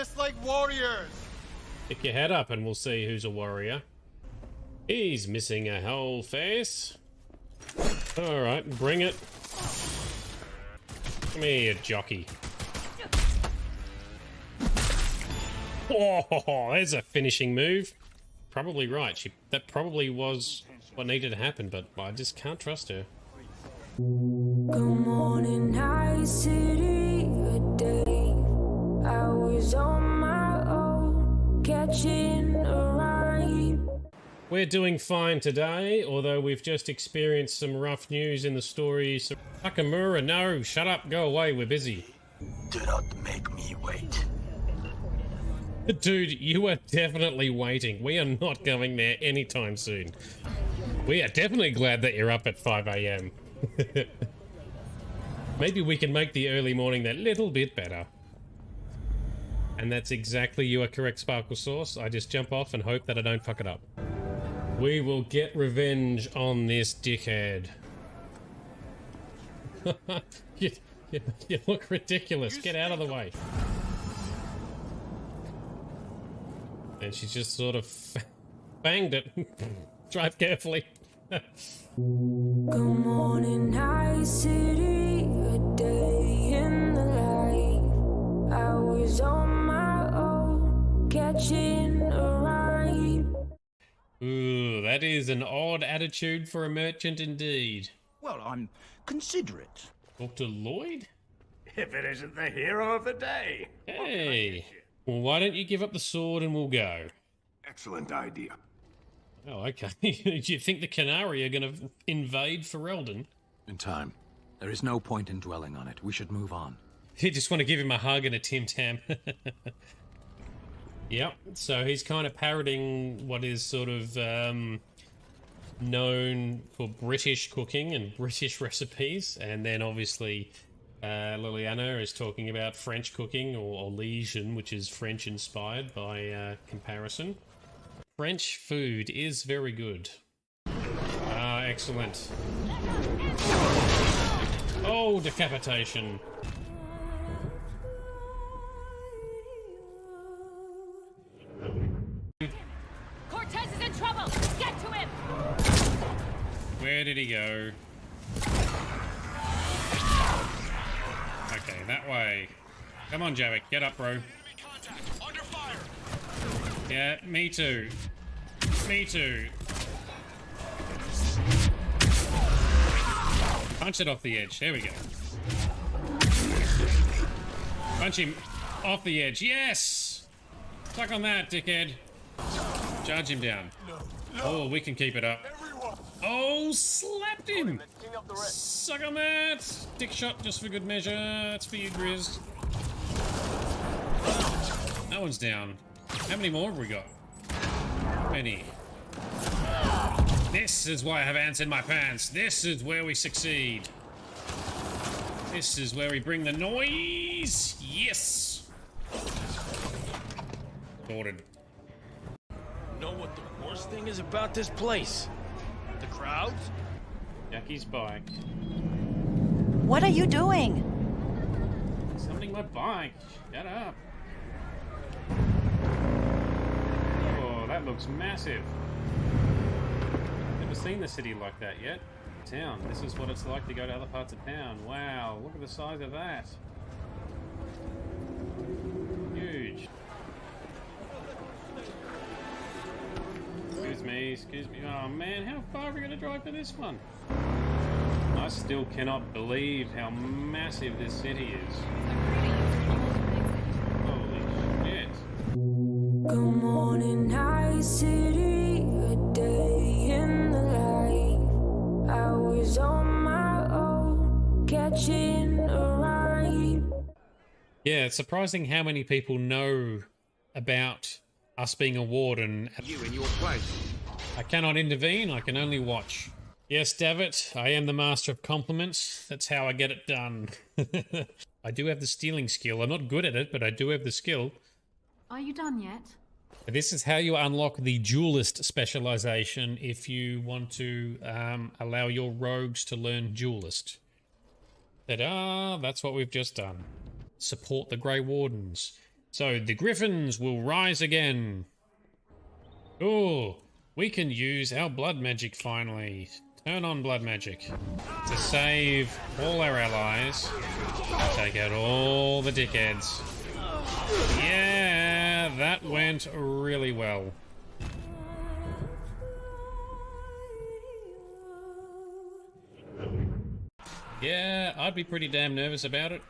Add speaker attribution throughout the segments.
Speaker 1: just like warriors.
Speaker 2: Pick your head up and we'll see who's a warrior. He's missing a whole face. Alright, bring it. Come here, jockey. Oh, there's a finishing move. Probably right. That probably was what needed to happen, but I just can't trust her.
Speaker 3: Good morning, night city, a day. I was on my own, catching a ride.
Speaker 2: We're doing fine today, although we've just experienced some rough news in the story. So, Nakamura, no, shut up, go away, we're busy.
Speaker 4: Do not make me wait.
Speaker 2: Dude, you are definitely waiting. We are not going there anytime soon. We are definitely glad that you're up at 5 AM. Maybe we can make the early morning that little bit better. And that's exactly, you are correct, Sparkle Sauce. I just jump off and hope that I don't fuck it up. We will get revenge on this dickhead. you look ridiculous. Get out of the way. And she's just sort of banged it. Drive carefully.
Speaker 3: Good morning, night city, a day in the light. I was on my own, catching a ride.
Speaker 2: Ooh, that is an odd attitude for a merchant indeed.
Speaker 4: Well, I'm considerate.
Speaker 2: Dr. Lloyd?
Speaker 5: If it isn't the hero of the day.
Speaker 2: Hey. Well, why don't you give up the sword and we'll go?
Speaker 5: Excellent idea.
Speaker 2: Oh, okay. Do you think the Canary are going to invade Ferelden?
Speaker 6: In time. There is no point in dwelling on it. We should move on.
Speaker 2: You just want to give him a hug and a Tim Tam. Yep, so he's kind of parroting what is sort of known for British cooking and British recipes, and then obviously Liliana is talking about French cooking, or Legion, which is French inspired by comparison. French food is very good. Ah, excellent. Oh, decapitation.
Speaker 7: Cortez is in trouble! Get to him!
Speaker 2: Where did he go? Okay, that way. Come on, Javik, get up, bro. Yeah, me too. Me too. Punch it off the edge. There we go. Punch him off the edge. Yes! Suck on that, dickhead. Charge him down. Oh, we can keep it up. Oh, slapped him! Suck on that! Dick shot just for good measure. That's for you, Grizz. That one's down. How many more have we got? Many. This is why I have ants in my pants. This is where we succeed. This is where we bring the noise. Yes! Sorted.
Speaker 1: Know what the worst thing is about this place? The crowds?
Speaker 2: Jackie's bike.
Speaker 8: What are you doing?
Speaker 2: Summoning my bike. Shut up. Oh, that looks massive. Never seen the city like that yet. Town. This is what it's like to go to other parts of town. Wow, look at the size of that. Huge. Excuse me. Oh man, how far are we going to drive for this one? I still cannot believe how massive this city is. Holy shit.
Speaker 3: Good morning, night city, a day in the light. I was on my own, catching a ride.
Speaker 2: Yeah, it's surprising how many people know about us being a warden.
Speaker 5: You in your place.
Speaker 2: I cannot intervene, I can only watch. Yes, Davitt, I am the master of compliments. That's how I get it done. I do have the stealing skill. I'm not good at it, but I do have the skill.
Speaker 7: Are you done yet?
Speaker 2: This is how you unlock the duelist specialization if you want to allow your rogues to learn duelist. Ta-da! That's what we've just done. Support the Grey Wardens. So the Griffins will rise again. Oh, we can use our blood magic finally. Turn on blood magic to save all our allies and take out all the dickheads. Yeah, that went really well. Yeah, I'd be pretty damn nervous about it.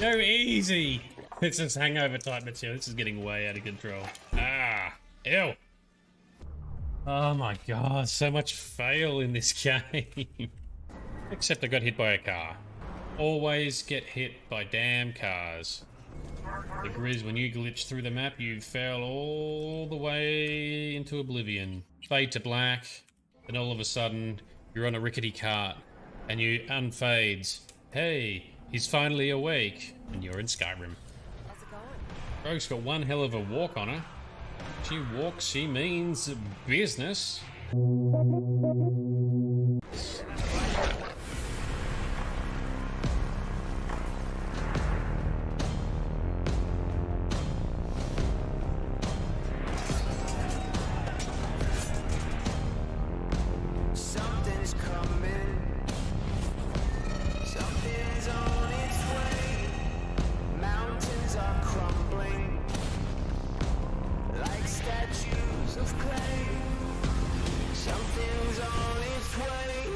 Speaker 2: Go easy! This is hangover type material. This is getting way out of control. Ah, ew. Oh my god, so much fail in this game. Except I got hit by a car. Always get hit by damn cars. The Grizz, when you glitch through the map, you fell all the way into oblivion. Fade to black, and all of a sudden, you're on a rickety cart, and you unfades. Hey, he's finally awake, and you're in Skyrim.
Speaker 7: How's it going?
Speaker 2: Rogue's got one hell of a walk on her. She walks, she means business.
Speaker 3: Something's coming. Something's on its way. Mountains are crumbling like statues of clay. Something's on its way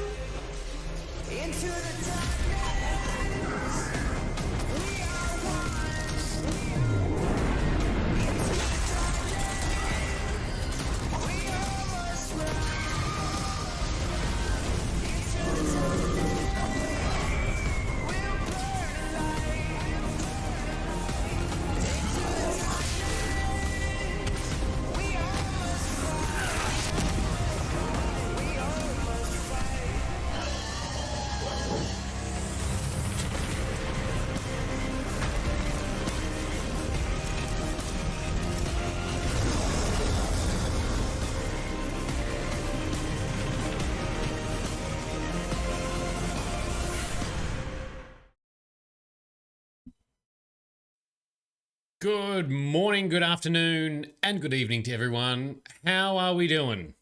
Speaker 3: into the darkness. We are one. Into the darkness. We almost run.
Speaker 2: Good morning, good afternoon, and good evening to everyone. How are we doing?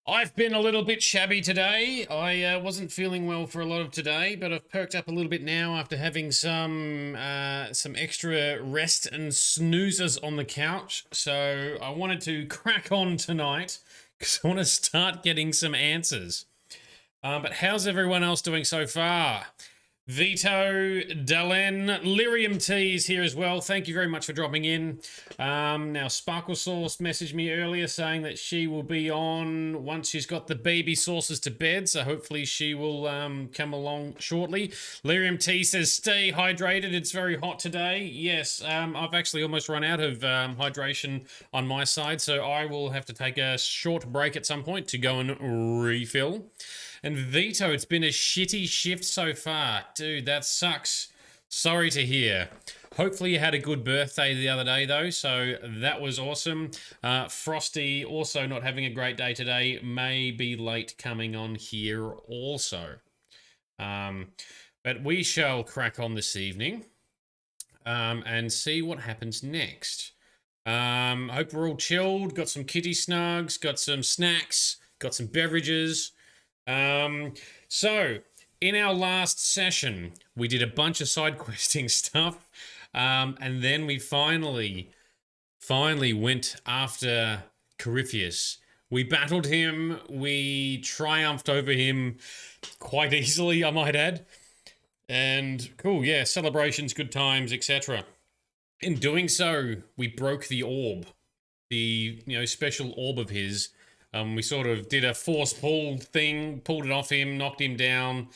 Speaker 2: I've been a little bit shabby today. I wasn't feeling well for a lot of today, but I've perked up a little bit now after having some extra rest and snoozes on the couch. So I wanted to crack on tonight because I want to start getting some answers. But how's everyone else doing so far? Vito, Dalen, Lyrium T is here as well. Thank you very much for dropping in. Now, Sparkle Sauce messaged me earlier saying that she will be on once she's got the baby sauces to bed, so hopefully she will come along shortly. Lyrium T says, stay hydrated. It's very hot today. Yes, I've actually almost run out of hydration on my side, so I will have to take a short break at some point to go and refill. And Vito, it's been a shitty shift so far. Dude, that sucks. Sorry to hear. Hopefully you had a good birthday the other day, though, so that was awesome. Frosty, also not having a great day today, may be late coming on here also. But we shall crack on this evening and see what happens next. Hope we're all chilled, got some kitty snugs, got some snacks, got some beverages. So in our last session, we did a bunch of side questing stuff, and then we finally went after Corypheus. We battled him, we triumphed over him quite easily, I might add. And cool, yeah, celebrations, good times, etc. In doing so, we broke the orb, the special orb of his. We sort of did a force pull thing, pulled it off him, knocked him down,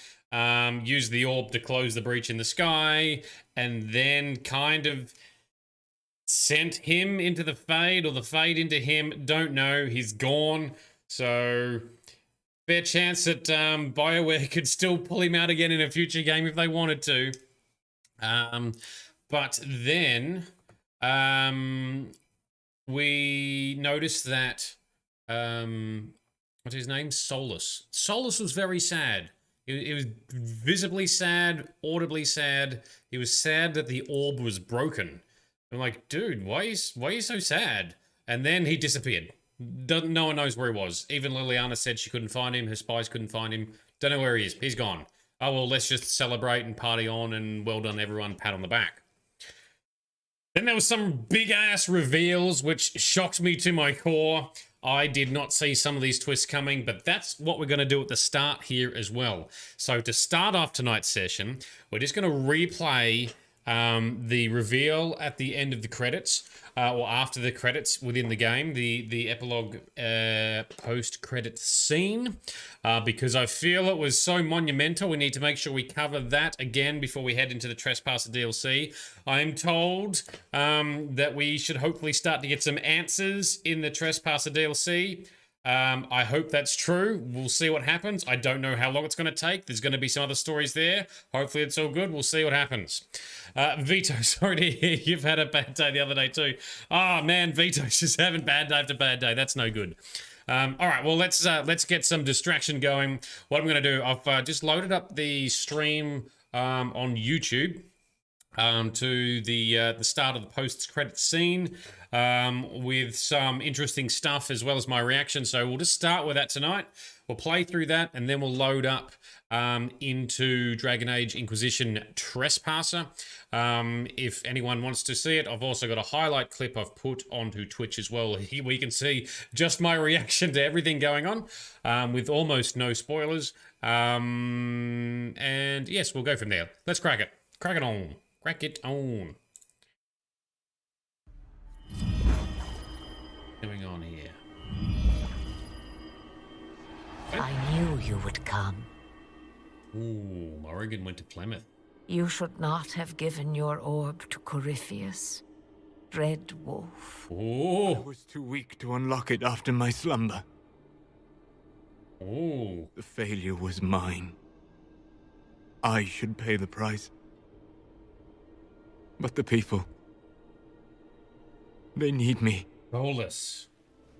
Speaker 2: used the orb to close the breach in the sky, and then kind of sent him into the Fade, or the Fade into him. Don't know, he's gone. So, fair chance that BioWare could still pull him out again in a future game if they wanted to. But then we noticed that what's his name? Solus was very sad He was visibly sad, audibly sad. He was sad that the orb was broken. I'm like, dude, why are you so sad? And then he disappeared. No one knows where he was. Even Liliana said she couldn't find him. Her spies couldn't find him. Don't know where he is. He's gone. Oh, well, let's just celebrate and party on and well done, everyone. Pat on the back. Then there was some big-ass reveals, which shocked me to my core. I did not see some of these twists coming, but that's what we're going to do at the start here as well. So to start off tonight's session, we're just going to replay the reveal at the end of the credits, or after the credits within the game, the epilogue post-credit scene, because I feel it was so monumental. We need to make sure we cover that again before we head into the Trespasser DLC. I'm told that we should hopefully start to get some answers in the Trespasser DLC. I hope that's true. We'll see what happens. I don't know how long it's going to take. There's going to be some other stories there. Hopefully it's all good. We'll see what happens. Vito, sorry to hear you've had a bad day the other day too. Oh man, Vito's just having bad day after bad day. That's no good. All right, well, let's get some distraction going. What I'm going to do, I've just loaded up the stream on YouTube to the start of the post-credit scene with some interesting stuff as well as my reaction. So we'll just start with that tonight. We'll play through that and then we'll load up into Dragon Age Inquisition Trespasser. If anyone wants to see it, I've also got a highlight clip I've put onto Twitch as well. Here we can see just my reaction to everything going on with almost no spoilers. And yes, we'll go from there. Let's crack it. Crack it on. Crack it on. What's going on here?
Speaker 9: I knew you would come.
Speaker 2: Ooh, Morrigan went to Plymouth.
Speaker 9: You should not have given your orb to Corypheus, Red Wolf.
Speaker 2: Oh.
Speaker 10: I was too weak to unlock it after my slumber.
Speaker 2: Oh.
Speaker 10: The failure was mine. I should pay the price. But the people... they need me.
Speaker 2: Solus,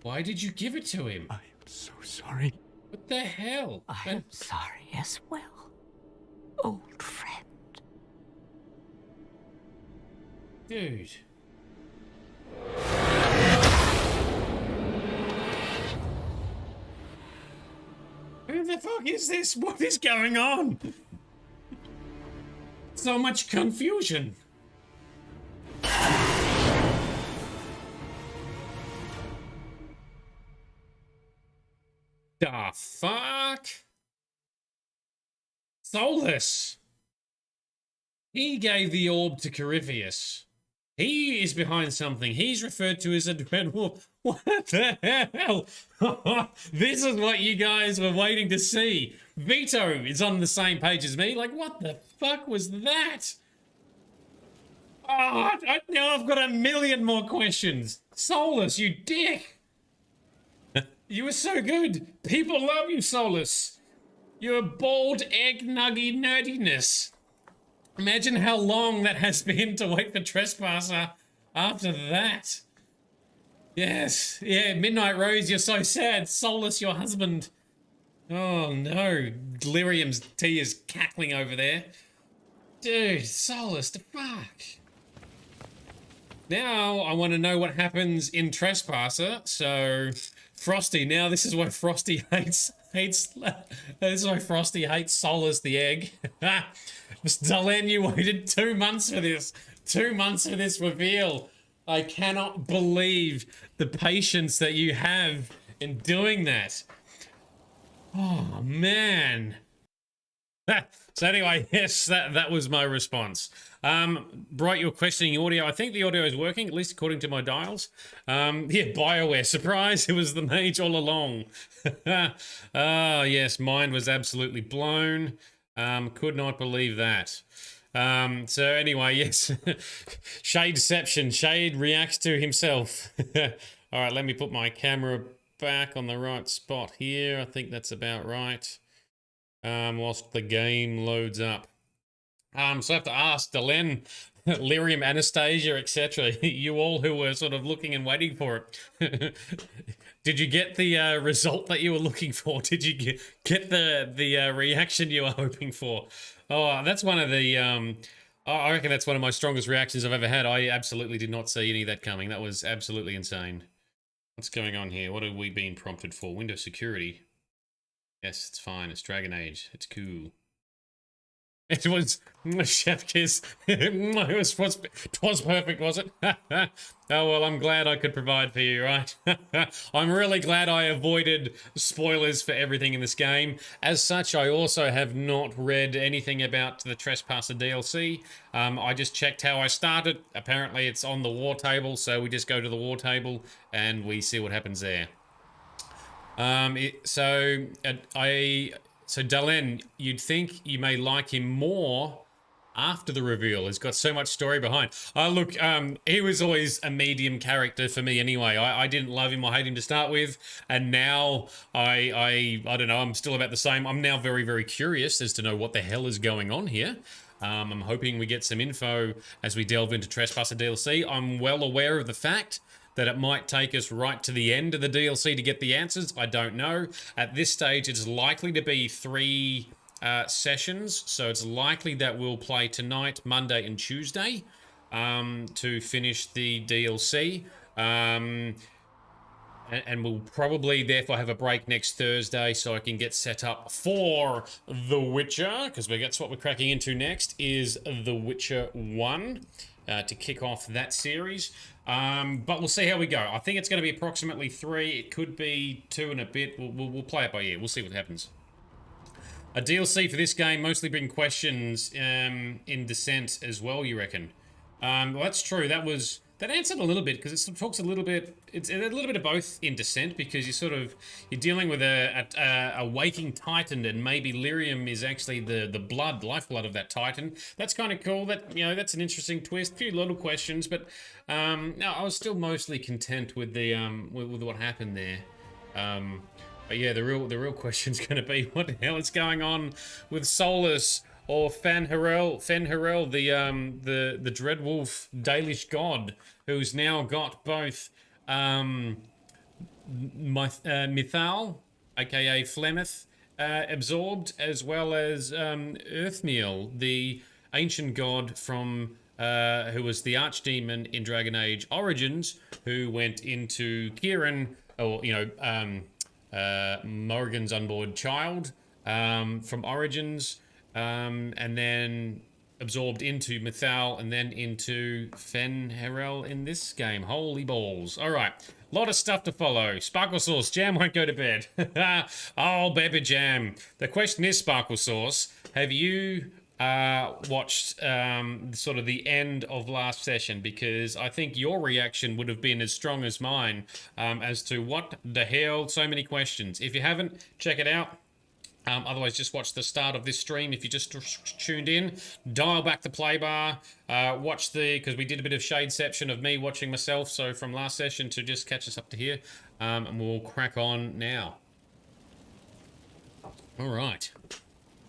Speaker 2: why did you give it to him?
Speaker 10: I am so sorry.
Speaker 2: What the hell?
Speaker 9: I am sorry as well, old friend.
Speaker 2: Dude. Who the fuck is this? What is going on? So much confusion. The fuck? Solus. He gave the orb to Corypheus. He is behind something. He's referred to as a Red Wolf. What the hell? This is what you guys were waiting to see. Vito is on the same page as me. Like, what the fuck was that? Oh, now I've got a million more questions. Solus, you dick. You were so good. People love you, Solus. You're bald egg nuggy nerdiness. Imagine how long that has been to wait for Trespasser after that. Yes. Yeah, Midnight Rose, you're so sad. Solus, your husband. Oh, no. Delirium's tea is cackling over there. Dude, Solus, the fuck? Now, I want to know what happens in Trespasser. So, Frosty. Now, this is why Frosty hates... this is why Frosty hates Solus the egg. Dalen, you waited 2 months for this. 2 months for this reveal. I cannot believe the patience that you have in doing that. Oh, man. So anyway, yes, that was my response. Bright, you're questioning audio. I think the audio is working, at least according to my dials. Yeah, BioWare. Surprise, it was the mage all along. Oh, yes, mine was absolutely blown. Could not believe that. So anyway, yes. Shade deception. Shade reacts to himself. All right, let me put my camera back on the right spot here. I think that's about right. Whilst the game loads up. So I have to ask Delen, Lyrium, Anastasia, etc. You all who were sort of looking and waiting for it. Did you get the result that you were looking for? Did you get the reaction you were hoping for? Oh, that's one of the I reckon that's one of my strongest reactions I've ever had. I absolutely did not see any of that coming. That was absolutely insane. What's going on here? What are we being prompted for? Windows security. Yes, it's fine. It's Dragon Age. It's cool. It was chef kiss. It was perfect, was it? Oh well, I'm glad I could provide for you, right? I'm really glad I avoided spoilers for everything in this game. As such, I also have not read anything about the Trespasser DLC. I just checked how I started. Apparently, it's on the war table, so we just go to the war table and we see what happens there. So Dalen, you'd think you may like him more after the reveal. He's got so much story behind. Look, he was always a medium character for me anyway. I didn't love him or hate him to start with, and now I don't know, I'm still about the same. I'm now very, very curious as to know what the hell is going on here. I'm hoping we get some info as we delve into Trespasser DLC. I'm well aware of the fact that it might take us right to the end of the DLC to get the answers. I don't know. At this stage, it's likely to be 3 sessions, so it's likely that we'll play tonight, Monday, and Tuesday to finish the DLC. And we'll probably therefore have a break next Thursday so I can get set up for The Witcher, because that's what we're cracking into next, is The Witcher 1 to kick off that series. But we'll see how we go. I think it's going to be approximately 3. It could be 2 and a bit. We'll play it by ear. We'll see what happens. A DLC for this game mostly bring questions in Descent as well, you reckon? Well, that's true. That answered a little bit, because it talks a little bit. It's a little bit of both in Descent, because you're dealing with a waking Titan, and maybe lyrium is actually the lifeblood of that Titan. That's kind of cool. That's an interesting twist. A few little questions, but no, I was still mostly content with the with what happened there. But yeah, the real question's going to be what the hell is going on with Solus or Fen'Harel, the Dreadwolf Dalish god, who's now got both Mithal, aka Flemeth, absorbed, as well as Earthmeal, the ancient god from who was the archdemon in Dragon Age Origins, who went into Kieran, or Morrigan's unborn child from Origins. And then absorbed into Mithal, and then into Fen'Harel in this game. Holy balls. Alright, a lot of stuff to follow. Sparkle Sauce, Jam won't go to bed. Oh, baby Jam. The question is, Sparkle Sauce, have you watched sort of the end of last session? Because I think your reaction would have been as strong as mine as to what the hell, so many questions. If you haven't, check it out. Otherwise, just watch the start of this stream. If you just tuned in, dial back the play bar, watch because we did a bit of shadeception of me watching myself, so from last session to just catch us up to here, and we'll crack on now. All right.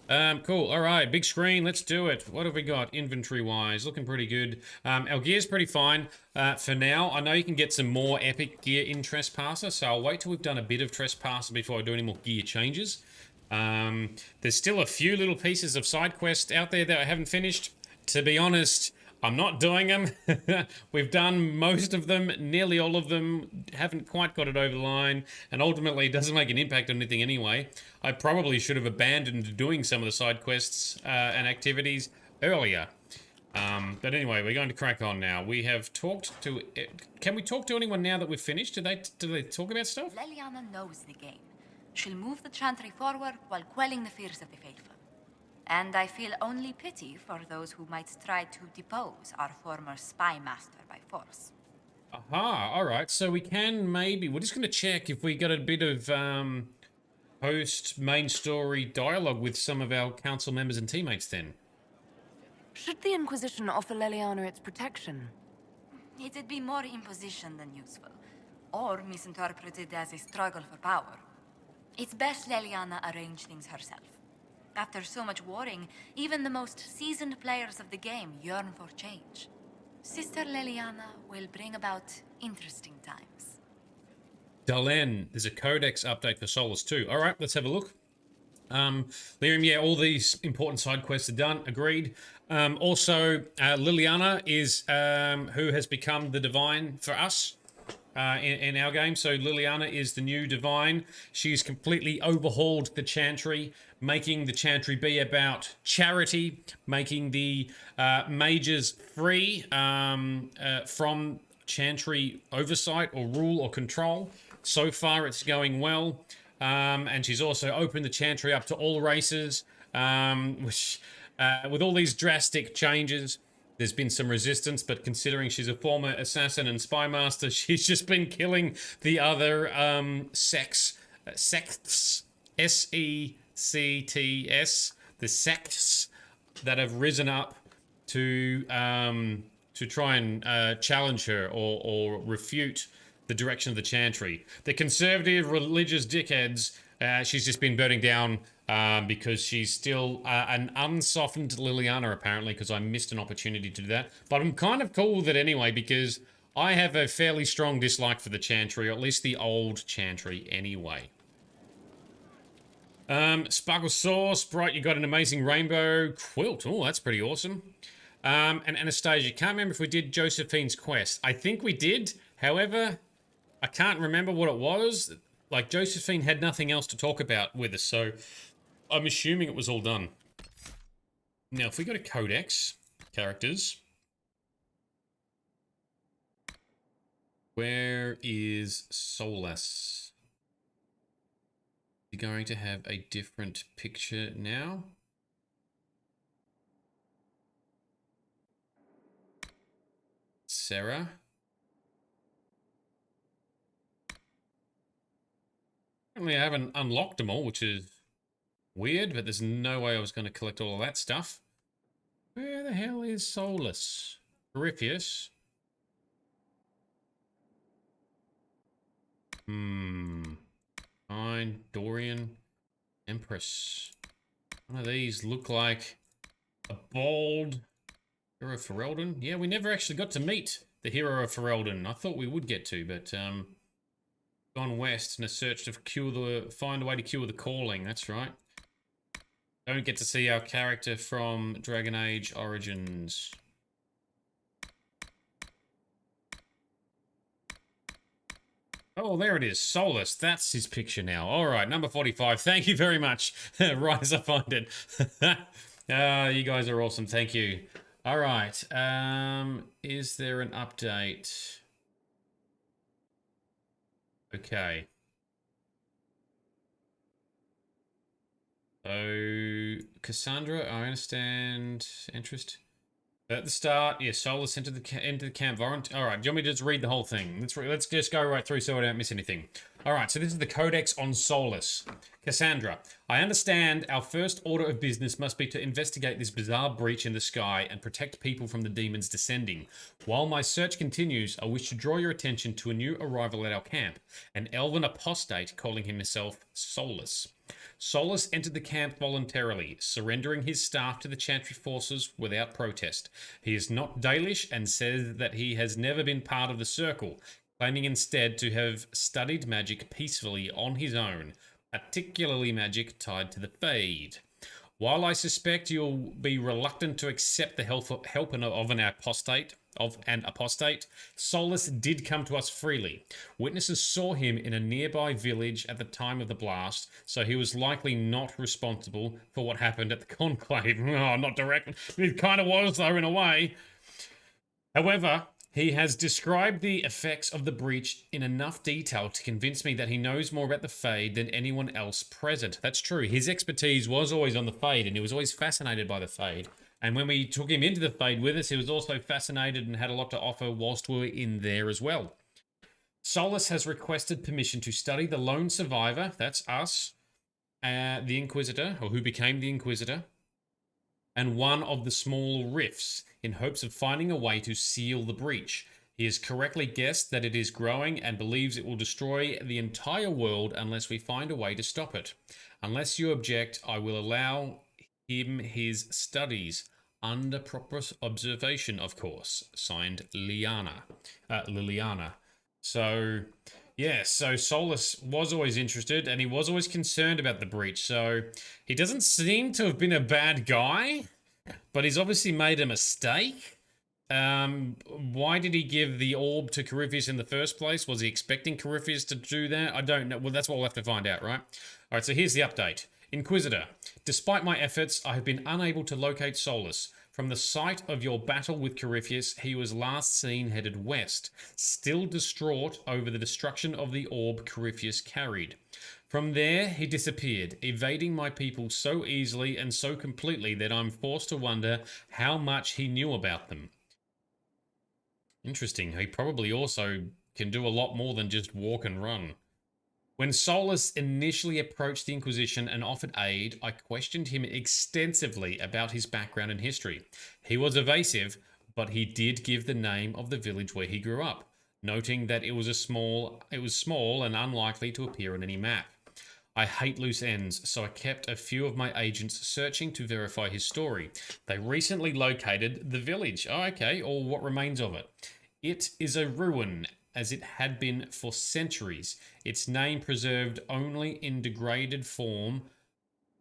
Speaker 2: Cool. All right, big screen. Let's do it. What have we got inventory-wise? Looking pretty good. Our gear's pretty fine for now. I know you can get some more epic gear in Trespasser, so I'll wait till we've done a bit of Trespasser before I do any more gear changes. There's still a few little pieces of side quests out there that I haven't finished. To be honest, I'm not doing them. We've done most of them, nearly all of them, haven't quite got it over the line, and ultimately it doesn't make an impact on anything anyway. I probably should have abandoned doing some of the side quests and activities earlier. But anyway, we're going to crack on now. We have talked to... Can we talk to anyone now that we've finished? Do they talk about stuff?
Speaker 7: Leliana knows the game. She'll move the Chantry forward while quelling the fears of the faithful. And I feel only pity for those who might try to depose our former spy master by force.
Speaker 2: Aha, alright, so we can maybe... We're just going to check if we got a bit of post-main story dialogue with some of our council members and teammates then.
Speaker 11: Should the Inquisition offer Leliana its protection?
Speaker 7: It'd be more imposition than useful, or misinterpreted as a struggle for power. It's best Leliana arrange things herself. After so much warring, even the most seasoned players of the game yearn for change. Sister Leliana will bring about interesting times.
Speaker 2: Dalen, there's a codex update for Solus too. All right, let's have a look. Lyrium, yeah, all these important side quests are done. Agreed. Also, Liliana is who has become the divine for us in our game. So Liliana is the new divine. She's completely overhauled the Chantry, making the Chantry be about charity, making the mages free from Chantry oversight or rule or control. So far, it's going well. And she's also opened the Chantry up to all races, which, with all these drastic changes, there's been some resistance, but considering she's a former assassin and spy master, she's just been killing the other sects, S-E-C-T-S, the sects that have risen up to try and challenge her or refute the direction of the Chantry. The conservative religious dickheads, she's just been burning down because she's still an unsoftened Liliana, apparently, because I missed an opportunity to do that. But I'm kind of cool with it anyway, because I have a fairly strong dislike for the Chantry, or at least the old Chantry anyway. Sparkle Sauce, Bright, you got an amazing rainbow quilt. Oh, that's pretty awesome. And Anastasia, can't remember if we did Josephine's quest. I think we did, however, I can't remember what it was. Like, Josephine had nothing else to talk about with us, so I'm assuming it was all done. Now, if we go to Codex, characters, where is Solus? You're going to have a different picture now. Sarah. Apparently I haven't unlocked them all, which is weird, but there's no way I was going to collect all of that stuff. Where the hell is Solus? Corypheus. Fine. Dorian. Empress. One of these look like a bald hero of Ferelden. Yeah, we never actually got to meet the hero of Ferelden. I thought we would get to, but gone west in a search to find a way to cure the calling. That's right. Don't get to see our character from Dragon Age Origins. Oh, there it is. Solus. That's his picture now. All right, number 45. Thank you very much. Right as I find it. You guys are awesome. Thank you. All right. Is there an update? Okay. So, Cassandra, I understand interest. At the start, yeah, Solus entered the camp. All right, do you want me to just read the whole thing? Let's just go right through so I don't miss anything. All right, so this is the Codex on Solus. Cassandra, I understand our first order of business must be to investigate this bizarre breach in the sky and protect people from the demons descending. While my search continues, I wish to draw your attention to a new arrival at our camp, an elven apostate calling himself Solus. Solus entered the camp voluntarily, surrendering his staff to the Chantry forces without protest. He is not Dalish and says that he has never been part of the Circle, claiming instead to have studied magic peacefully on his own, particularly magic tied to the Fade. While I suspect you'll be reluctant to accept the help of an apostate, Solus did come to us freely. Witnesses saw him in a nearby village at the time of the blast, so he was likely not responsible for what happened at the Conclave. Oh, not directly. It kind of was, though, in a way. However, he has described the effects of the breach in enough detail to convince me that he knows more about the Fade than anyone else present. That's true. His expertise was always on the Fade, and he was always fascinated by the Fade. And when we took him into the Fade with us, he was also fascinated and had a lot to offer whilst we were in there as well. Solus has requested permission to study the lone survivor, that's us, the Inquisitor, or who became the Inquisitor, and one of the small rifts, in hopes of finding a way to seal the breach. He has correctly guessed that it is growing and believes it will destroy the entire world unless we find a way to stop it. Unless you object, I will allow him his studies, under proper observation, of course. Signed, Liliana. So, Yeah, so Solus was always interested, and he was always concerned about the breach, so he doesn't seem to have been a bad guy, but he's obviously made a mistake. Why did he give the orb to Corypheus in the first place? Was he expecting Corypheus to do that? I don't know. Well, that's what we'll have to find out, right? Alright, so here's the update. Inquisitor, despite my efforts, I have been unable to locate Solus. From the site of your battle with Corypheus, he was last seen headed west, still distraught over the destruction of the orb Corypheus carried. From there, he disappeared, evading my people so easily and so completely that I'm forced to wonder how much he knew about them. Interesting. He probably also can do a lot more than just walk and run. When Solus initially approached the Inquisition and offered aid, I questioned him extensively about his background and history. He was evasive, but he did give the name of the village where he grew up, noting that it was small and unlikely to appear on any map. I hate loose ends, so I kept a few of my agents searching to verify his story. They recently located the village. Oh, okay, or what remains of it. It is a ruin, as it had been for centuries, its name preserved only in degraded form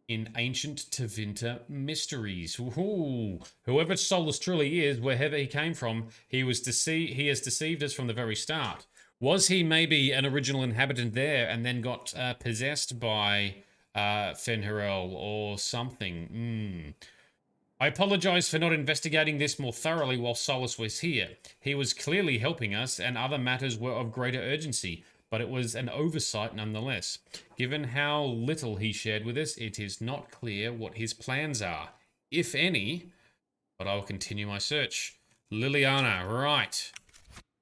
Speaker 2: in ancient Tevinter mysteries. Ooh. Whoever Solus truly is, wherever he came from, he has deceived us from the very start. Was he maybe an original inhabitant there and then got possessed by Fenrirel or something? I apologize for not investigating this more thoroughly while Solus was here. He was clearly helping us, and other matters were of greater urgency, but it was an oversight nonetheless. Given how little he shared with us, it is not clear what his plans are, if any, but I'll continue my search. Liliana, right.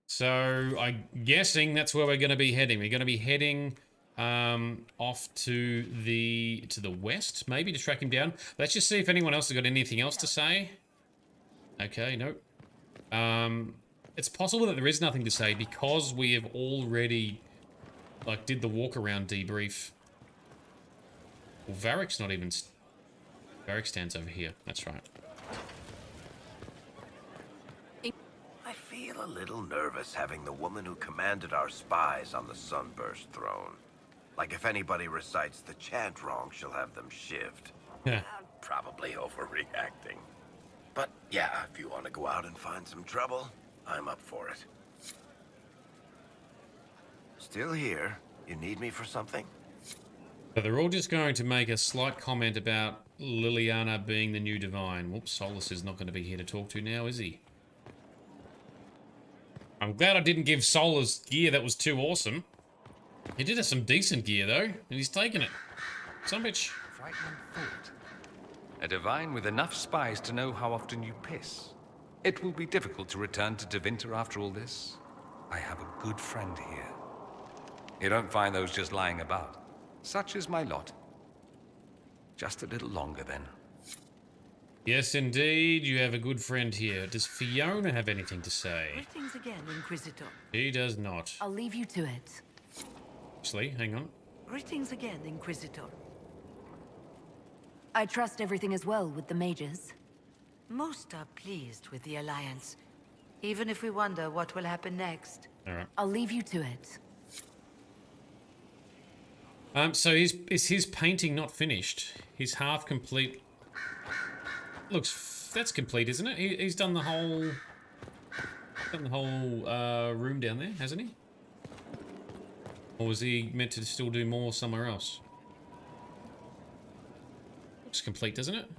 Speaker 2: So, I'm guessing that's where we're going to be heading. We're going to be heading off to the west, maybe, to track him down. Let's just see if anyone else has got anything else to say. Okay, nope. It's possible that there is nothing to say because we have already, like, did the walk around debrief. Well, Varric's not even... Varric stands over here. That's right.
Speaker 5: I feel a little nervous having the woman who commanded our spies on the Sunburst throne. Like if anybody recites the chant wrong, she'll have them shivved.
Speaker 2: Yeah.
Speaker 5: Probably overreacting. But yeah, if you want to go out and find some trouble, I'm up for it. Still here? You need me for something?
Speaker 2: So they're all just going to make a slight comment about Liliana being the new divine. Whoops, Solus is not going to be here to talk to now, is he? I'm glad I didn't give Solus gear that was too awesome. He did have some decent gear, though, and he's taken it. Some bitch.
Speaker 12: Frightening thought. A divine with enough spies to know how often you piss. It will be difficult to return to Tevinter after all this. I have a good friend here. You don't find those just lying about. Such is my lot. Just a little longer, then.
Speaker 2: Yes, indeed, you have a good friend here. Does Fiona have anything to say?
Speaker 9: Greetings again, Inquisitor.
Speaker 2: She does not.
Speaker 11: I'll leave you to it.
Speaker 2: Actually, hang on.
Speaker 9: Greetings again, Inquisitor.
Speaker 11: I trust everything is well with the mages.
Speaker 9: Most are pleased with the Alliance, even if we wonder what will happen next.
Speaker 2: All right.
Speaker 11: I'll leave you to it.
Speaker 2: So is his painting not finished? He's half complete. Looks, that's complete, isn't it? He's done the whole room down there, hasn't he? Or was he meant to still do more somewhere else? Looks complete, doesn't it?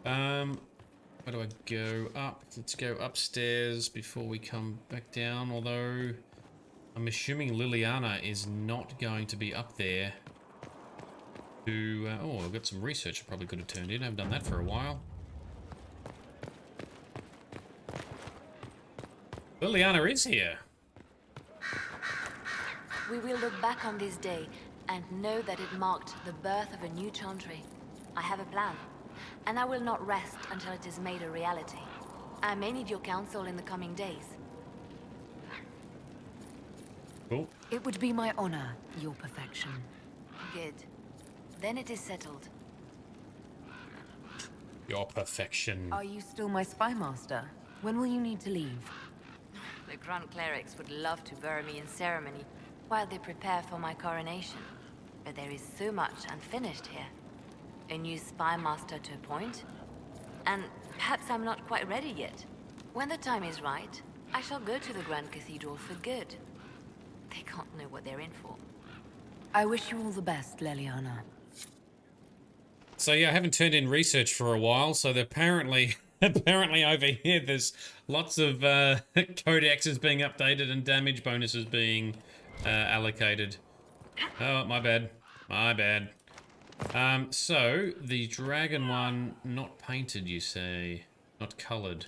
Speaker 2: Where do I go? Up. Let's go upstairs before we come back down, although I'm assuming Liliana is not going to be up there to... oh, I've got some research I probably could have turned in. I haven't done that for a while. Liliana is here.
Speaker 11: We will look back on this day and know that it marked the birth of a new chantry. I have a plan, and I will not rest until it is made a reality. I may need your counsel in the coming days.
Speaker 2: Cool.
Speaker 11: It would be my honor, your perfection. Good. Then it is settled.
Speaker 2: Your perfection.
Speaker 11: Are you still my spy master? When will you need to leave? The Grand Clerics would love to bury me in ceremony while they prepare for my coronation. But there is so much unfinished here. A new spy master to appoint. And perhaps I'm not quite ready yet. When the time is right, I shall go to the Grand Cathedral for good. They can't know what they're in for. I wish you all the best, Leliana.
Speaker 2: So yeah, I haven't turned in research for a while, so apparently over here there's lots of codexes being updated and damage bonuses being allocated. Oh, my bad. My bad. So, the dragon one, not painted, you say? Not coloured.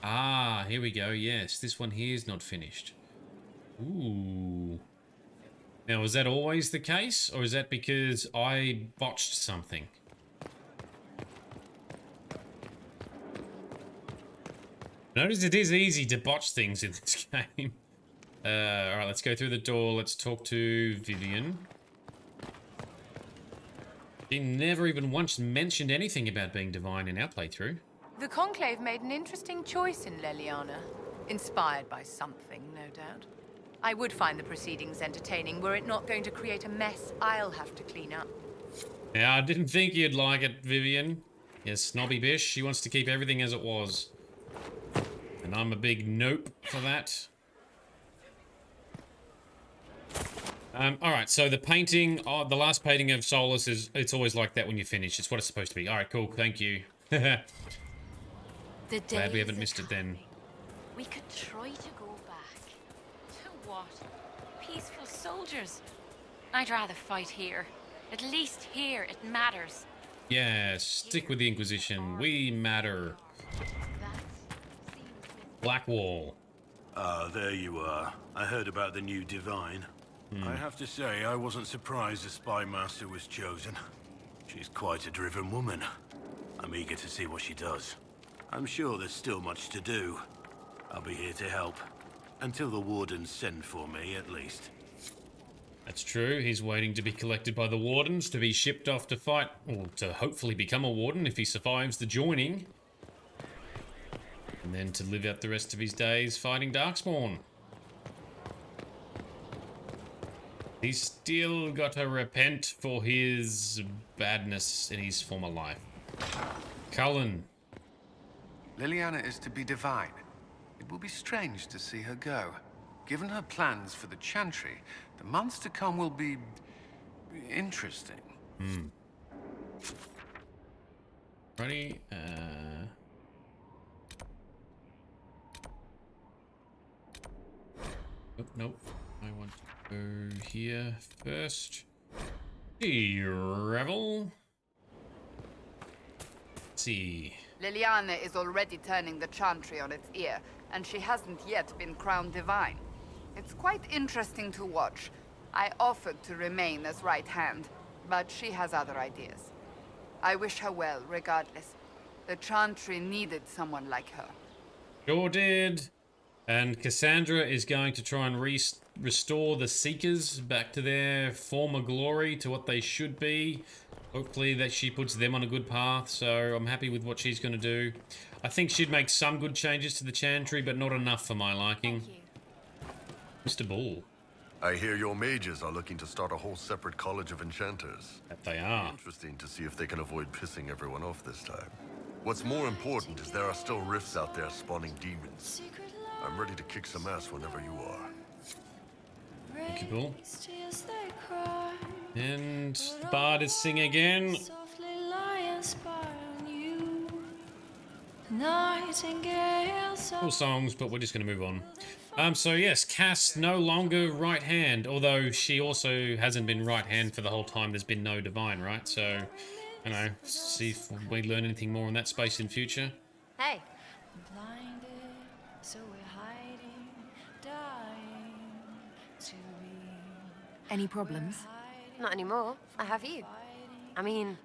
Speaker 2: Ah, here we go, yes. This one here is not finished. Ooh. Now, is that always the case? Or is that because I botched something? Notice it is easy to botch things in this game. Alright, let's go through the door. Let's talk to Vivian. She never even once mentioned anything about being divine in our playthrough.
Speaker 13: The Conclave made an interesting choice in Leliana. Inspired by something, no doubt. I would find the proceedings entertaining were it not going to create a mess I'll have to clean up.
Speaker 2: Yeah, I didn't think you'd like it, Vivian. Yes, snobby bish. She wants to keep everything as it was. And I'm a big nope for that. Alright, so the painting, the last painting of Solus is, it's always like that when you finish. It's what it's supposed to be. Alright, cool, thank you. Glad we haven't missed it then.
Speaker 7: We could try to go back. To what? Peaceful soldiers. I'd rather fight here. At least here it matters.
Speaker 2: Yeah, stick with the Inquisition. We matter. Blackwall.
Speaker 14: Ah, there you are. I heard about the new Divine. I have to say, I wasn't surprised the Spy Master was chosen. She's quite a driven woman. I'm eager to see what she does. I'm sure there's still much to do. I'll be here to help. Until the Wardens send for me, at least.
Speaker 2: That's true. He's waiting to be collected by the Wardens to be shipped off to fight, or to hopefully become a Warden if he survives the joining. And then to live out the rest of his days fighting Darkspawn. He's still got to repent for his badness in his former life. Cullen.
Speaker 15: Leliana is to be divine. It will be strange to see her go. Given her plans for the Chantry, the months to come will be interesting.
Speaker 2: Ready? Nope. I want to go here first. Hey, Revel. Let's see.
Speaker 16: Leliana is already turning the Chantry on its ear, and she hasn't yet been crowned divine. It's quite interesting to watch. I offered to remain as right hand, but she has other ideas. I wish her well, regardless. The Chantry needed someone like her.
Speaker 2: Sure did. And Cassandra is going to try and restore the Seekers back to their former glory, to what they should be. Hopefully that she puts them on a good path, so I'm happy with what she's going to do. I think she'd make some good changes to the Chantry, but not enough for my liking. Mr. Bull.
Speaker 17: I hear your mages are looking to start a whole separate college of enchanters.
Speaker 2: That they are.
Speaker 17: Interesting to see if they can avoid pissing everyone off this time. What's more important is there are still rifts out there spawning demons. I'm ready to kick some ass whenever you are.
Speaker 2: Thank you, Bull. And Bard is singing again. Cool songs, but we're just going to move on. So yes, Cass no longer right hand, although she also hasn't been right hand for the whole time. There's been no divine, right? So, you know, see if we learn anything more in that space in future.
Speaker 11: Hey. Any problems?
Speaker 18: Not anymore. I have you. I mean,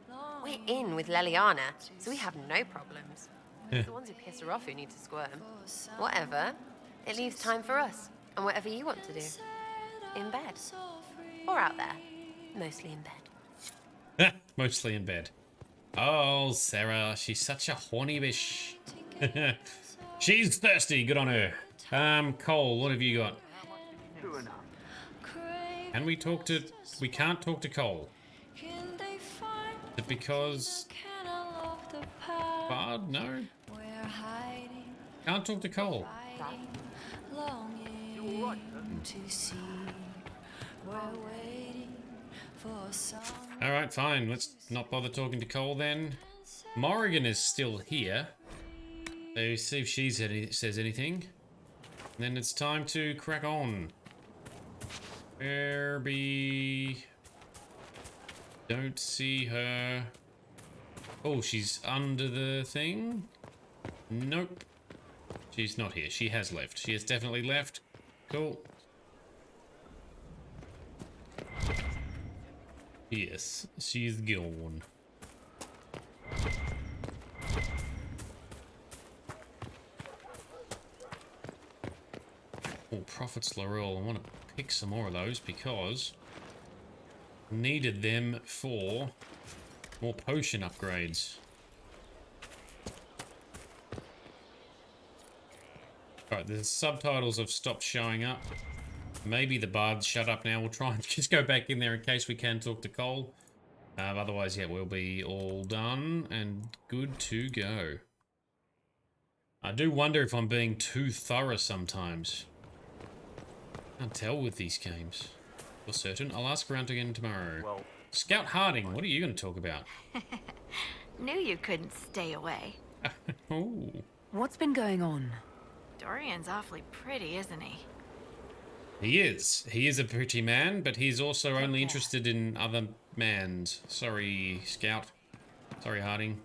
Speaker 18: we're in with Leliana, so we have no problems. It's the ones who piss her off who need to squirm. Whatever. It leaves time for us, and whatever you want to do. In bed. Or out there. Mostly in bed.
Speaker 2: Mostly in bed. Oh, Sarah, she's such a horny bish. She's thirsty. Good on her. Cole, what have you got? Can we talk to... We can't talk to Cole. Is it because... Bard? No? Can't talk to Cole. Alright, fine. Let's not bother talking to Cole then. Morrigan is still here. So see if she says anything. And then it's time to crack on. Herbie. Don't see her. Oh, she's under the thing? Nope. She's not here. She has left. She has definitely left. Cool. Yes, she's gone. Oh, Prophets Laurel. I want to pick some more of those because needed them for more potion upgrades. Alright, the subtitles have stopped showing up. Maybe the bards shut up now. We'll try and just go back in there in case we can talk to Cole. Otherwise, yeah, we'll be all done and good to go. I do wonder if I'm being too thorough sometimes. Can't tell with these games. For certain. I'll ask around again tomorrow. Well, Scout Harding, what are you going to talk about?
Speaker 11: Knew you couldn't stay away.
Speaker 2: Oh.
Speaker 13: What's been going on?
Speaker 11: Dorian's awfully pretty, isn't he?
Speaker 2: He is. He is a pretty man, but he's also only interested in other mans. Sorry, Scout. Sorry, Harding.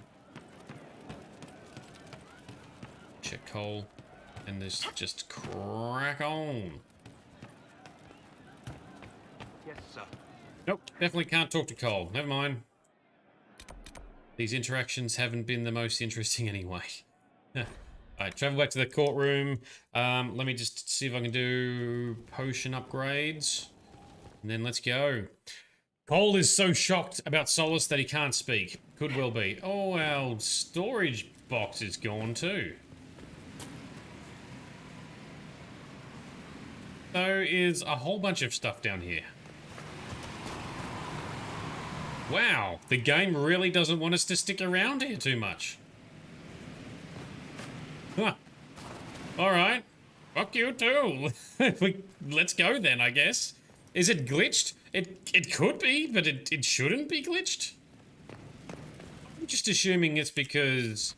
Speaker 2: Check Cole. And this just crack on.
Speaker 6: Yes, sir.
Speaker 2: Nope, definitely can't talk to Cole. Never mind. These interactions haven't been the most interesting anyway. Alright, travel back to the courtroom. Let me just see if I can do potion upgrades. And then let's go. Cole is so shocked about Solace that he can't speak. Could well be. Oh, our storage box is gone too. So is a whole bunch of stuff down here. Wow, the game really doesn't want us to stick around here too much. Huh. Alright. Fuck you too. Let's go then, I guess. Is it glitched? It could be, but it shouldn't be glitched. I'm just assuming it's because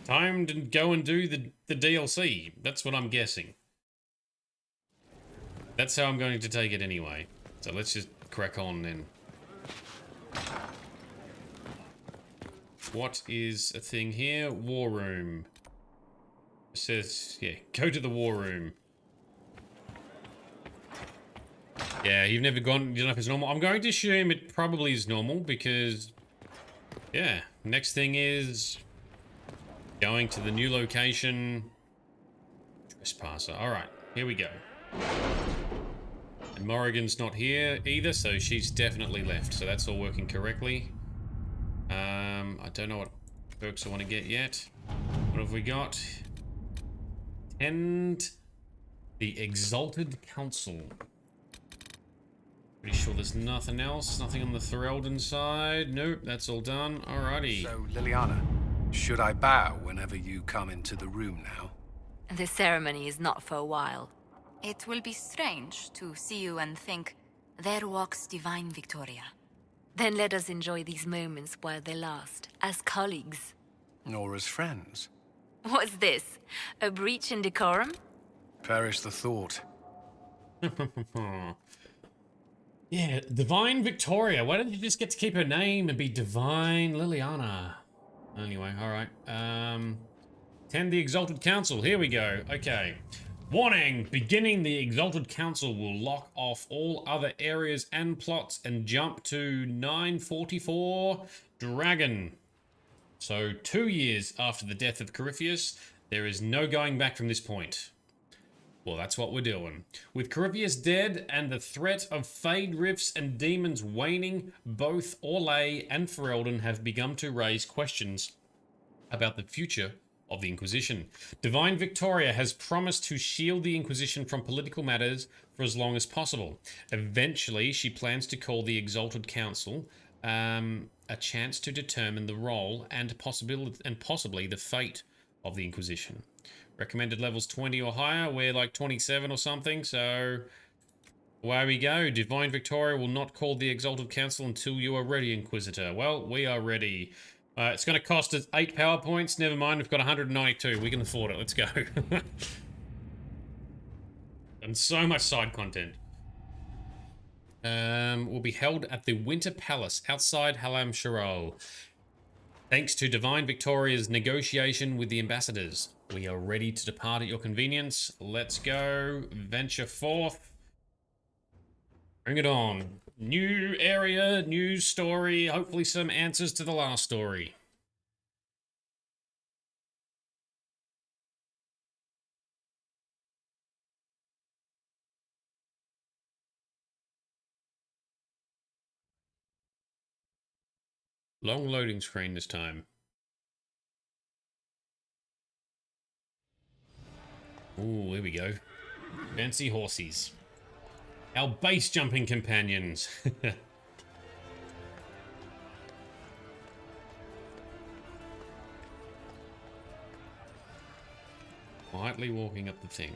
Speaker 2: time to go and do the DLC. That's what I'm guessing. That's how I'm going to take it anyway. So let's just crack on then. What is a thing here? War room. It says, yeah, go to the war room. Yeah, you've never gone, you know if it's normal. I'm going to assume it probably is normal because, yeah, next thing is going to the new location. Trespasser. Alright, here we go. And Morrigan's not here either, so she's definitely left. So that's all working correctly. I don't know what perks I want to get yet. What have we got? And the Exalted Council. Pretty sure there's nothing else. Nothing on the Ferelden side. Nope, that's all done. Alrighty.
Speaker 15: So, Liliana, should I bow whenever you come into the room now?
Speaker 7: The ceremony is not for a while. It will be strange to see you and think, there walks divine Victoria. Then let us enjoy these moments while they last, as colleagues.
Speaker 15: Nor as friends?
Speaker 7: What's this? A breach in decorum?
Speaker 15: Perish the thought.
Speaker 2: Yeah, Divine Victoria. Why didn't you just get to keep her name and be Divine Liliana? Anyway, alright. Tend the Exalted Council. Here we go. Okay. Warning! Beginning the Exalted Council will lock off all other areas and plots and jump to 944 Dragon. So 2 years after the death of Corypheus, there is no going back from this point. Well, that's what we're doing. With Corypheus dead and the threat of Fade Rifts and demons waning, both Orlais and Ferelden have begun to raise questions about the future of the Inquisition. Divine Victoria has promised to shield the Inquisition from political matters for as long as possible. Eventually, she plans to call the Exalted Council a chance to determine the role and possibly the fate of the Inquisition. Recommended levels 20 or higher. We're like 27 or something, so away we go. Divine Victoria will not call the Exalted Council until you are ready, Inquisitor. Well, we are ready. It's going to cost us 8 power points. Never mind, we've got 192. We can afford it. Let's go. And so much side content. Will be held at the Winter Palace outside Halam Sharo. Thanks to Divine Victoria's negotiation with the ambassadors. We are ready to depart at your convenience. Let's go. Venture forth. Bring it on. New area, new story. Hopefully some answers to the last story. Long loading screen this time. Ooh, here we go. Fancy horsies. Our base jumping companions. Quietly walking up the thing.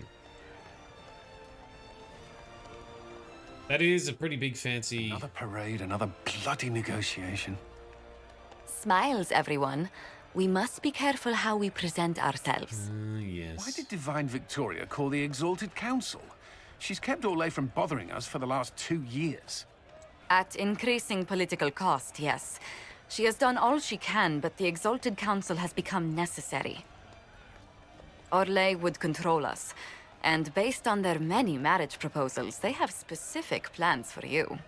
Speaker 2: That is a pretty big fancy...
Speaker 15: Another parade, another bloody negotiation.
Speaker 7: Smiles, everyone. We must be careful how we present ourselves.
Speaker 2: Yes.
Speaker 15: Why did Divine Victoria call the Exalted Council? She's kept Orlais from bothering us for the last 2 years.
Speaker 7: At increasing political cost, yes. She has done all she can, but the Exalted Council has become necessary. Orlais would control us, and based on their many marriage proposals, they have specific plans for you.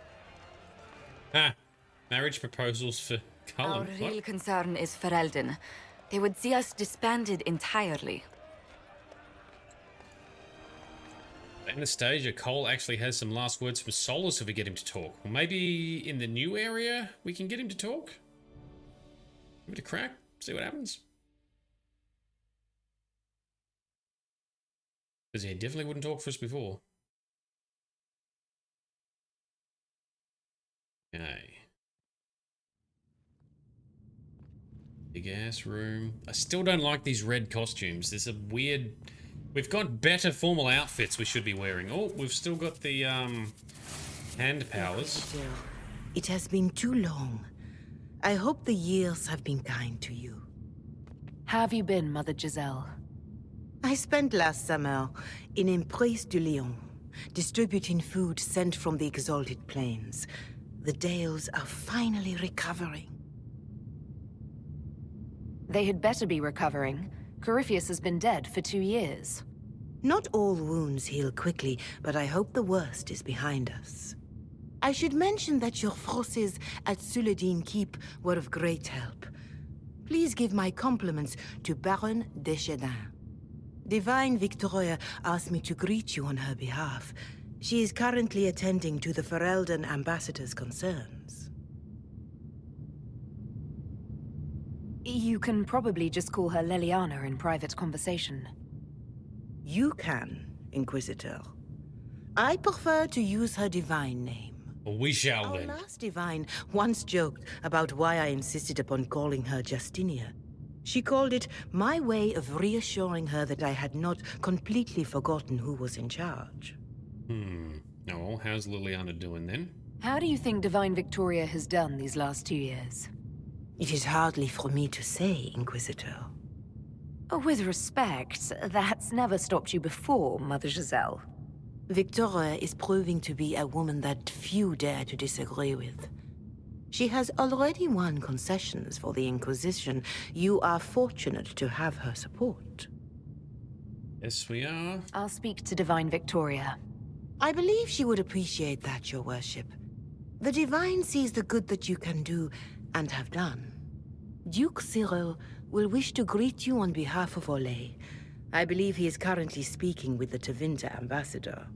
Speaker 2: Ah, marriage proposals for Cullen.
Speaker 7: Our real concern is for Eldon. They would see us disbanded entirely.
Speaker 2: Anastasia, Cole actually has some last words from Solus if we get him to talk. Well, maybe in the new area we can get him to talk? Give it a crack, see what happens. Because he definitely wouldn't talk for us before. Okay. Big ass room. I still don't like these red costumes. There's a weird... We've got better formal outfits we should be wearing. Oh, we've still got the hand powers.
Speaker 19: It has been too long. I hope the years have been kind to you.
Speaker 13: How have you been, Mother Giselle?
Speaker 19: I spent last summer in Emprise de Lyon, distributing food sent from the Exalted Plains. The Dales are finally recovering.
Speaker 13: They had better be recovering. Corypheus has been dead for 2 years.
Speaker 19: Not all wounds heal quickly, but I hope the worst is behind us. I should mention that your forces at Suladin Keep were of great help. Please give my compliments to Baron Deschedin. Divine Victoria asked me to greet you on her behalf. She is currently attending to the Ferelden ambassador's concerns.
Speaker 13: You can probably just call her Leliana in private conversation.
Speaker 19: You can, Inquisitor. I prefer to use her divine name.
Speaker 2: Well, we shall
Speaker 19: Our
Speaker 2: then.
Speaker 19: last divine once joked about why I insisted upon calling her Justinia. She called it my way of reassuring her that I had not completely forgotten who was in charge.
Speaker 2: Oh, how's Liliana doing then?
Speaker 13: How do you think Divine Victoria has done these last 2 years?
Speaker 19: It is hardly for me to say, Inquisitor.
Speaker 13: With respect, that's never stopped you before, Mother Giselle.
Speaker 19: Victoria is proving to be a woman that few dare to disagree with. She has already won concessions for the Inquisition. You are fortunate to have her support.
Speaker 2: Yes, we are.
Speaker 13: I'll speak to Divine Victoria.
Speaker 19: I believe she would appreciate that, Your Worship. The Divine sees the good that you can do and have done. Duke Cyril will wish to greet you on behalf of Orlais. I believe he is currently speaking with the Tevinter ambassador.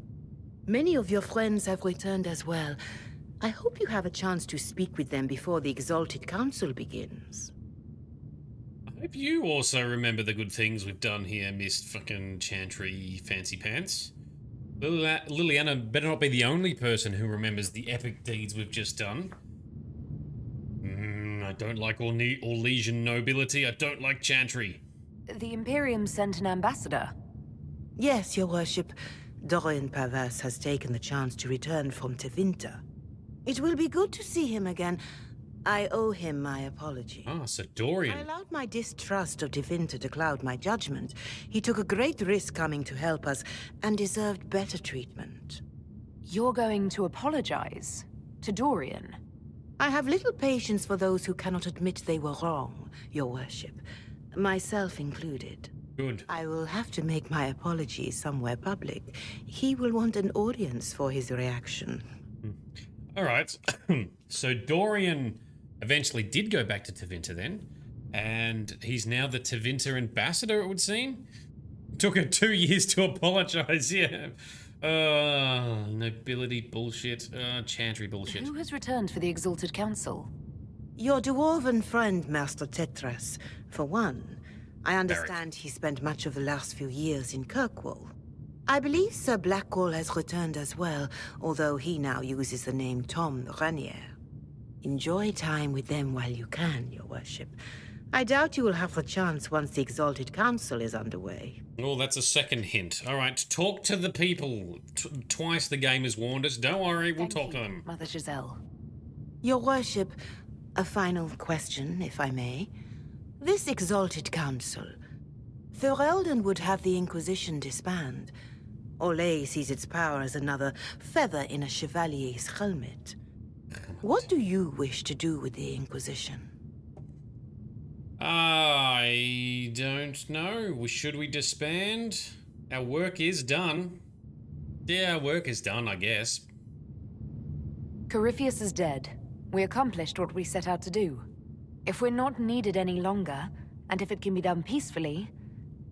Speaker 19: Many of your friends have returned as well. I hope you have a chance to speak with them before the Exalted Council begins.
Speaker 2: I Hope you also remember the good things we've done here, Miss fucking Chantry Fancy Pants. Liliana better not be the only person who remembers the epic deeds we've just done. I don't like Orlesian nobility. I don't like Chantry.
Speaker 8: The Imperium sent an ambassador.
Speaker 19: Yes, your worship. Dorian Pavas has taken the chance to return from Tevinter. It will be good to see him again. I owe him my apology.
Speaker 2: Ah, so Dorian.
Speaker 19: I allowed my distrust of Tevinter to cloud my judgment. He took a great risk coming to help us, and deserved better treatment.
Speaker 8: You're going to apologize? To Dorian?
Speaker 19: I have little patience for those who cannot admit they were wrong, your worship. Myself included.
Speaker 2: Good.
Speaker 19: I will have to make my apologies somewhere public. He will want an audience for his reaction.
Speaker 2: All right. So Dorian eventually did go back to Tevinter then, and he's now the Tevinter ambassador, it would seem. Took her 2 years to apologize, yeah. Nobility bullshit. Chantry bullshit.
Speaker 8: Who has returned for the Exalted Council?
Speaker 19: Your dwarven friend, Master Tetras, for one. I understand he spent much of the last few years in Kirkwall. I believe Sir Blackwall has returned as well, although he now uses the name Tom Ranier. Enjoy time with them while you can, your worship. I doubt you will have the chance once the Exalted Council is underway.
Speaker 2: Oh, that's a second hint. All right, talk to the people. Twice the game has warned us. Don't worry, we'll talk to them.
Speaker 8: Mother Giselle.
Speaker 19: Your worship, a final question, if I may. This Exalted Council, Ferelden would have the Inquisition disband. Olay sees its power as another feather in a chevalier's helmet. What do you wish to do with the Inquisition?
Speaker 2: I don't know. Should we disband? Our work is done. Yeah, our work is done, I guess.
Speaker 8: Corypheus is dead. We accomplished what we set out to do. If we're not needed any longer, and if it can be done peacefully,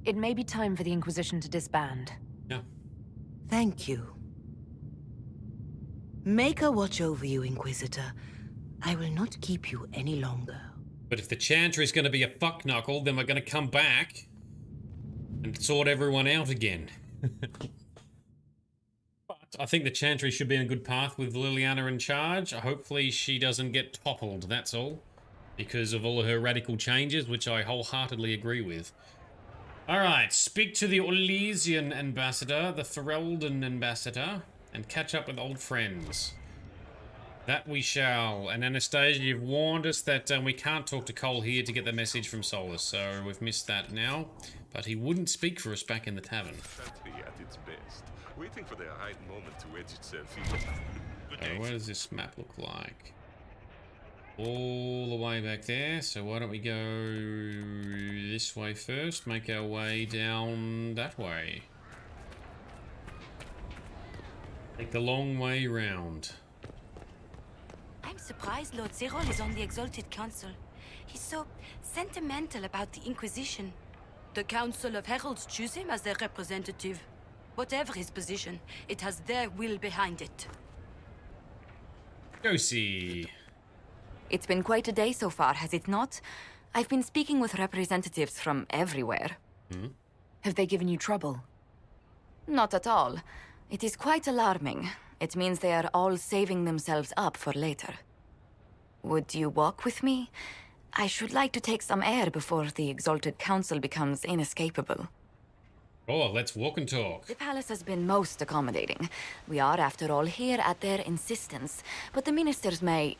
Speaker 8: it may be time for the Inquisition to disband.
Speaker 2: Yeah.
Speaker 19: Thank you. Maker watch over you, Inquisitor. I will not keep you any longer.
Speaker 2: But if the Chantry is going to be a fuckknuckle, then we're going to come back and sort everyone out again. But I think the Chantry should be in a good path with Liliana in charge. Hopefully she doesn't get toppled, that's all. Because of all of her radical changes, which I wholeheartedly agree with. Alright, speak to the Orlesian ambassador, the Ferelden ambassador, and catch up with old friends. That we shall. And Anastasia, you've warned us that we can't talk to Cole here to get the message from Solus, so we've missed that now. But he wouldn't speak for us back in the tavern.
Speaker 20: At its best, waiting for the right moment to wedge itself
Speaker 2: Okay, what does this map look like? All the way back there, so why don't we go this way first, make our way down that way. Take the long way round.
Speaker 7: I'm surprised Lord Zerol is on the Exalted Council. He's so sentimental about the Inquisition. The Council of Heralds choose him as their representative. Whatever his position, it has their will behind it.
Speaker 2: Go see.
Speaker 7: It's been quite a day so far, has it not? I've been speaking with representatives from everywhere.
Speaker 8: Have they given you trouble?
Speaker 7: Not at all. It is quite alarming. It means they are all saving themselves up for later. Would you walk with me? I should like to take some air before the Exalted Council becomes inescapable.
Speaker 2: Oh, let's walk and talk.
Speaker 7: The palace has been most accommodating. We are, after all, here at their insistence. But the ministers may...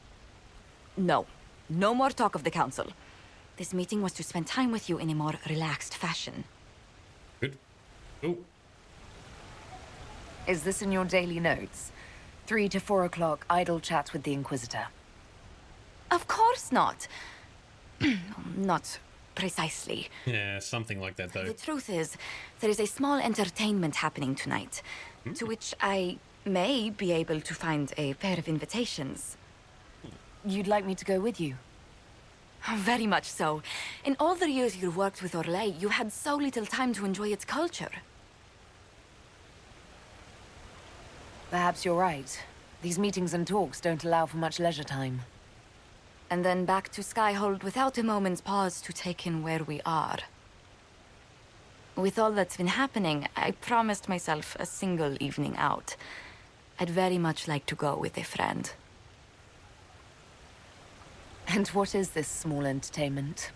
Speaker 7: No. No more talk of the council. This meeting was to spend time with you in a more relaxed fashion.
Speaker 2: Good. Oh.
Speaker 8: Is this in your daily notes? 3 to 4 o'clock, idle chats with the Inquisitor.
Speaker 7: Of course not. Not precisely.
Speaker 2: Yeah, something like that, though.
Speaker 7: The truth is, there is a small entertainment happening tonight, to which I may be able to find a pair of invitations.
Speaker 8: You'd like me to go with you?
Speaker 7: Very much so. In all the years you worked with Orlais, you had so little time to enjoy its culture.
Speaker 8: Perhaps you're right. These meetings and talks don't allow for much leisure time.
Speaker 7: and then back to Skyhold without a moment's pause to take in where we are. With all that's been happening, I promised myself a single evening out. I'd very much like to go with a friend.
Speaker 8: And what is this small entertainment?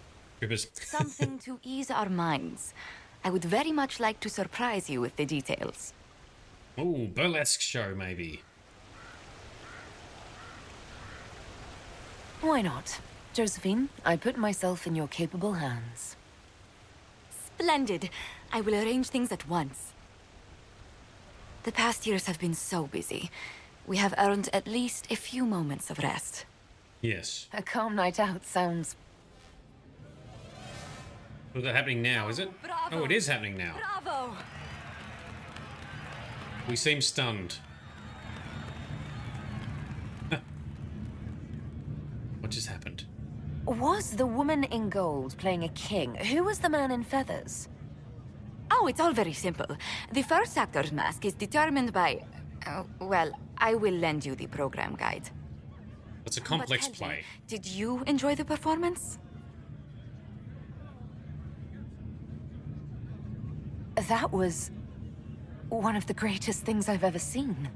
Speaker 7: Something to ease our minds. I would very much like to surprise you with the details.
Speaker 2: Oh, burlesque show, maybe.
Speaker 8: Why not? Josephine, I put myself in your capable hands.
Speaker 7: Splendid. I will arrange things at once. The past years have been so busy. We have earned at least a few moments of rest.
Speaker 2: Yes.
Speaker 8: A calm night out sounds...
Speaker 2: Is that happening now, is it?
Speaker 7: Bravo.
Speaker 2: Oh, it is happening now.
Speaker 7: Bravo!
Speaker 2: We seem stunned. What just happened?
Speaker 8: Was the woman in gold playing a king? Who was the man in feathers?
Speaker 7: Oh, it's all very simple. The first actor's mask is determined by... well, I will lend you the program guide.
Speaker 2: It's a complex play.
Speaker 7: Did you enjoy the performance?
Speaker 8: That was... one of the greatest things I've ever seen.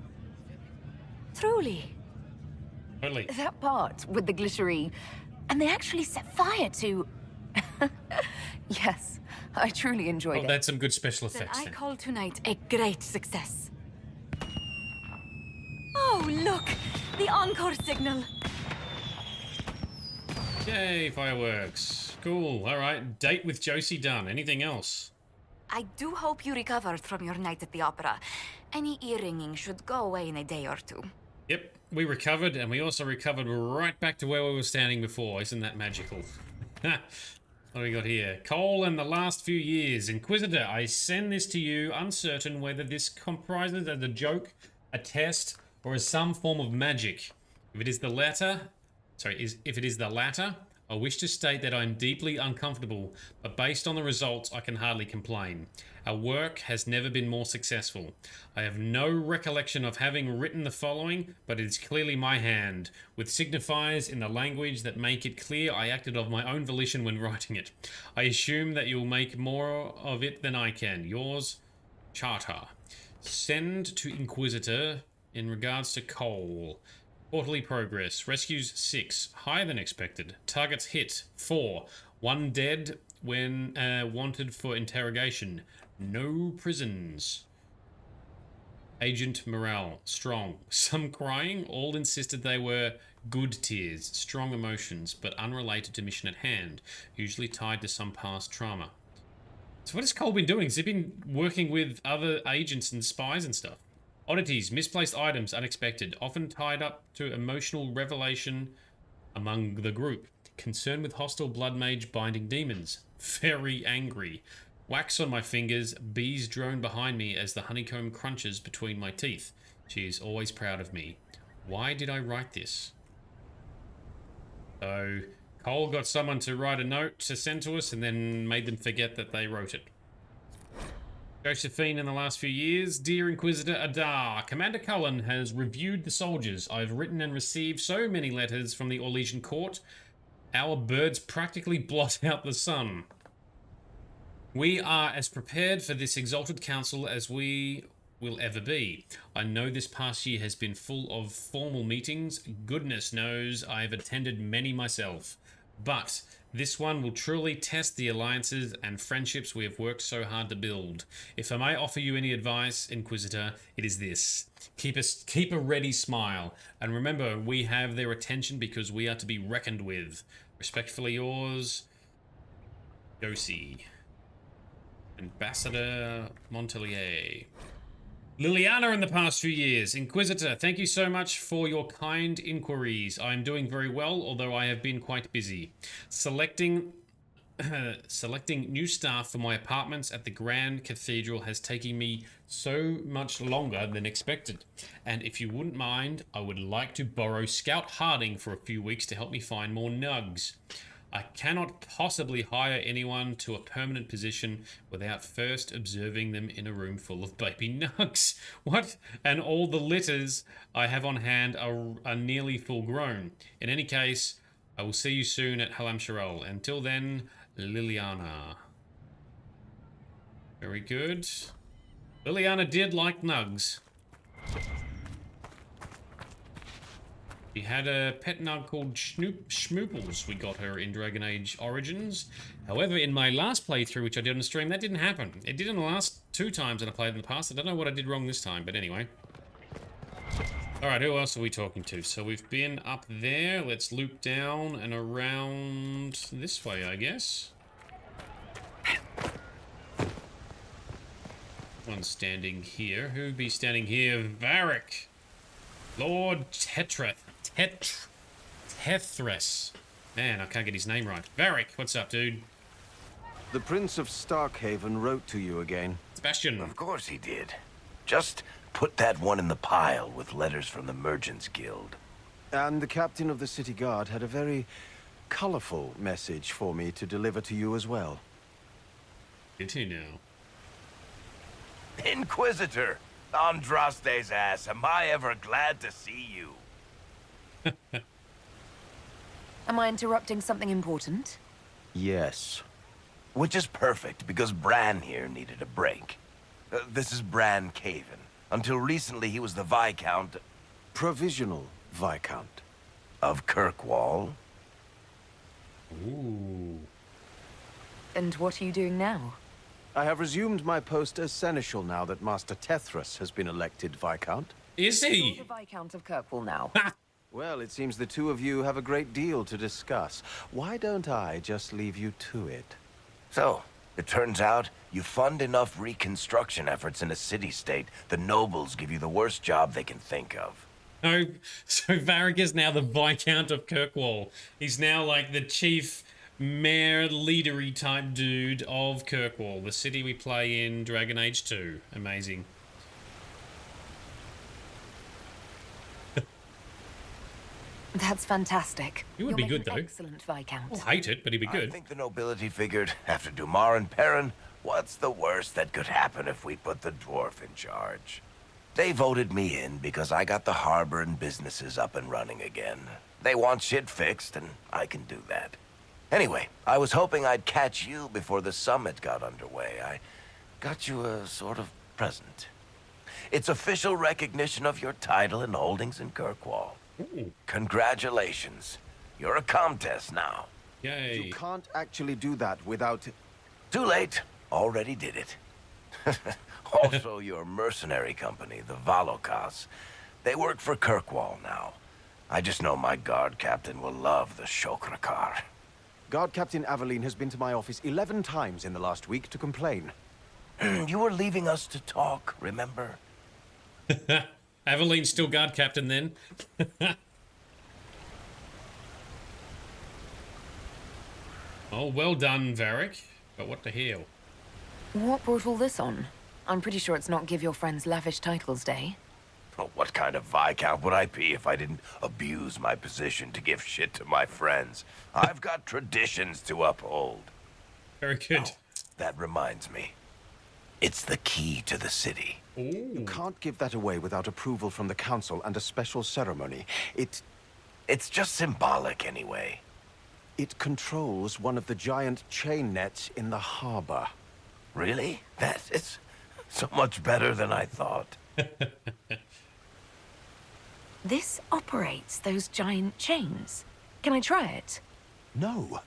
Speaker 7: Truly.
Speaker 2: Totally.
Speaker 8: That part with the glittery... and they actually set fire to... Yes, I truly enjoyed it.
Speaker 2: That's some good special
Speaker 7: Then
Speaker 2: effects
Speaker 7: I
Speaker 2: then.
Speaker 7: call tonight a great success. Oh, look! The encore signal!
Speaker 2: Yay, fireworks. Cool. Alright, date with Josie done. Anything else?
Speaker 7: I do hope you recovered from your night at the opera. Any ear-ringing should go away in a day or two.
Speaker 2: Yep, we recovered, and we also recovered right back to where we were standing before. Isn't that magical? What do we got here? Cole and the last few years. Inquisitor, I send this to you, uncertain whether this comprises as a joke, a test, or as some form of magic. If it is the latter, if it is the latter, I wish to state that I am deeply uncomfortable, but based on the results, I can hardly complain. Our work has never been more successful. I have no recollection of having written the following, but it is clearly my hand, with signifiers in the language that make it clear I acted of my own volition when writing it. I assume that you will make more of it than I can. Yours, Charter. Send to Inquisitor in regards to Cole. Quarterly progress. Rescues 6. Higher than expected. Targets hit 4. 1 dead when wanted for interrogation. No prisons. Agent morale. Strong. Some crying. All insisted they were good tears. Strong emotions, but unrelated to mission at hand. Usually tied to some past trauma. So what has Cole been doing? Has he been working with other agents and spies and stuff? Oddities, misplaced items, unexpected, often tied up to emotional revelation among the group. Concerned with hostile blood mage binding demons. Very angry. Wax on my fingers, bees drone behind me as the honeycomb crunches between my teeth. She is always proud of me. Why did I write this? So, Cole got someone to write a note to send to us and then made them forget that they wrote it. Josephine in the last few years. Dear Inquisitor Adar, Commander Cullen has reviewed the soldiers. I've written and received so many letters from the Orlesian court. Our birds practically blot out the sun. We are as prepared for this Exalted Council as we will ever be. I know this past year has been full of formal meetings. Goodness knows I've attended many myself. But this one will truly test the alliances and friendships we have worked so hard to build. If I may offer you any advice, Inquisitor, it is this. Keep a ready smile. And remember, we have their attention because we are to be reckoned with. Respectfully yours, Josie. Ambassador Montelier. Liliana in the past few years. Inquisitor, thank you so much for your kind inquiries. I am doing very well, although I have been quite busy. Selecting new staff for my apartments at the Grand Cathedral has taken me so much longer than expected. And if you wouldn't mind, I would like to borrow Scout Harding for a few weeks to help me find more nugs. I cannot possibly hire anyone to a permanent position without first observing them in a room full of baby nugs. What? And all the litters I have on hand are nearly full grown. In any case, I will see you soon at Halam Sharol. Until then, Liliana. Very good. Liliana did like nugs. She had a pet nug called Schmooples. We got her in Dragon Age Origins. However, in my last playthrough, which I did on stream, that didn't happen. It did in the last 2 times that I played in the past. I don't know what I did wrong this time, but anyway. Alright, who else are we talking to? So we've been up there. Let's loop down and around this way, I guess. One standing here. Who'd be standing here? Varric. Lord Tethras. Man, I can't get his name right. Varric, what's up, dude?
Speaker 5: The Prince of Starkhaven wrote to you again.
Speaker 2: Sebastian.
Speaker 5: Of course he did. Just put that one in the pile with letters from the Merchants Guild. And the captain of the city guard had a very colorful message for me to deliver to you as well.
Speaker 2: Did he now?
Speaker 5: Inquisitor! Andraste's ass, am I ever glad to see you?
Speaker 8: Am I interrupting something important?
Speaker 5: Yes. Which is perfect, because Bran here needed a break. This is Bran Caven. Until recently, he was the Viscount... Provisional Viscount. Of Kirkwall.
Speaker 2: Ooh.
Speaker 8: And what are you doing now?
Speaker 5: I have resumed my post as Seneschal now that Master Tethras has been elected Viscount.
Speaker 2: Is he?
Speaker 8: You're the Viscount of Kirkwall now.
Speaker 5: Well, it seems the two of you have a great deal to discuss. Why don't I just leave you to it? So, it turns out you fund enough reconstruction efforts in a city-state, the nobles give you the worst job they can think of.
Speaker 2: Oh, so Varric is now the Viscount of Kirkwall. He's now like the chief mayor leadery type dude of Kirkwall, the city we play in Dragon Age 2. Amazing.
Speaker 8: That's fantastic.
Speaker 2: You would be good, though.
Speaker 8: Excellent Viscount.
Speaker 2: I'll hate it, but he'd be good.
Speaker 5: I think the nobility figured, after Dumar and Perrin, what's the worst that could happen if we put the dwarf in charge? They voted me in because I got the harbor and businesses up and running again. They want shit fixed, and I can do that. Anyway, I was hoping I'd catch you before the summit got underway. I got you a sort of present. It's official recognition of your title and holdings in Kirkwall.
Speaker 2: Ooh.
Speaker 5: Congratulations. You're a Comtesse now.
Speaker 2: Yay.
Speaker 5: You can't actually do that without... Too late. Already did it. Also, your mercenary company, the Valokas. They work for Kirkwall now. I just know my guard captain will love the Shokrakar. Guard Captain Aveline has been to my office 11 times in the last week to complain. You were leaving us to talk, remember?
Speaker 2: Aveline's still guard captain then. Oh, well done, Varric. But what the hell?
Speaker 8: What brought all this on? I'm pretty sure it's not Give Your Friends Lavish Titles Day.
Speaker 5: Oh, what kind of Viscount would I be if I didn't abuse my position to give shit to my friends? I've got traditions to uphold.
Speaker 2: Very good.
Speaker 5: Oh, that reminds me. It's the key to the city.
Speaker 2: Ooh.
Speaker 5: You can't give that away without approval from the council and a special ceremony. It's just symbolic anyway. It controls one of the giant chain nets in the harbor. Really? That is so much better than I thought.
Speaker 8: This operates those giant chains. Can I try it?
Speaker 5: No.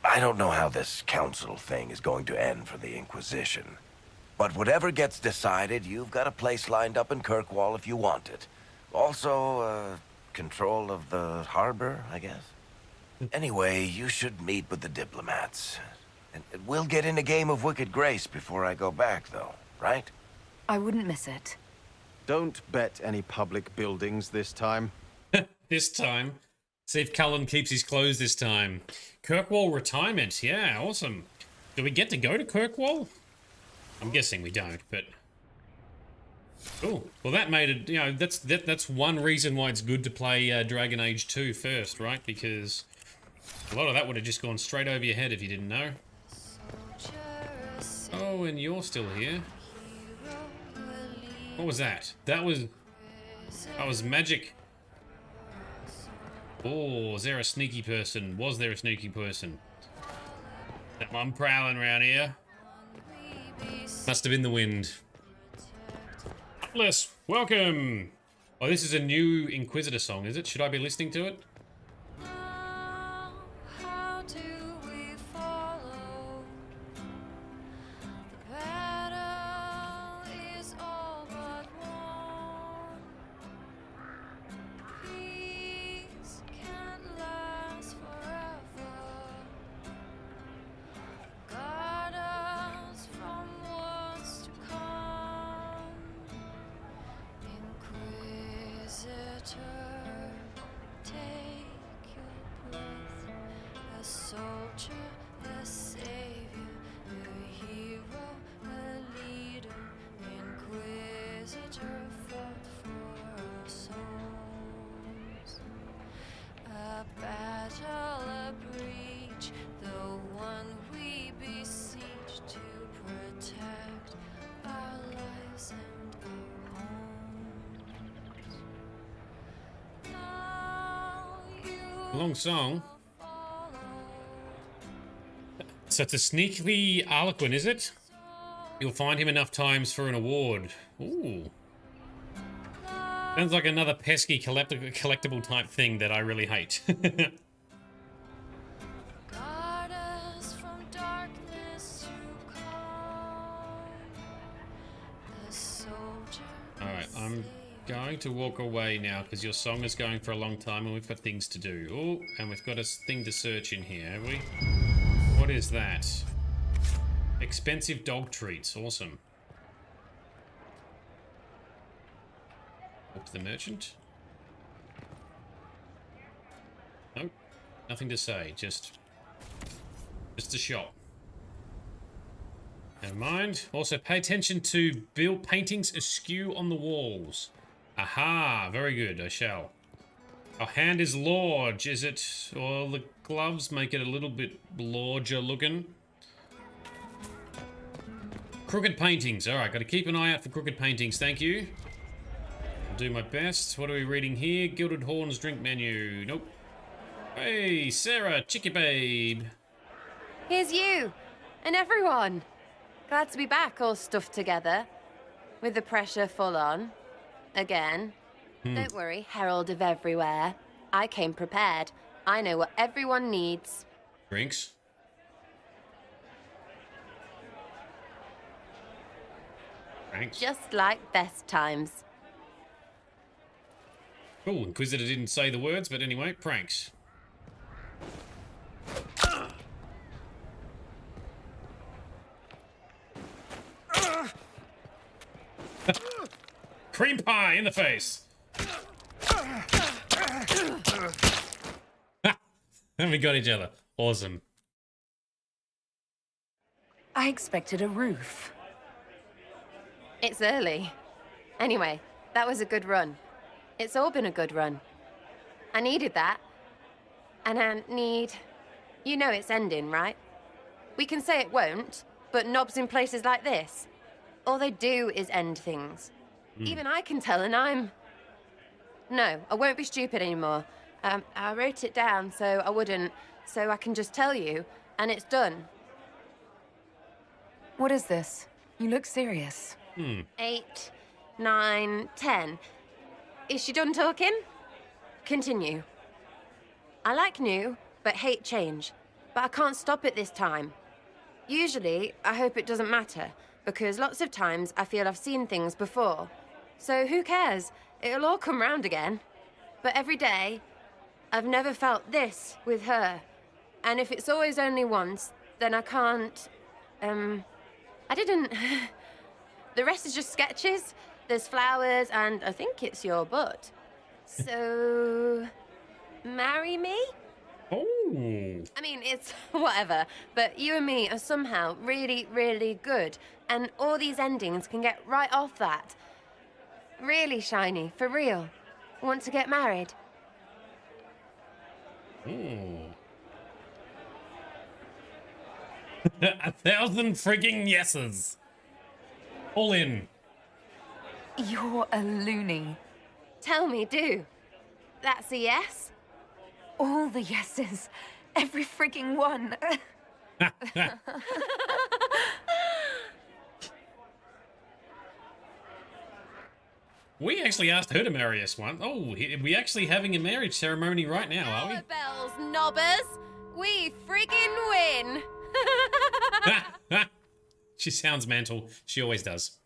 Speaker 5: I don't know how this council thing is going to end for the Inquisition. But whatever gets decided, you've got a place lined up in Kirkwall if you want it. Also, control of the harbor, I guess. Anyway, you should meet with the diplomats. And we'll get in a game of Wicked Grace before I go back, though, right?
Speaker 8: I wouldn't miss it.
Speaker 5: Don't bet any public buildings this time.
Speaker 2: This time. See if Cullen keeps his clothes this time. Kirkwall retirement. Yeah, awesome. Do we get to go to Kirkwall? I'm guessing we don't, but... Oh, well that made it, you know, that's one reason why it's good to play Dragon Age 2 first, right? Because a lot of that would have just gone straight over your head if you didn't know. Oh, and you're still here. What was that? That was magic. Oh, is there a sneaky person? Was there a sneaky person? That one prowling around here. Must have been the wind. Atlas, welcome! Oh, this is a new Inquisitor song, is it? Should I be listening to it?
Speaker 3: How do we follow? The battle is all but won. Peace can't last forever. Guard us from what's to come. Inquisitor, take your place. A soldier, a savior, a hero, a leader. Inquisitor fought for our souls. A battle, a breach, the one we beseech to protect our lives and our homes. Now you
Speaker 2: Long song. So it's a sneakily Harlequin, is it? You'll find him enough times for an award. Ooh. Sounds like another pesky collectible type thing that I really hate.
Speaker 3: guard us from darkness to calm. A soldier.
Speaker 2: Alright, I'm going to walk away now because your song is going for a long time and we've got things to do. Oh, and we've got a thing to search in here, have we? What is that? Expensive dog treats. Awesome. Talk to the merchant. Nope. Nothing to say. Just a shop. Never mind. Also, pay attention to build paintings askew on the walls. Aha! Very good. I shall. Our hand is large, is it? Or the gloves make it a little bit larger looking. Crooked paintings. Alright, got to keep an eye out for crooked paintings. Thank you. I'll do my best. What are we reading here? Gilded Horns drink menu. Nope. Hey, Sarah, Chicky Babe.
Speaker 18: Here's you, and everyone. Glad to be back, all stuffed together. With the pressure full on. Again. Don't worry, Herald of Everywhere. I came prepared. I know what everyone needs.
Speaker 2: Drinks. Thanks.
Speaker 18: Just like best times.
Speaker 2: Oh, Inquisitor didn't say the words, but anyway, pranks. Cream pie in the face. And we got each other. Awesome.
Speaker 8: I expected a roof.
Speaker 18: It's early. Anyway, that was a good run. It's all been a good run. I needed that. And I need... You know it's ending, right? We can say it won't, but knobs in places like this, all they do is end things. Even I can tell, and I'm... No, I won't be stupid anymore. I wrote it down so I wouldn't, so I can just tell you, and it's done.
Speaker 8: What is this? You look serious.
Speaker 18: 8, 9, 10. Is she done talking? Continue. I like new, but hate change. But I can't stop it this time. Usually, I hope it doesn't matter, because lots of times I feel I've seen things before. So who cares? It'll all come round again. But every day, I've never felt this with her. And if it's always only once, then I can't... I didn't... The rest is just sketches. There's flowers, and I think it's your butt. So... marry me?
Speaker 2: Oh.
Speaker 18: I mean, it's whatever, but you and me are somehow really, really good, and all these endings can get right off that. Really, Shiny, for real. Want to get married?
Speaker 2: Ooh. 1,000 frigging yeses. All in.
Speaker 8: You're a loony.
Speaker 18: Tell me, do. That's a yes?
Speaker 8: All the yeses. Every freaking one.
Speaker 2: We actually asked her to marry us once. Oh, we actually having a marriage ceremony right now, are we?
Speaker 18: Bells, knobbers! We freaking win!
Speaker 2: She sounds mental. She always does.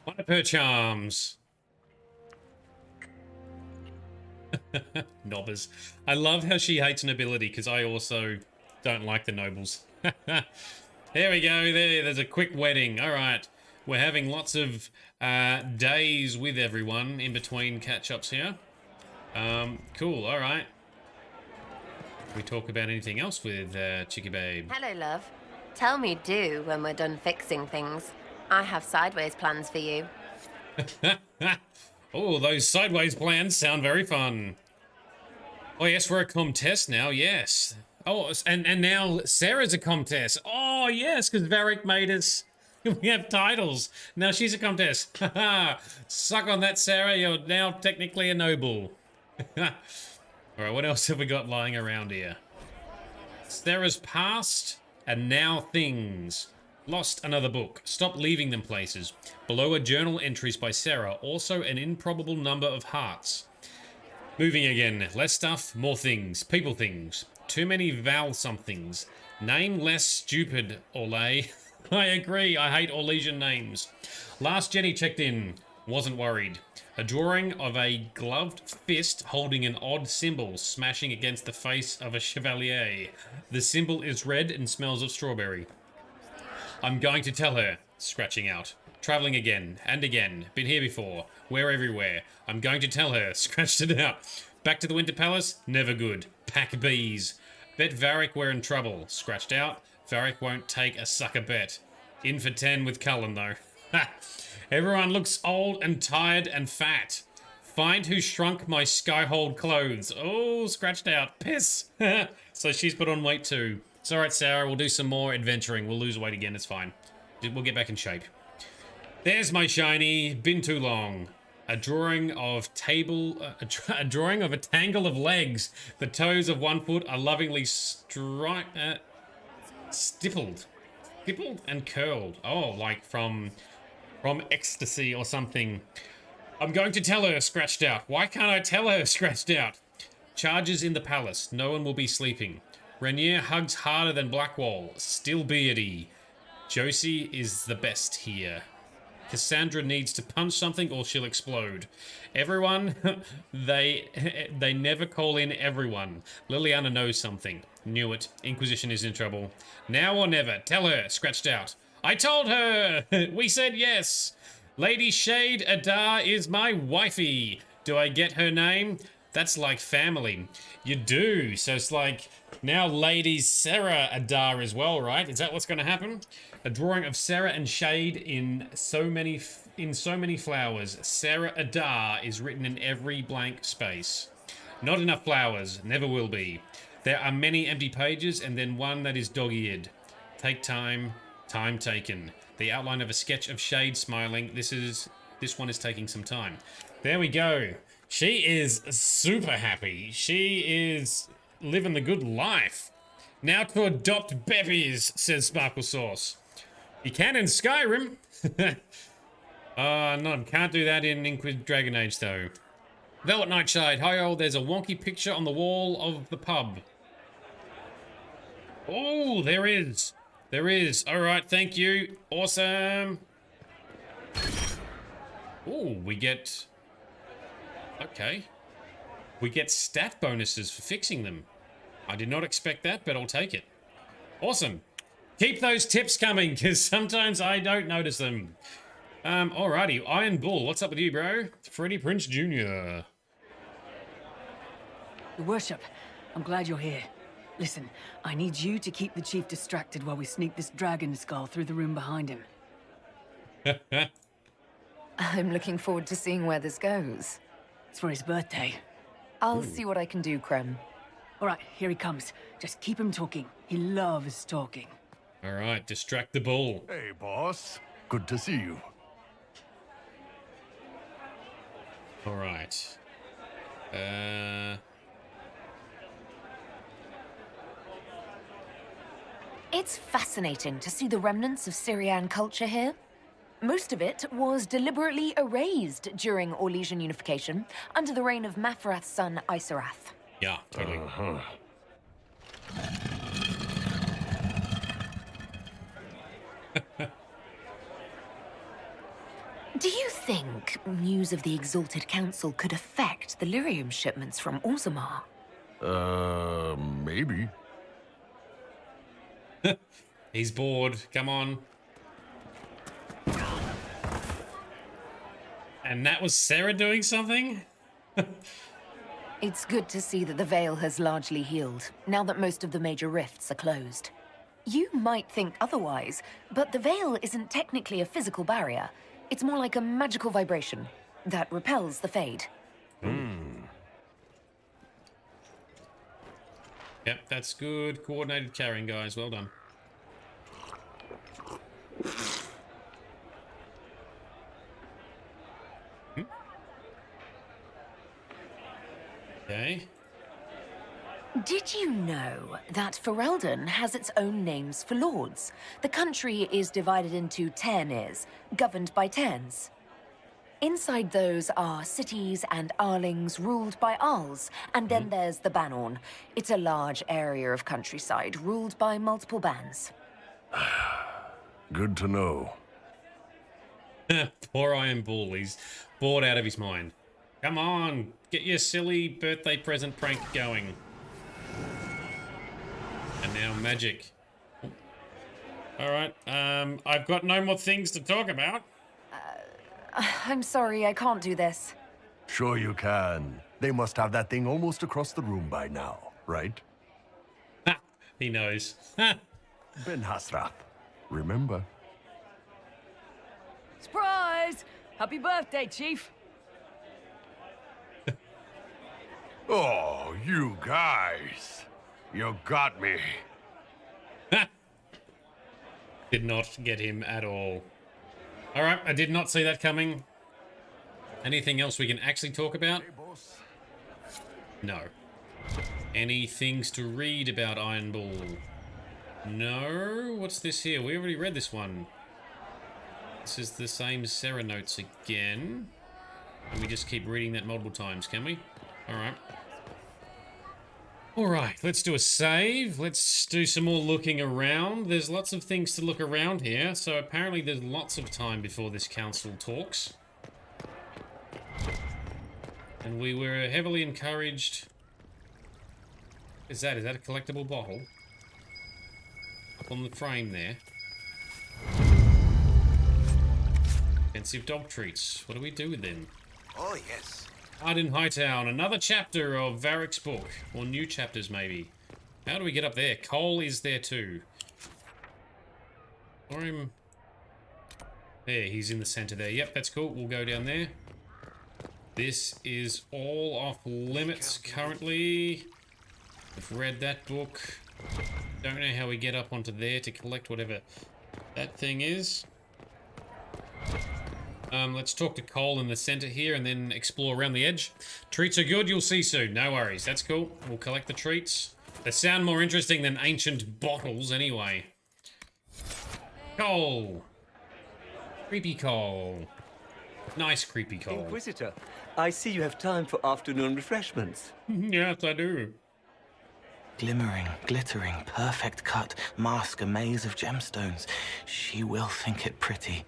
Speaker 2: One of her charms. Knobbers. I love how she hates nobility, because I also don't like the nobles. There we go. There's a quick wedding. All right. We're having lots of days with everyone in between catch-ups here. Cool. All right. Can we talk about anything else with Chicky Babe?
Speaker 18: Hello, love. Tell me do when we're done fixing things. I have sideways plans for you.
Speaker 2: Oh, those sideways plans sound very fun. Oh, yes, we're a comtesse now, yes. Oh, and now Sarah's a comtesse. Oh, yes, because Varric made us... We have titles. Now she's a comtesse. Suck on that, Sarah. You're now technically a noble. Alright, what else have we got lying around here? Sarah's past and now things. Lost another book. Stop leaving them places. Below are journal entries by Sarah. Also an improbable number of hearts. Moving again. Less stuff, more things. People things. Too many vowel somethings. Name less stupid, Orlais. I agree. I hate Orlesian names. Last Jenny checked in. Wasn't worried. A drawing of a gloved fist holding an odd symbol smashing against the face of a chevalier. The symbol is red and smells of strawberry. I'm going to tell her. Scratching out. Traveling again and again. Been here before. We're everywhere. I'm going to tell her. Scratched it out. Back to the Winter Palace? Never good. Pack bees. Bet Varric we're in trouble. Scratched out. Varric won't take a sucker bet. In for 10 with Cullen though. Everyone looks old and tired and fat. Find who shrunk my skyhold clothes. Oh, scratched out. Piss. So she's put on weight too. It's alright, Sarah. We'll do some more adventuring. We'll lose weight again. It's fine. We'll get back in shape. There's my shiny. Been too long. A drawing of a drawing of a tangle of legs. The toes of one foot are lovingly stippled and curled. Oh, like from ecstasy or something. I'm going to tell her, scratched out. Why can't I tell her, scratched out? Charges in the palace. No one will be sleeping. Rainier hugs harder than Blackwall. Still beardy. Josie is the best here. Cassandra needs to punch something or she'll explode. Everyone, they never call in everyone. Liliana knows something. Knew it. Inquisition is in trouble. Now or never. Tell her, scratched out. I told her! We said yes! Lady Shade Adar is my wifey. Do I get her name? That's like family. You do. So it's like now Lady Sarah Adar as well, right? Is that what's going to happen? A drawing of Sarah and Shade in so many flowers. Sarah Adar is written in every blank space. Not enough flowers. Never will be. There are many empty pages and then one that is dog-eared. Take time. Time taken. The outline of a sketch of Shade smiling. This one is taking some time. There we go. She is super happy. She is living the good life. Now to adopt babies, says Sparkle Sauce. You can in Skyrim. No, can't do that in Inquisitor Dragon Age though. Velvet Nightshade. Hi, old. There's a wonky picture on the wall of the pub. Oh, there is. There is. All right, thank you. Awesome. Oh, we get... Okay. We get stat bonuses for fixing them. I did not expect that, but I'll take it. Awesome. Keep those tips coming, because sometimes I don't notice them. Alrighty. Iron Bull, what's up with you, bro? Freddie Prince Jr.
Speaker 21: Your Worship, I'm glad you're here. Listen, I need you to keep the Chief distracted while we sneak this dragon skull through the room behind him.
Speaker 8: I'm looking forward to seeing where this goes.
Speaker 21: It's for his birthday.
Speaker 8: I'll see what I can do, Krem.
Speaker 21: All right, here he comes. Just keep him talking. He loves talking.
Speaker 2: All right, distract the bull.
Speaker 17: Hey, boss. Good to see you.
Speaker 2: All right.
Speaker 8: It's fascinating to see the remnants of Syrian culture here. Most of it was deliberately erased during Orlesian unification under the reign of Mafrath's son Isarath.
Speaker 2: Yeah, totally.
Speaker 8: Do you think news of the Exalted Council could affect the lyrium shipments from Orzammar?
Speaker 17: Maybe.
Speaker 2: He's bored. Come on. And that was Sarah doing something?
Speaker 8: It's good to see that the Veil has largely healed, now that most of the major rifts are closed. You might think otherwise, but the Veil isn't technically a physical barrier. It's more like a magical vibration that repels the Fade.
Speaker 2: Yep, that's good. Coordinated carrying, guys. Well done. Okay.
Speaker 8: Did you know that Ferelden has its own names for lords? The country is divided into Ternes, governed by Terns. Inside those are cities and Arlings ruled by Arls, and then there's the Banorn. It's a large area of countryside ruled by multiple bands.
Speaker 17: Good to know.
Speaker 2: Poor Iron Bull. He's bored out of his mind. Come on, get your silly birthday present prank going. And now magic. Alright, I've got no more things to talk about.
Speaker 8: I'm sorry, I can't do this.
Speaker 17: Sure you can. They must have that thing almost across the room by now, right?
Speaker 2: Ha! He knows.
Speaker 17: Ben Hasrath. Remember.
Speaker 21: Surprise! Happy birthday, Chief.
Speaker 17: Oh, you guys. You got me.
Speaker 2: Did not get him at all. Alright, I did not see that coming. Anything else we can actually talk about? No. Any things to read about Iron Bull? No? What's this here? We already read this one. This is the same Sarah notes again. And we just keep reading that multiple times, can we? Alright. Alright, let's do a save. Let's do some more looking around. There's lots of things to look around here, so apparently there's lots of time before this council talks. And we were heavily encouraged... Is that a collectible bottle? Up on the frame there. Expensive dog treats. What do we do with them?
Speaker 5: Oh, yes.
Speaker 2: Arden Hightown, another chapter of Varric's book. Or new chapters, maybe. How do we get up there? Cole is there too. Or him... There, he's in the center there. Yep, that's cool. We'll go down there. This is all off limits currently. I've read that book. Don't know how we get up onto there to collect whatever that thing is. Let's talk to Cole in the center here and then explore around the edge. Treats are good, you'll see soon. No worries, that's cool. We'll collect the treats. They sound more interesting than ancient bottles anyway. Cole. Creepy Cole. Nice creepy Cole.
Speaker 4: Inquisitor, I see you have time for afternoon refreshments.
Speaker 2: Yes, I do.
Speaker 22: Glimmering, glittering, perfect cut, mask a maze of gemstones. She will think it pretty.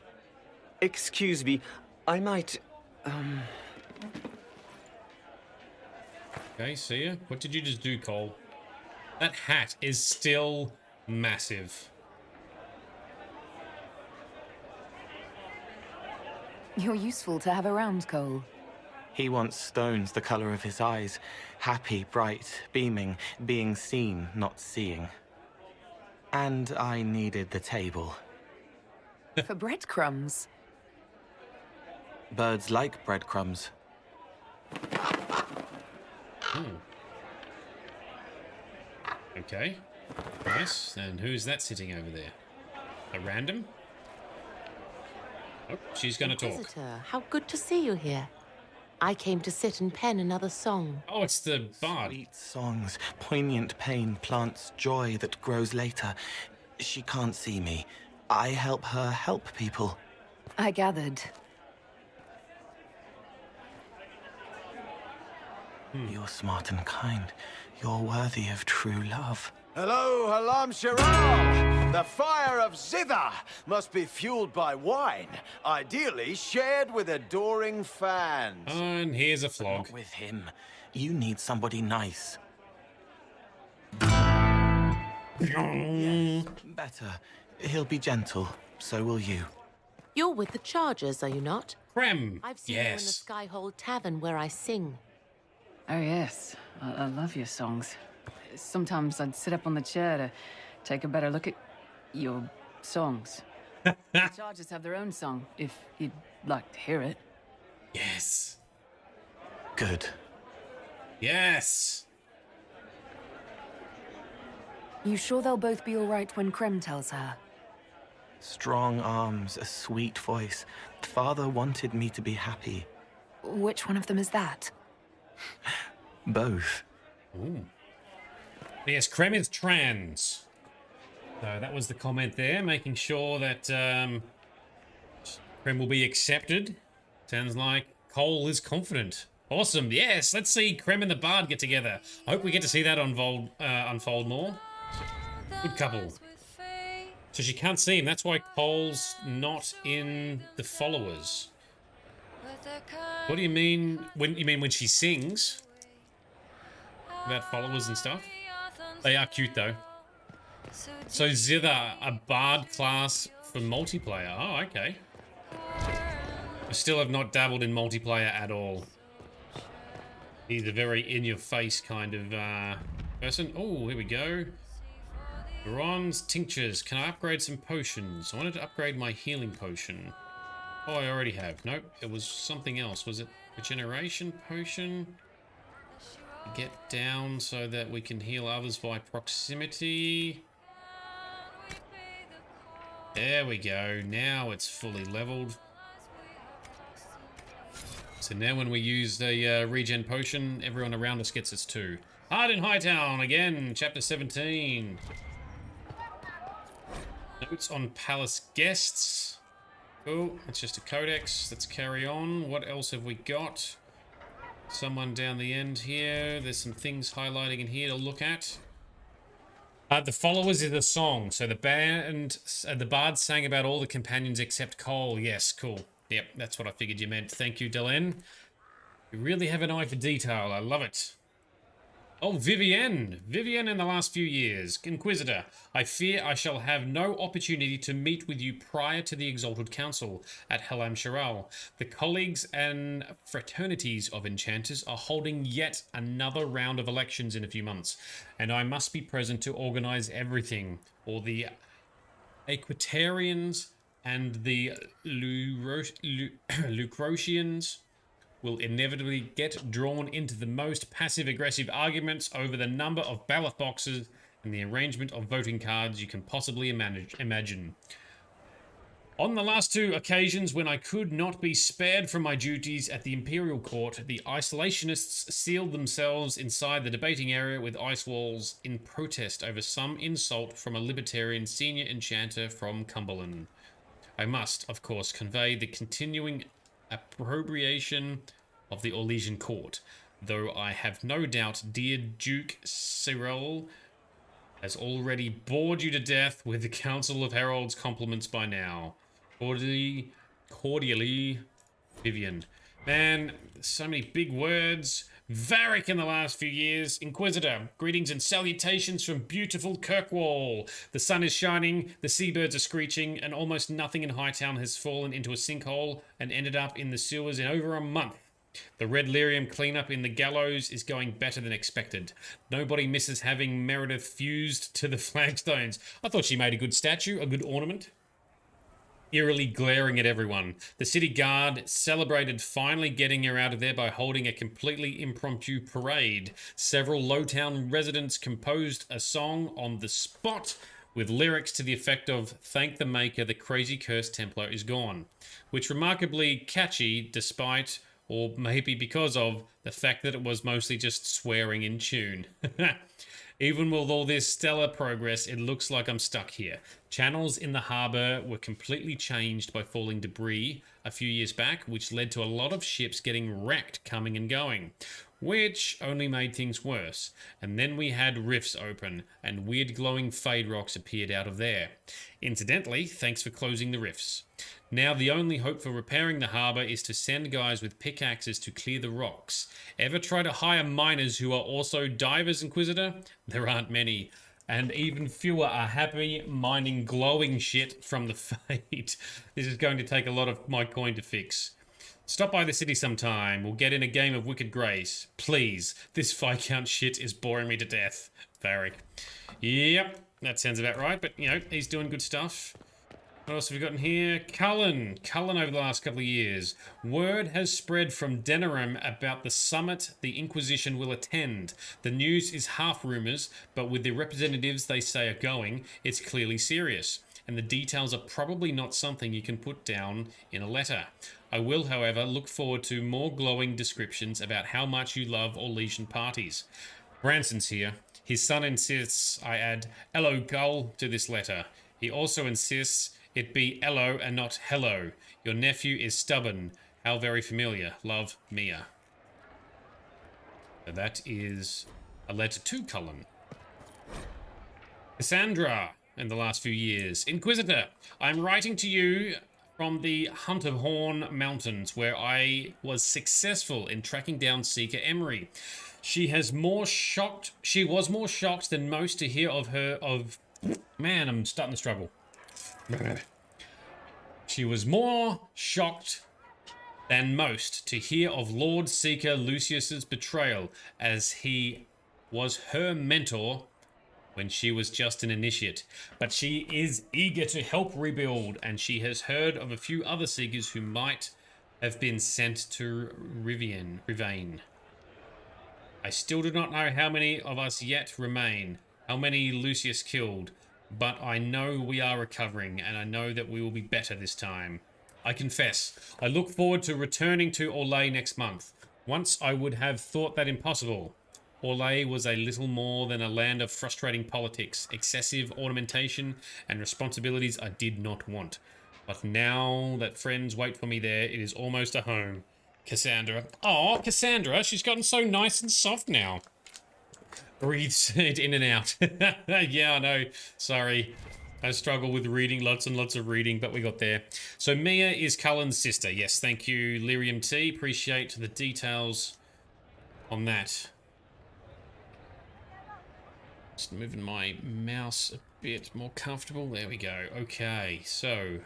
Speaker 4: Excuse me, I might,
Speaker 2: Okay, see ya. What did you just do, Cole? That hat is still massive.
Speaker 8: You're useful to have around, Cole.
Speaker 22: He wants stones the color of his eyes. Happy, bright, beaming, being seen, not seeing. And I needed the table.
Speaker 8: For breadcrumbs.
Speaker 22: Birds like breadcrumbs.
Speaker 2: Okay. Nice. And who's that sitting over there? A random? Oh, she's gonna talk.
Speaker 23: Inquisitor, how good to see you here. I came to sit and pen another song.
Speaker 2: Oh, it's the bard.
Speaker 22: Sweet songs, poignant pain plants joy that grows later. She can't see me. I help her help people.
Speaker 8: I gathered.
Speaker 22: You're smart and kind. You're worthy of true love.
Speaker 1: Hello, Halam Shiral! The fire of Zither must be fueled by wine, ideally shared with adoring fans.
Speaker 2: And here's a flog.
Speaker 22: Not with him. You need somebody nice. Better. He'll be gentle. So will you.
Speaker 23: You're with the Chargers, are you not?
Speaker 2: Krem.
Speaker 23: I've seen you in the Skyhold Tavern where I sing.
Speaker 21: Oh, yes. I love your songs. Sometimes I'd sit up on the chair to take a better look at your songs. The Chargers have their own song, if you'd like to hear it.
Speaker 2: Yes.
Speaker 22: Good.
Speaker 2: Yes.
Speaker 8: You sure they'll both be all right when Krem tells her?
Speaker 22: Strong arms, a sweet voice. Father wanted me to be happy.
Speaker 8: Which one of them is that?
Speaker 22: Both.
Speaker 2: Ooh. Yes, Krem is trans. So that was the comment there, making sure that Krem will be accepted. Sounds like Cole is confident. Awesome. Yes, let's see Krem and the Bard get together. I hope we get to see that unfold more. Good couple. So she can't see him. That's why Cole's not in the followers. What do you mean when she sings? About followers and stuff? They are cute though. So Zither, a Bard class for multiplayer. Oh, okay. I still have not dabbled in multiplayer at all. He's a very in-your-face kind of person. Oh, here we go. Bronze tinctures. Can I upgrade some potions? I wanted to upgrade my healing potion. Oh, I already have. Nope, it was something else. Was it regeneration potion? Get down so that we can heal others by proximity. There we go. Now it's fully leveled. So now when we use the regen potion, everyone around us gets its too. Hard in Hightown again, chapter 17. Notes on palace guests. Cool, it's just a codex. Let's carry on. What else have we got? Someone down the end here. There's some things highlighting in here to look at. The followers is a song. So the band, the bard sang about all the companions except Cole. Yes, cool. Yep, that's what I figured you meant. Thank you, Delen. You really have an eye for detail. I love it. Oh, Vivienne. Vivienne in the last few years. Inquisitor. I fear I shall have no opportunity to meet with you prior to the Exalted Council at Halam Shiral. The colleagues and fraternities of enchanters are holding yet another round of elections in a few months, and I must be present to organize everything. Or the Equitarians and the Lucrocians will inevitably get drawn into the most passive-aggressive arguments over the number of ballot boxes and the arrangement of voting cards you can possibly imagine. On the last two occasions when I could not be spared from my duties at the Imperial Court, the isolationists sealed themselves inside the debating area with ice walls in protest over some insult from a libertarian senior enchanter from Cumberland. I must, of course, convey the continuing appropriation of the Orlesian court, though I have no doubt dear Duke Cyril has already bored you to death with the Council of Heralds compliments by now. Cordially, Vivian. Man, so many big words. Varric in the last few years. Inquisitor, greetings and salutations from beautiful Kirkwall. The sun is shining, the seabirds are screeching, and almost nothing in Hightown has fallen into a sinkhole and ended up in the sewers in over a month. The red lyrium cleanup in the gallows is going better than expected. Nobody misses having Meredith fused to the flagstones. I thought she made a good statue, a good ornament. Eerily glaring at everyone. The city guard celebrated finally getting her out of there by holding a completely impromptu parade. Several Lowtown residents composed a song on the spot with lyrics to the effect of "Thank the Maker, the crazy cursed Templar is gone," which remarkably catchy despite, or maybe because of, the fact that it was mostly just swearing in tune. Even with all this stellar progress, it looks like I'm stuck here. Channels in the harbour were completely changed by falling debris a few years back, which led to a lot of ships getting wrecked coming and going, which only made things worse. And then we had rifts open, and weird glowing fade rocks appeared out of there. Incidentally, thanks for closing the rifts. Now the only hope for repairing the harbour is to send guys with pickaxes to clear the rocks. Ever try to hire miners who are also divers, Inquisitor? There aren't many. And even fewer are happy mining glowing shit from the fade. This is going to take a lot of my coin to fix. Stop by the city sometime. We'll get in a game of Wicked Grace. Please. This Viscount shit is boring me to death. Varric. Yep, that sounds about right, but, you know, he's doing good stuff. What else have we got in here? Cullen over the last couple of years. Word has spread from Denerim about the summit the Inquisition will attend. The news is half rumours, but with the representatives they say are going, it's clearly serious. And the details are probably not something you can put down in a letter. I will, however, look forward to more glowing descriptions about how much you love Orlesian parties. Branson's here. His son insists I add "Hello, Gull" to this letter. He also insists it be "Hello" and not "Hello." Your nephew is stubborn. How very familiar. Love, Mia. So that is a letter to Cullen. Cassandra, in the last few years. Inquisitor, I'm writing to you from the Hunt of Horn Mountains, where I was successful in tracking down Seeker Emery. She was more shocked than most to hear man, I'm starting to struggle. She was more shocked than most to hear of Lord Seeker Lucius's betrayal, as he was her mentor when she was just an initiate. But she is eager to help rebuild, and she has heard of a few other Seekers who might have been sent to Rivain. I still do not know how many of us yet remain, how many Lucius killed, but I know we are recovering, and I know that we will be better this time. I confess, I look forward to returning to Orlais next month. Once I would have thought that impossible. Orlais was a little more than a land of frustrating politics, excessive ornamentation, and responsibilities I did not want. But now that friends wait for me there, it is almost a home. Cassandra. Oh, Cassandra, she's gotten so nice and soft now. Breathes it in and out. Yeah, I know. Sorry. I struggle with reading, lots and lots of reading, but we got there. So Mia is Cullen's sister. Yes, thank you, Lyrium T. Appreciate the details on that. Just moving my mouse a bit more comfortable. There we go. Okay, so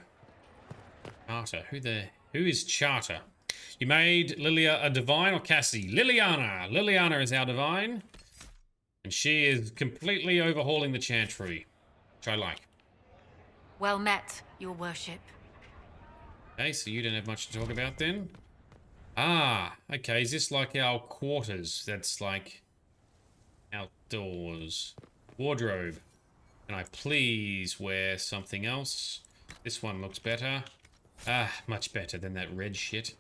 Speaker 2: Charter. Who is Charter? You made Lilia a divine or Cassie? Liliana. Liliana is our divine. And she is completely overhauling the chantry, which I like.
Speaker 7: Well met, your worship.
Speaker 2: Okay, so you don't have much to talk about then? Ah, okay, is this like our quarters? That's like outdoors. Wardrobe. Can I please wear something else? This one looks better. Ah, much better than that red shit.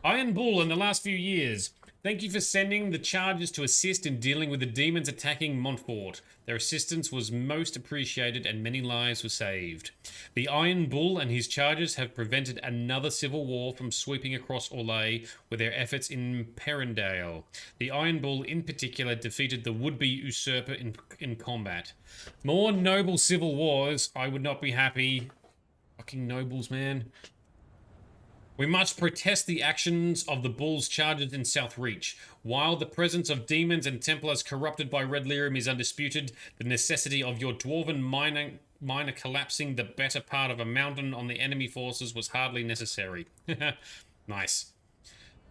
Speaker 2: Iron Bull in the last few years. Thank you for sending the charges to assist in dealing with the demons attacking Montfort. Their assistance was most appreciated and many lives were saved. The Iron Bull and his charges have prevented another civil war from sweeping across Orlais with their efforts in Perendale. The Iron Bull in particular defeated the would-be usurper in combat. More noble civil wars, I would not be happy. Fucking nobles, man. We must protest the actions of the Bull's charges in South Reach. While the presence of demons and Templars corrupted by Red Lyrium is undisputed, the necessity of your dwarven miner collapsing the better part of a mountain on the enemy forces was hardly necessary. Nice.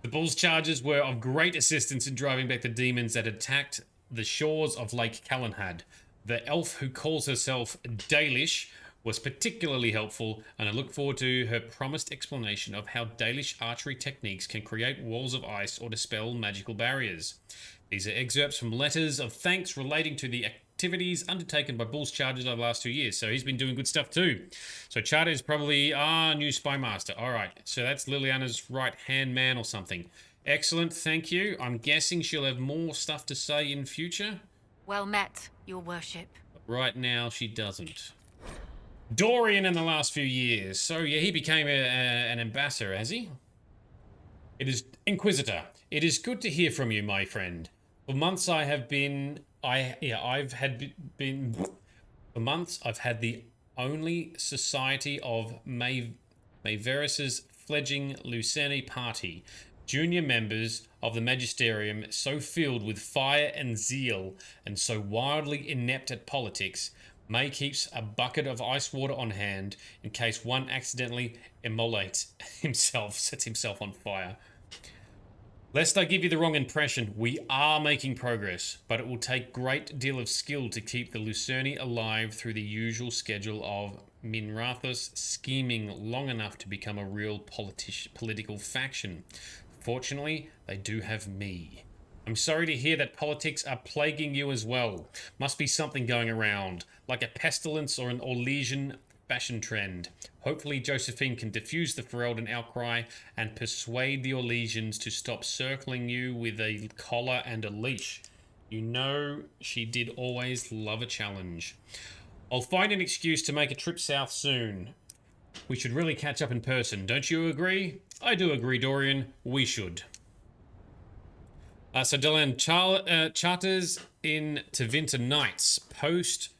Speaker 2: The Bull's charges were of great assistance in driving back the demons that attacked the shores of Lake Calenhad. The elf who calls herself Dalish was particularly helpful, and I look forward to her promised explanation of how Dalish archery techniques can create walls of ice or dispel magical barriers. These are excerpts from letters of thanks relating to the activities undertaken by Bull's charges over the last 2 years, so he's been doing good stuff too. So Charter is probably our new spy master. Alright, so that's Liliana's right-hand man or something. Excellent, thank you. I'm guessing she'll have more stuff to say in future?
Speaker 9: Well met, your worship.
Speaker 2: Right now, she doesn't. Dorian in the last few years. So, yeah, he became an ambassador, has he? It is Inquisitor. It is good to hear from you, my friend. For months I've had the only society of Maeveris's fledgling Lucerne party. Junior members of the Magisterium so filled with fire and zeal and so wildly inept at politics, May keeps a bucket of ice water on hand in case one accidentally immolates himself, sets himself on fire. Lest I give you the wrong impression, we are making progress, but it will take great deal of skill to keep the Lucerne alive through the usual schedule of Minrathous scheming long enough to become a real political faction. Fortunately, they do have me. I'm sorry to hear that politics are plaguing you as well. Must be something going around, like a pestilence or an Orlesian fashion trend. Hopefully Josephine can diffuse the Ferelden outcry and persuade the Orlesians to stop circling you with a collar and a leash. You know she did always love a challenge. I'll find an excuse to make a trip south soon. We should really catch up in person, don't you agree? I do agree, Dorian. We should. So Dylan, charters in Tevinter Nights post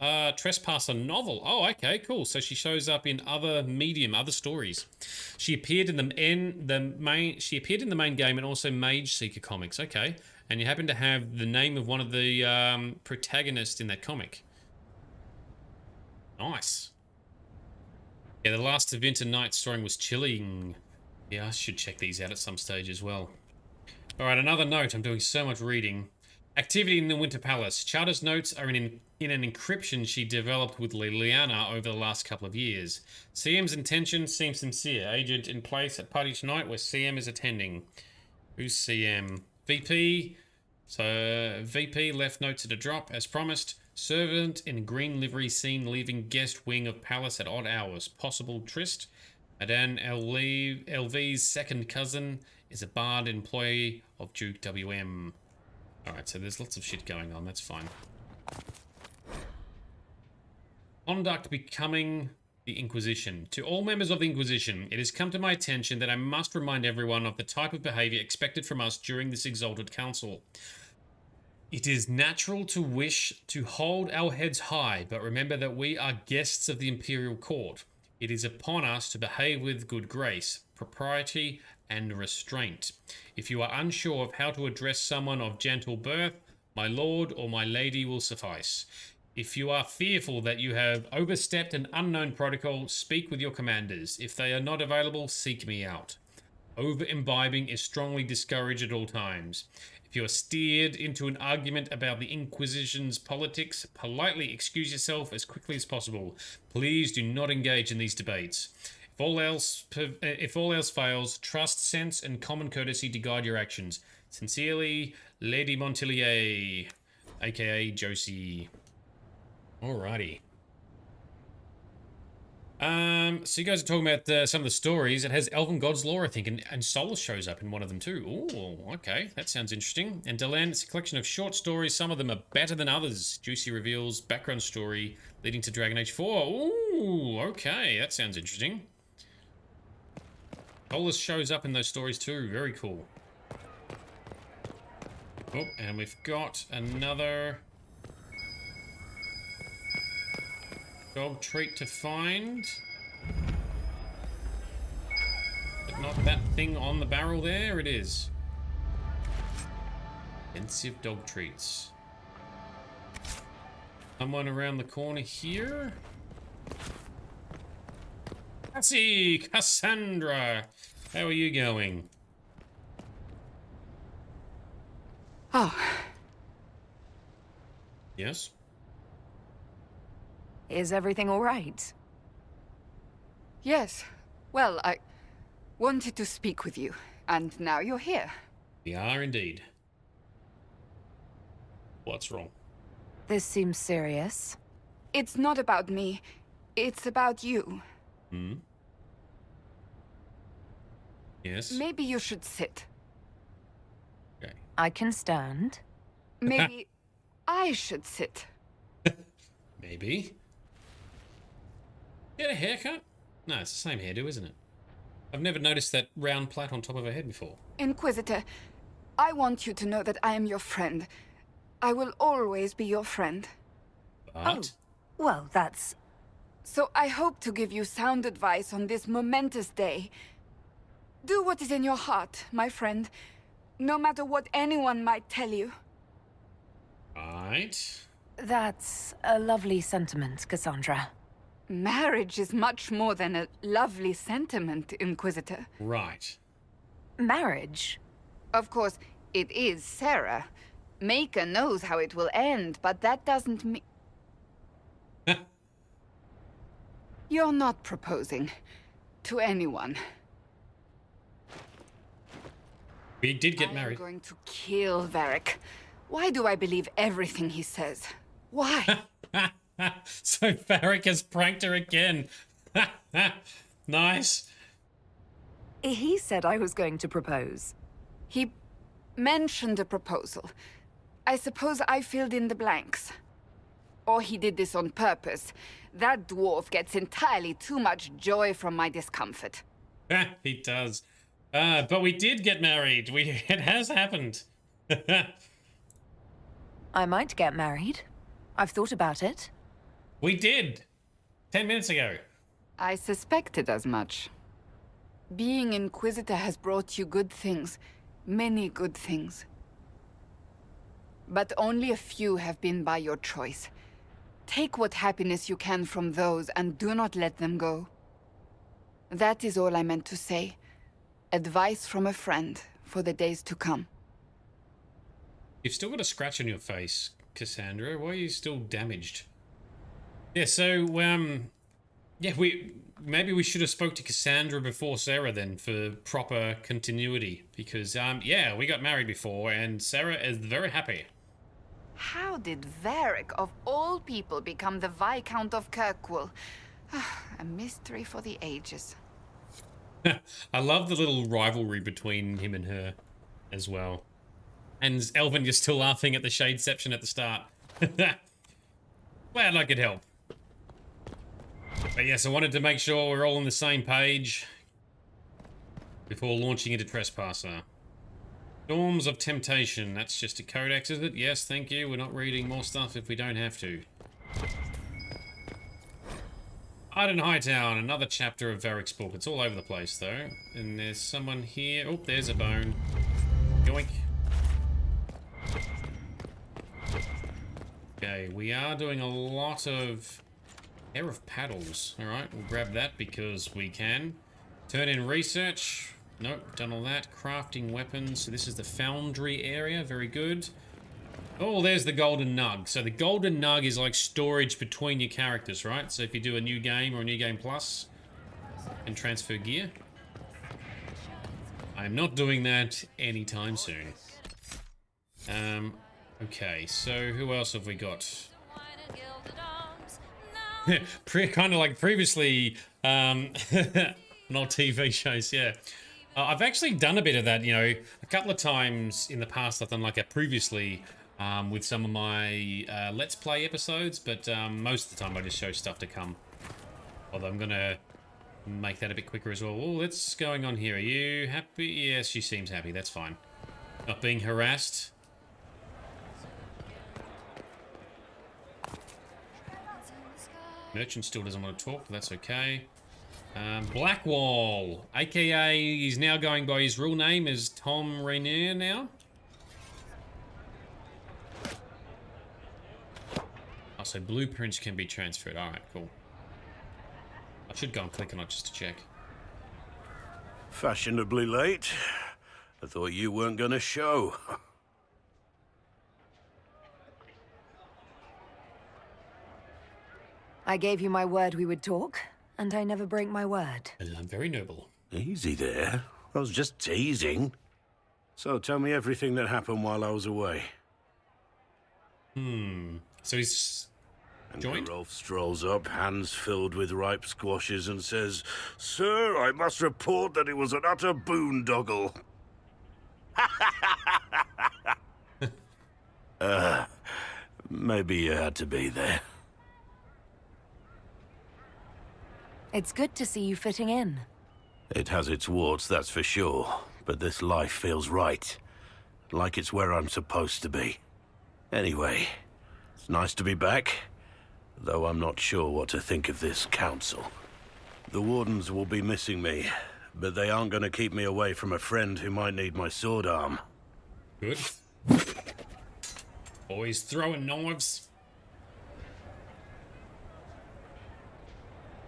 Speaker 2: Trespasser novel. Oh, okay, cool. So she shows up in other medium, other stories. She appeared in the main game and also Mage Seeker comics. Okay, and you happen to have the name of one of the protagonists in that comic. Nice. Yeah, the last Tevinter Nights story was chilling. Yeah, I should check these out at some stage as well. Alright, another note. I'm doing so much reading. Activity in the Winter Palace. Charter's notes are in an encryption she developed with Liliana over the last couple of years. CM's intention seems sincere. Agent in place at party tonight where CM is attending. Who's CM? VP. So, VP left notes at a drop, as promised. Servant in green livery seen leaving guest wing of palace at odd hours. Possible tryst. Madan LV's second cousin is a bard employee of Duke WM. Alright, so there's lots of shit going on, that's fine. Conduct becoming the Inquisition. To all members of the Inquisition, it has come to my attention that I must remind everyone of the type of behavior expected from us during this Exalted Council. It is natural to wish to hold our heads high, but remember that we are guests of the Imperial Court. It is upon us to behave with good grace, propriety, and restraint. If you are unsure of how to address someone of gentle birth, my lord or my lady will suffice. If you are fearful that you have overstepped an unknown protocol, speak with your commanders. If they are not available, seek me out. Over-imbibing is strongly discouraged at all times. If you are steered into an argument about the Inquisition's politics, politely excuse yourself as quickly as possible. Please do not engage in these debates. If all else fails, trust sense and common courtesy to guide your actions. Sincerely, Lady Montilier, aka Josie. Alrighty. So you guys are talking about some of the stories. It has Elven God's Law, I think, and Solus shows up in one of them too. Ooh, okay, that sounds interesting. And Delenn, it's a collection of short stories. Some of them are better than others. Juicy reveals, background story leading to Dragon Age 4. Ooh, okay, that sounds interesting. Solus shows up in those stories too. Very cool. Oh, and we've got another dog treat to find. But not that thing on the barrel there. It is. Expensive dog treats. Someone around the corner here. Cassie! Cassandra! How are you going?
Speaker 16: Oh.
Speaker 2: Yes?
Speaker 21: Is everything all right?
Speaker 16: Yes. Well, I wanted to speak with you, and now you're here.
Speaker 2: We are indeed. What's wrong?
Speaker 21: This seems serious.
Speaker 16: It's not about me. It's about you.
Speaker 2: Hmm? Yes?
Speaker 16: Maybe you should sit.
Speaker 2: Okay.
Speaker 21: I can stand.
Speaker 16: Maybe I should sit.
Speaker 2: Maybe. Get a haircut? No, it's the same hairdo, isn't it? I've never noticed that round plait on top of her head before.
Speaker 16: Inquisitor, I want you to know that I am your friend. I will always be your friend.
Speaker 2: But?
Speaker 8: Well, that's...
Speaker 16: So I hope to give you sound advice on this momentous day. Do what is in your heart, my friend, no matter what anyone might tell you.
Speaker 2: Right.
Speaker 8: That's a lovely sentiment, Cassandra.
Speaker 16: Marriage is much more than a lovely sentiment, Inquisitor.
Speaker 2: Right.
Speaker 8: Marriage?
Speaker 16: Of course, it is Sarah. Maker knows how it will end, but that doesn't mean... You're not proposing to anyone.
Speaker 2: We did get married.
Speaker 16: I'm going to kill Varric. Why do I believe everything he says? Why?
Speaker 2: So Varric has pranked her again. Nice.
Speaker 8: He said I was going to propose.
Speaker 16: He mentioned a proposal. I suppose I filled in the blanks. Or he did this on purpose. That dwarf gets entirely too much joy from my discomfort.
Speaker 2: He does. But we did get married. It has happened.
Speaker 8: I might get married. I've thought about it.
Speaker 2: We did. 10 minutes ago.
Speaker 16: I suspected as much. Being Inquisitor has brought you good things. Many good things. But only a few have been by your choice. Take what happiness you can from those and do not let them go. That is all I meant to say. Advice from a friend for the days to come.
Speaker 2: You've still got a scratch on your face, Cassandra. Why are you still damaged? Yeah, so, yeah, maybe we should have spoke to Cassandra before Sarah then for proper continuity. Because, yeah, we got married before and Sarah is very happy.
Speaker 16: How did Varric, of all people, become the Viscount of Kirkwall? A mystery for the ages.
Speaker 2: I love the little rivalry between him and her as well. And Elvin, you're still laughing at the Shadeception at the start. Glad I could help. But yes, I wanted to make sure we're all on the same page before launching into Trespasser. Storms of Temptation. That's just a codex, is it? Yes, thank you. We're not reading more stuff if we don't have to. Iden Hightown, another chapter of Varric's book. It's all over the place, though. And there's someone here. Oh, there's a bone. Yoink. Okay, we are doing a lot of Air of Paddles. Alright, we'll grab that because we can. Turn in research. Nope, done all that. Crafting weapons. So this is the foundry area. Very good. Oh, there's the golden nug. So the golden nug is like storage between your characters, right? So if you do a new game or a new game plus and transfer gear. I'm not doing that anytime soon. Okay, so who else have we got? Kind of like previously, not TV shows, yeah. I've actually done a bit of that, you know, a couple of times in the past. I've done like a previously with some of my Let's Play episodes, but most of the time I just show stuff to come. Although I'm gonna make that a bit quicker as well. Oh, what's going on here? Are you happy? Yes, she seems happy. That's fine. Not being harassed. Merchant still doesn't want to talk, but that's okay. Blackwall, aka he's now going by his real name as Tom Rainier now. Oh, so blueprints can be transferred. Alright, cool. I should go and click on it just to check.
Speaker 14: Fashionably late. I thought you weren't gonna show.
Speaker 8: I gave you my word we would talk, and I never break my word.
Speaker 2: I'm very noble.
Speaker 14: Easy there. I was just teasing. So tell me everything that happened while I was away.
Speaker 2: So he's joined?
Speaker 14: Rolf strolls up, hands filled with ripe squashes, and says, "Sir, I must report that it was an utter boondoggle." Maybe you had to be there.
Speaker 8: It's good to see you fitting in.
Speaker 14: It has its warts, that's for sure. But this life feels right. Like it's where I'm supposed to be. Anyway, it's nice to be back. Though I'm not sure what to think of this council. The Wardens will be missing me, but they aren't going to keep me away from a friend who might need my sword arm.
Speaker 2: Good. Always throwing knives.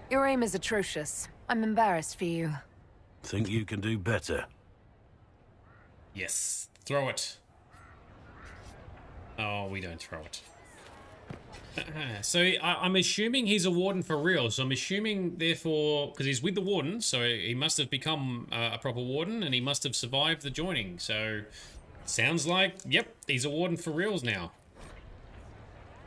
Speaker 8: Your aim is atrocious. I'm embarrassed for you.
Speaker 14: Think you can do better?
Speaker 2: Yes. Throw it. Oh, we don't throw it. So I'm assuming he's a warden for real. So I'm assuming, therefore, because he's with the warden, so he must have become a proper warden, and he must have survived the joining. So sounds like, yep, he's a warden for reals now.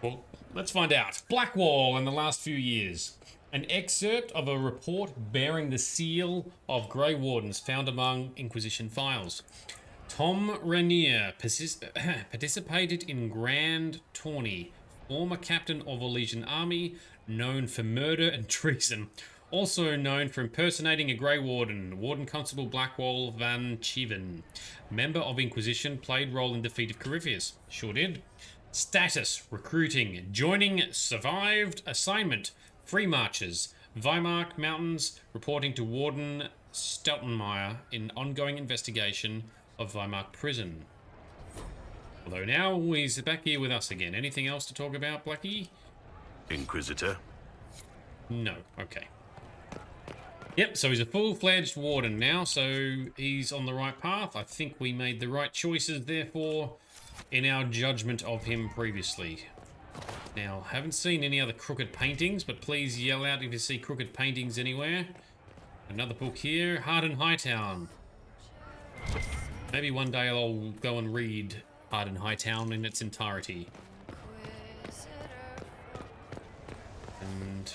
Speaker 2: Well, let's find out. Blackwall in the last few years. An excerpt of a report bearing the seal of Grey Wardens found among Inquisition files. Tom Rainier participated in Grand Tourney, former captain of a Legion army, known for murder and treason. Also known for impersonating a Grey Warden, Warden Constable Blackwall Van Cheven. Member of Inquisition, played role in defeat of Corypheus. Sure did. Status, recruiting, joining, survived, assignment, free marches, Weimar Mountains, reporting to Warden Stoutenmeyer in ongoing investigation of Weimar Prison. Although now he's back here with us again. Anything else to talk about, Blackie?
Speaker 14: Inquisitor?
Speaker 2: No, okay. Yep, so he's a full-fledged warden now, so he's on the right path. I think we made the right choices, therefore, in our judgment of him previously. Now, haven't seen any other crooked paintings, but please yell out if you see crooked paintings anywhere. Another book here, Harden Hightown. Maybe one day I'll go and read Harden Hightown in its entirety. And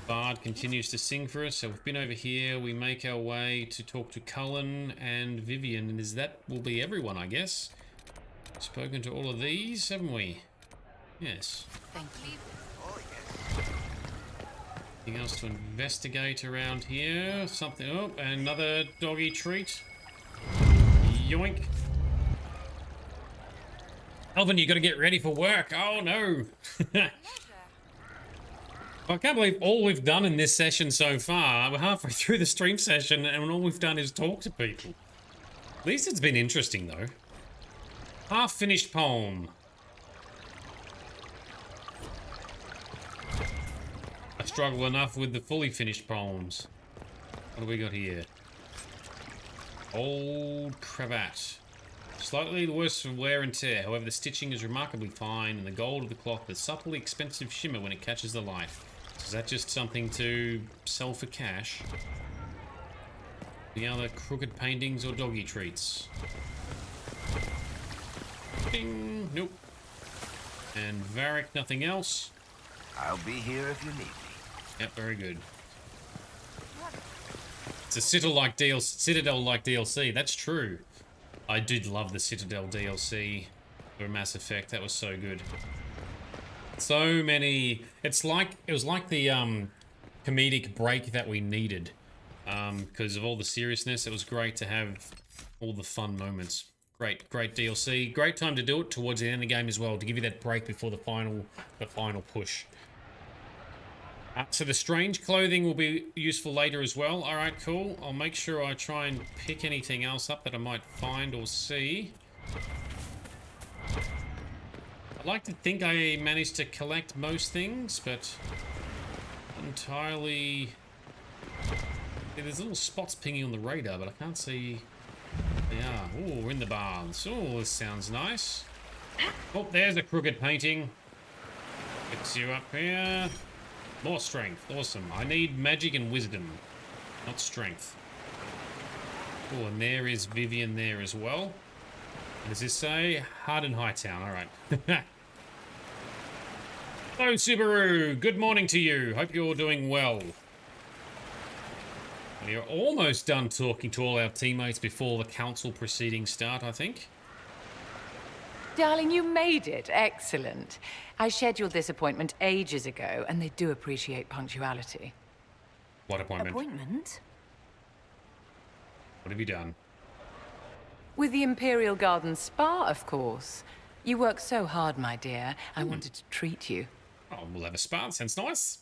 Speaker 2: Bard continues to sing for us, so we've been over here. We make our way to talk to Cullen and Vivian, and that will be everyone, I guess. Spoken to all of these, haven't we? Yes.
Speaker 13: Thank you.
Speaker 2: Anything else to investigate around here? Something. Oh, another doggy treat. Yoink. Alvin, you got to get ready for work. Oh no. I can't believe all we've done in this session so far. We're halfway through the stream session and all we've done is talk to people. At least it's been interesting though. Half-finished poem. I struggle enough with the fully finished poems. What do we got here? Old cravat. Slightly worse for wear and tear. However, the stitching is remarkably fine and the gold of the cloth is subtly expensive shimmer when it catches the light. Is that just something to sell for cash? Any other crooked paintings or doggy treats? Ding! Nope. And Varric, nothing else.
Speaker 5: I'll be here if you need me.
Speaker 2: Yep, very good. It's a Citadel-like DLC. That's true. I did love the Citadel DLC for Mass Effect. That was so good. So many. It was like the comedic break that we needed because of all the seriousness. It was great to have all the fun moments. Great DLC. Great time to do it towards the end of the game as well, to give you that break before the final push. So the strange clothing will be useful later as well. All right, cool. I'll make sure I try and pick anything else up that I might find or see. I'd like to think I managed to collect most things, but entirely... Yeah, there's little spots pinging on the radar, but I can't see... They are. Oh, we're in the baths. Oh, this sounds nice. Oh, there's a crooked painting. Fix you up here. More strength. Awesome. I need magic and wisdom, not strength. Oh, and there is Vivian there as well. What does this say? Harden Hightown. All right. Hello, Subaru. Good morning to you. Hope you're doing well. We're almost done talking to all our teammates before the council proceedings start, I think.
Speaker 13: Darling, you made it. Excellent. I scheduled this appointment ages ago, and they do appreciate punctuality.
Speaker 2: What appointment?
Speaker 8: Appointment?
Speaker 2: What have you done?
Speaker 13: With the Imperial Garden Spa, of course. You work so hard, my dear. I wanted to treat you.
Speaker 2: Oh, we'll have a spa. Sounds nice.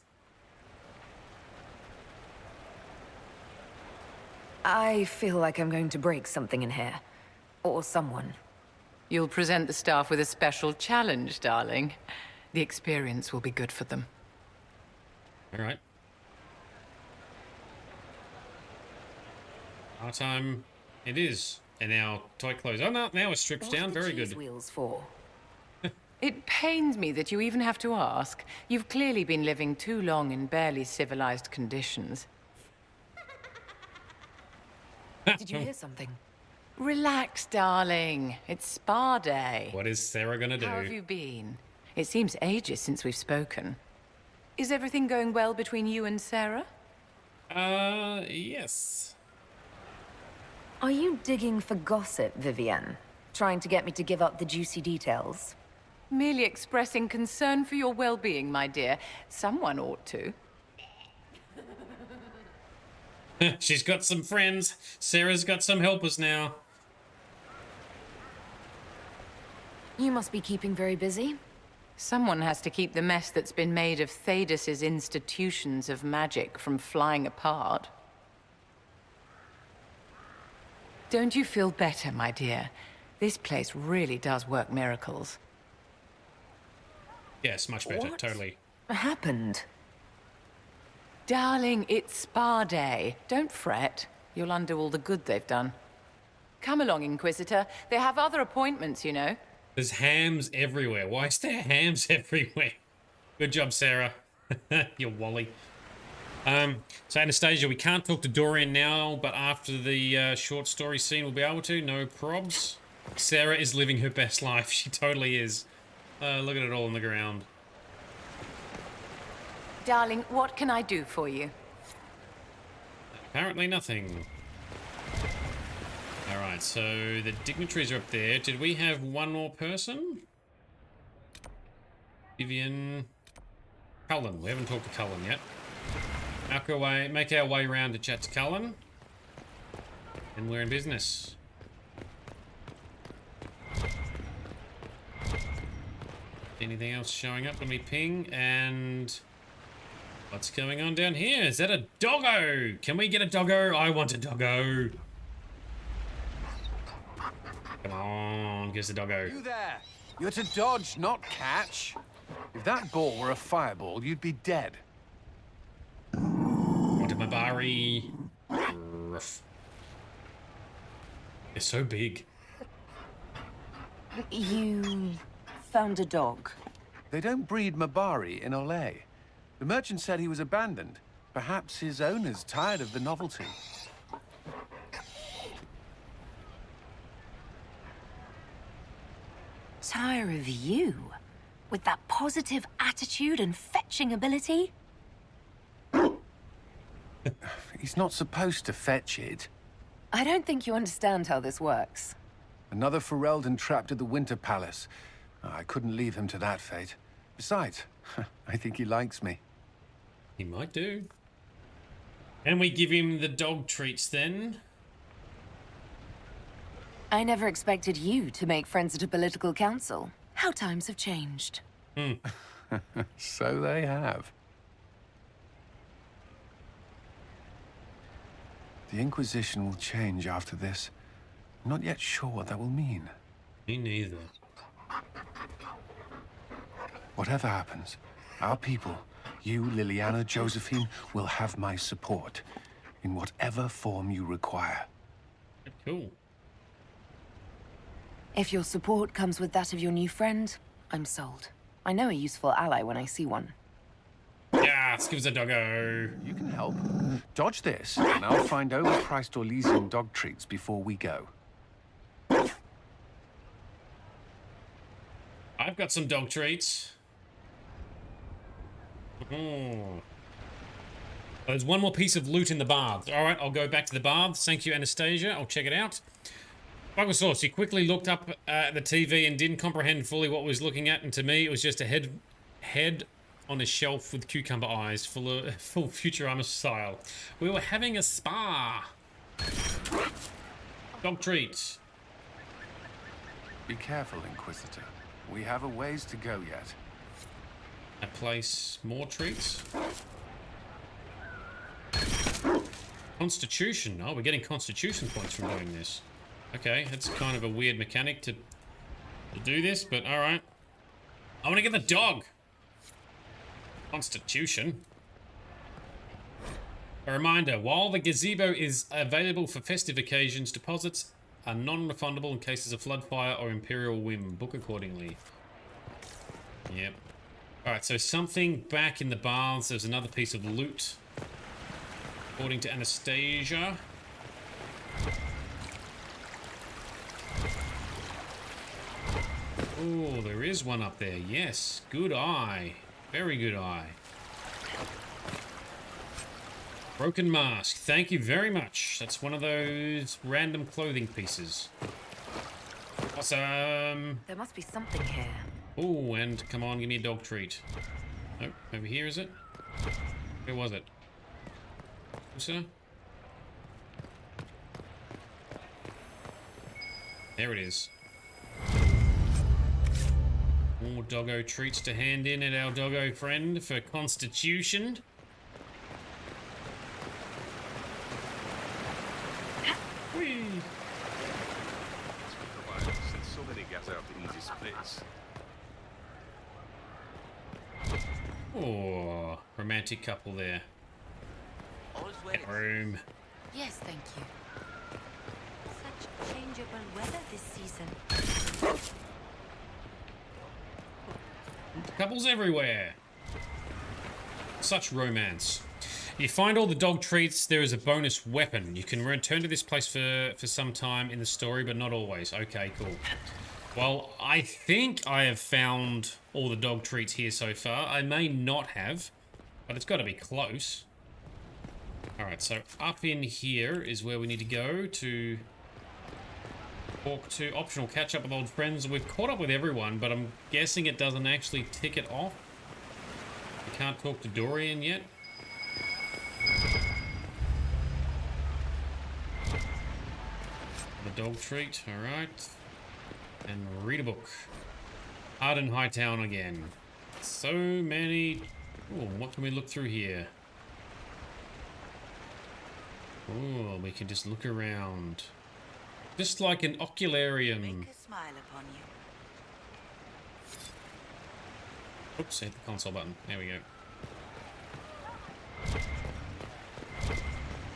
Speaker 8: I feel like I'm going to break something in here. Or someone.
Speaker 13: You'll present the staff with a special challenge, darling. The experience will be good for them.
Speaker 2: All right. Our time it is. And now tight clothes. Oh no, now it strips down. Very good.
Speaker 8: Wheels for?
Speaker 13: It pains me that you even have to ask. You've clearly been living too long in barely civilized conditions.
Speaker 8: Did you hear something?
Speaker 13: Relax, darling. It's spa day.
Speaker 2: What is Sarah gonna do?
Speaker 13: How have you been? It seems ages since we've spoken. Is everything going well between you and Sarah?
Speaker 2: Yes.
Speaker 8: Are you digging for gossip, Vivienne? Trying to get me to give up the juicy details?
Speaker 13: Merely expressing concern for your well-being, my dear. Someone ought to.
Speaker 2: She's got some friends. Sarah's got some helpers now.
Speaker 8: You must be keeping very busy.
Speaker 13: Someone has to keep the mess that's been made of Thedas' institutions of magic from flying apart. Don't you feel better, my dear? This place really does work miracles.
Speaker 2: Yes, much better.
Speaker 8: What
Speaker 2: Totally.
Speaker 8: happened?
Speaker 13: Darling, it's spa day. Don't fret. You'll undo all the good they've done. Come along, Inquisitor. They have other appointments, you know.
Speaker 2: There's hams everywhere. Why is there hams everywhere? Good job, Sarah. You Wally. So Anastasia, we can't talk to Dorian now, but after the short story scene we'll be able to. No probs. Sarah is living her best life. She totally is. Look at it all on the ground.
Speaker 13: Darling, what can I do for you?
Speaker 2: Apparently nothing. Alright, so the dignitaries are up there. Did we have one more person? Vivian... Cullen. We haven't talked to Cullen yet. Make our way around to chat to Cullen. And we're in business. Anything else showing up when we ping? And... what's going on down here? Is that a doggo? Can we get a doggo? I want a doggo. Come on, give us a doggo.
Speaker 15: You there! You're to dodge, not catch. If that ball were a fireball, you'd be dead.
Speaker 2: Want a Mabari. Ruff. They're so big.
Speaker 8: You found a dog?
Speaker 15: They don't breed Mabari in Olay. The merchant said he was abandoned. Perhaps his owner's tired of the novelty.
Speaker 8: Tire of you? With that positive attitude and fetching ability?
Speaker 15: He's not supposed to fetch it.
Speaker 8: I don't think you understand how this works.
Speaker 15: Another Ferelden trapped at the Winter Palace. I couldn't leave him to that fate. Besides, I think he likes me.
Speaker 2: He might do. Can we give him the dog treats then?
Speaker 8: I never expected you to make friends at a political council. How times have changed.
Speaker 15: So they have. The Inquisition will change after this. I'm not yet sure what that will mean.
Speaker 2: Me neither.
Speaker 15: Whatever happens, our people, you, Liliana, Josephine, will have my support. In whatever form you require.
Speaker 2: Cool.
Speaker 8: If your support comes with that of your new friend, I'm sold. I know a useful ally when I see one.
Speaker 2: Yes, give us a doggo.
Speaker 15: You can help. Dodge this, and I'll find overpriced Orlesian dog treats before we go.
Speaker 2: I've got some dog treats. There's one more piece of loot in the baths. Alright, I'll go back to the baths. Thank you, Anastasia. I'll check it out. Michael Source, he quickly looked up at the TV and didn't comprehend fully what was looking at, and to me it was just a head on a shelf with cucumber eyes, full Futurama style. We were having a spa. Dog treat.
Speaker 15: Be careful, Inquisitor. We have a ways to go yet.
Speaker 2: A place more treats. Constitution. Oh, we're getting constitution points from doing this. Okay, that's kind of a weird mechanic to do this, but alright. I want to get the dog. Constitution. A reminder, while the gazebo is available for festive occasions, deposits are non-refundable in cases of flood, fire, or imperial whim. Book accordingly. Yep. Alright, so something back in the baths. There's another piece of loot. According to Anastasia. Oh, there is one up there. Yes. Good eye. Very good eye. Broken mask. Thank you very much. That's one of those random clothing pieces. Awesome.
Speaker 8: There must be something here.
Speaker 2: Oh, and come on, give me a dog treat. Oh, over here, is it? Where was it? Closer? There it is. More doggo treats to hand in at our doggo friend for Constitution. Whee!
Speaker 20: Since so many get out the easiest place.
Speaker 2: Oh, romantic couple there. Get room.
Speaker 23: Yes, thank you. Such changeable weather this season.
Speaker 2: Couples everywhere. Such romance. You find all the dog treats, there is a bonus weapon. You can return to this place for some time in the story, but not always. Okay, cool. Well, I think I have found all the dog treats here so far. I may not have, but it's got to be close. Alright, so up in here is where we need to go to talk to optional catch up with old friends. We've caught up with everyone, but I'm guessing it doesn't actually tick it off. We can't talk to Dorian yet. The dog treat, alright. And read a book. Arden Hightown again. So many... Oh, what can we look through here? Oh, we can just look around. Just like an ocularium.
Speaker 9: Make a smile upon you.
Speaker 2: Oops, hit the console button. There we go.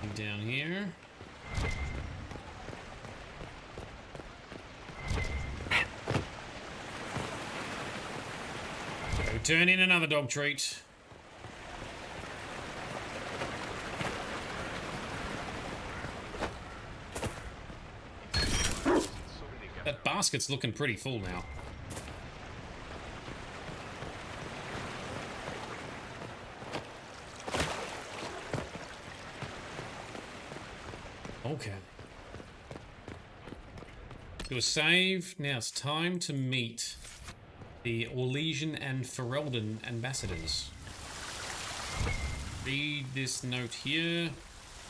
Speaker 2: And down here. Go turn in another dog treat. That basket's looking pretty full now. Okay. Do a save. Now it's time to meet the Orlesian and Ferelden ambassadors. Read this note here.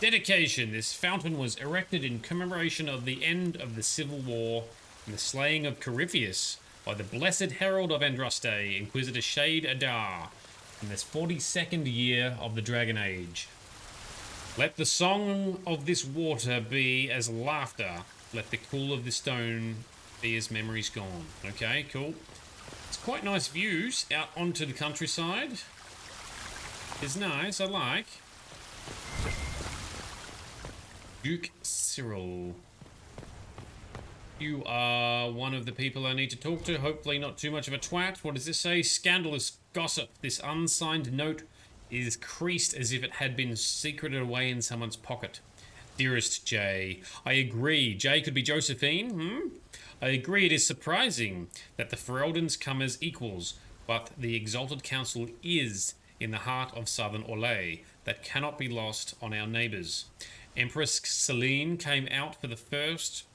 Speaker 2: Dedication. This fountain was erected in commemoration of the end of the Civil War and the slaying of Corypheus by the Blessed Herald of Andraste, Inquisitor Shade Adar, in this 42nd year of the Dragon Age. Let the song of this water be as laughter. Let the cool of the stone be as memories gone. Okay, cool. It's quite nice views out onto the countryside. It's nice, I like. Duke Cyril. You are one of the people I need to talk to. Hopefully not too much of a twat. What does this say? Scandalous gossip. This unsigned note is creased as if it had been secreted away in someone's pocket. Dearest Jay, I agree. Jay could be Josephine, I agree it is surprising that the Fereldans come as equals, but the Exalted Council is in the heart of southern Orlais. That cannot be lost on our neighbours. Empress Celine came out for the first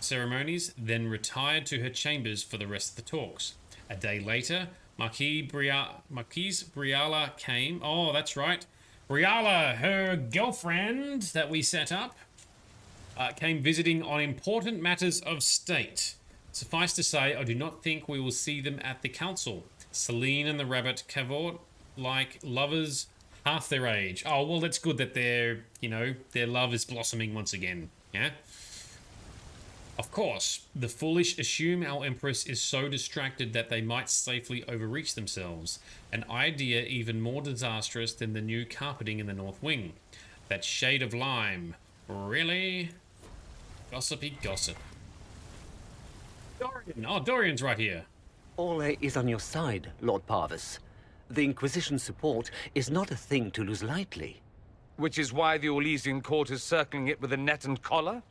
Speaker 2: ceremonies, then retired to her chambers for the rest of the talks. A day later, Marquise Briala came. Oh, that's right. Briala, her girlfriend that we set up, came visiting on important matters of state. Suffice to say, I do not think we will see them at the council. Celine and the rabbit cavort like lovers half their age. Oh, well, that's good that their love is blossoming once again. Yeah? Of course, the foolish assume our Empress is so distracted that they might safely overreach themselves. An idea even more disastrous than the new carpeting in the North Wing. That shade of lime. Really? Gossipy gossip. Dorian! Oh, Dorian's right here.
Speaker 4: Ole is on your side, Lord Parvis. The Inquisition's support is not a thing to lose lightly.
Speaker 10: Which is why the Orlesian court is circling it with a net and collar?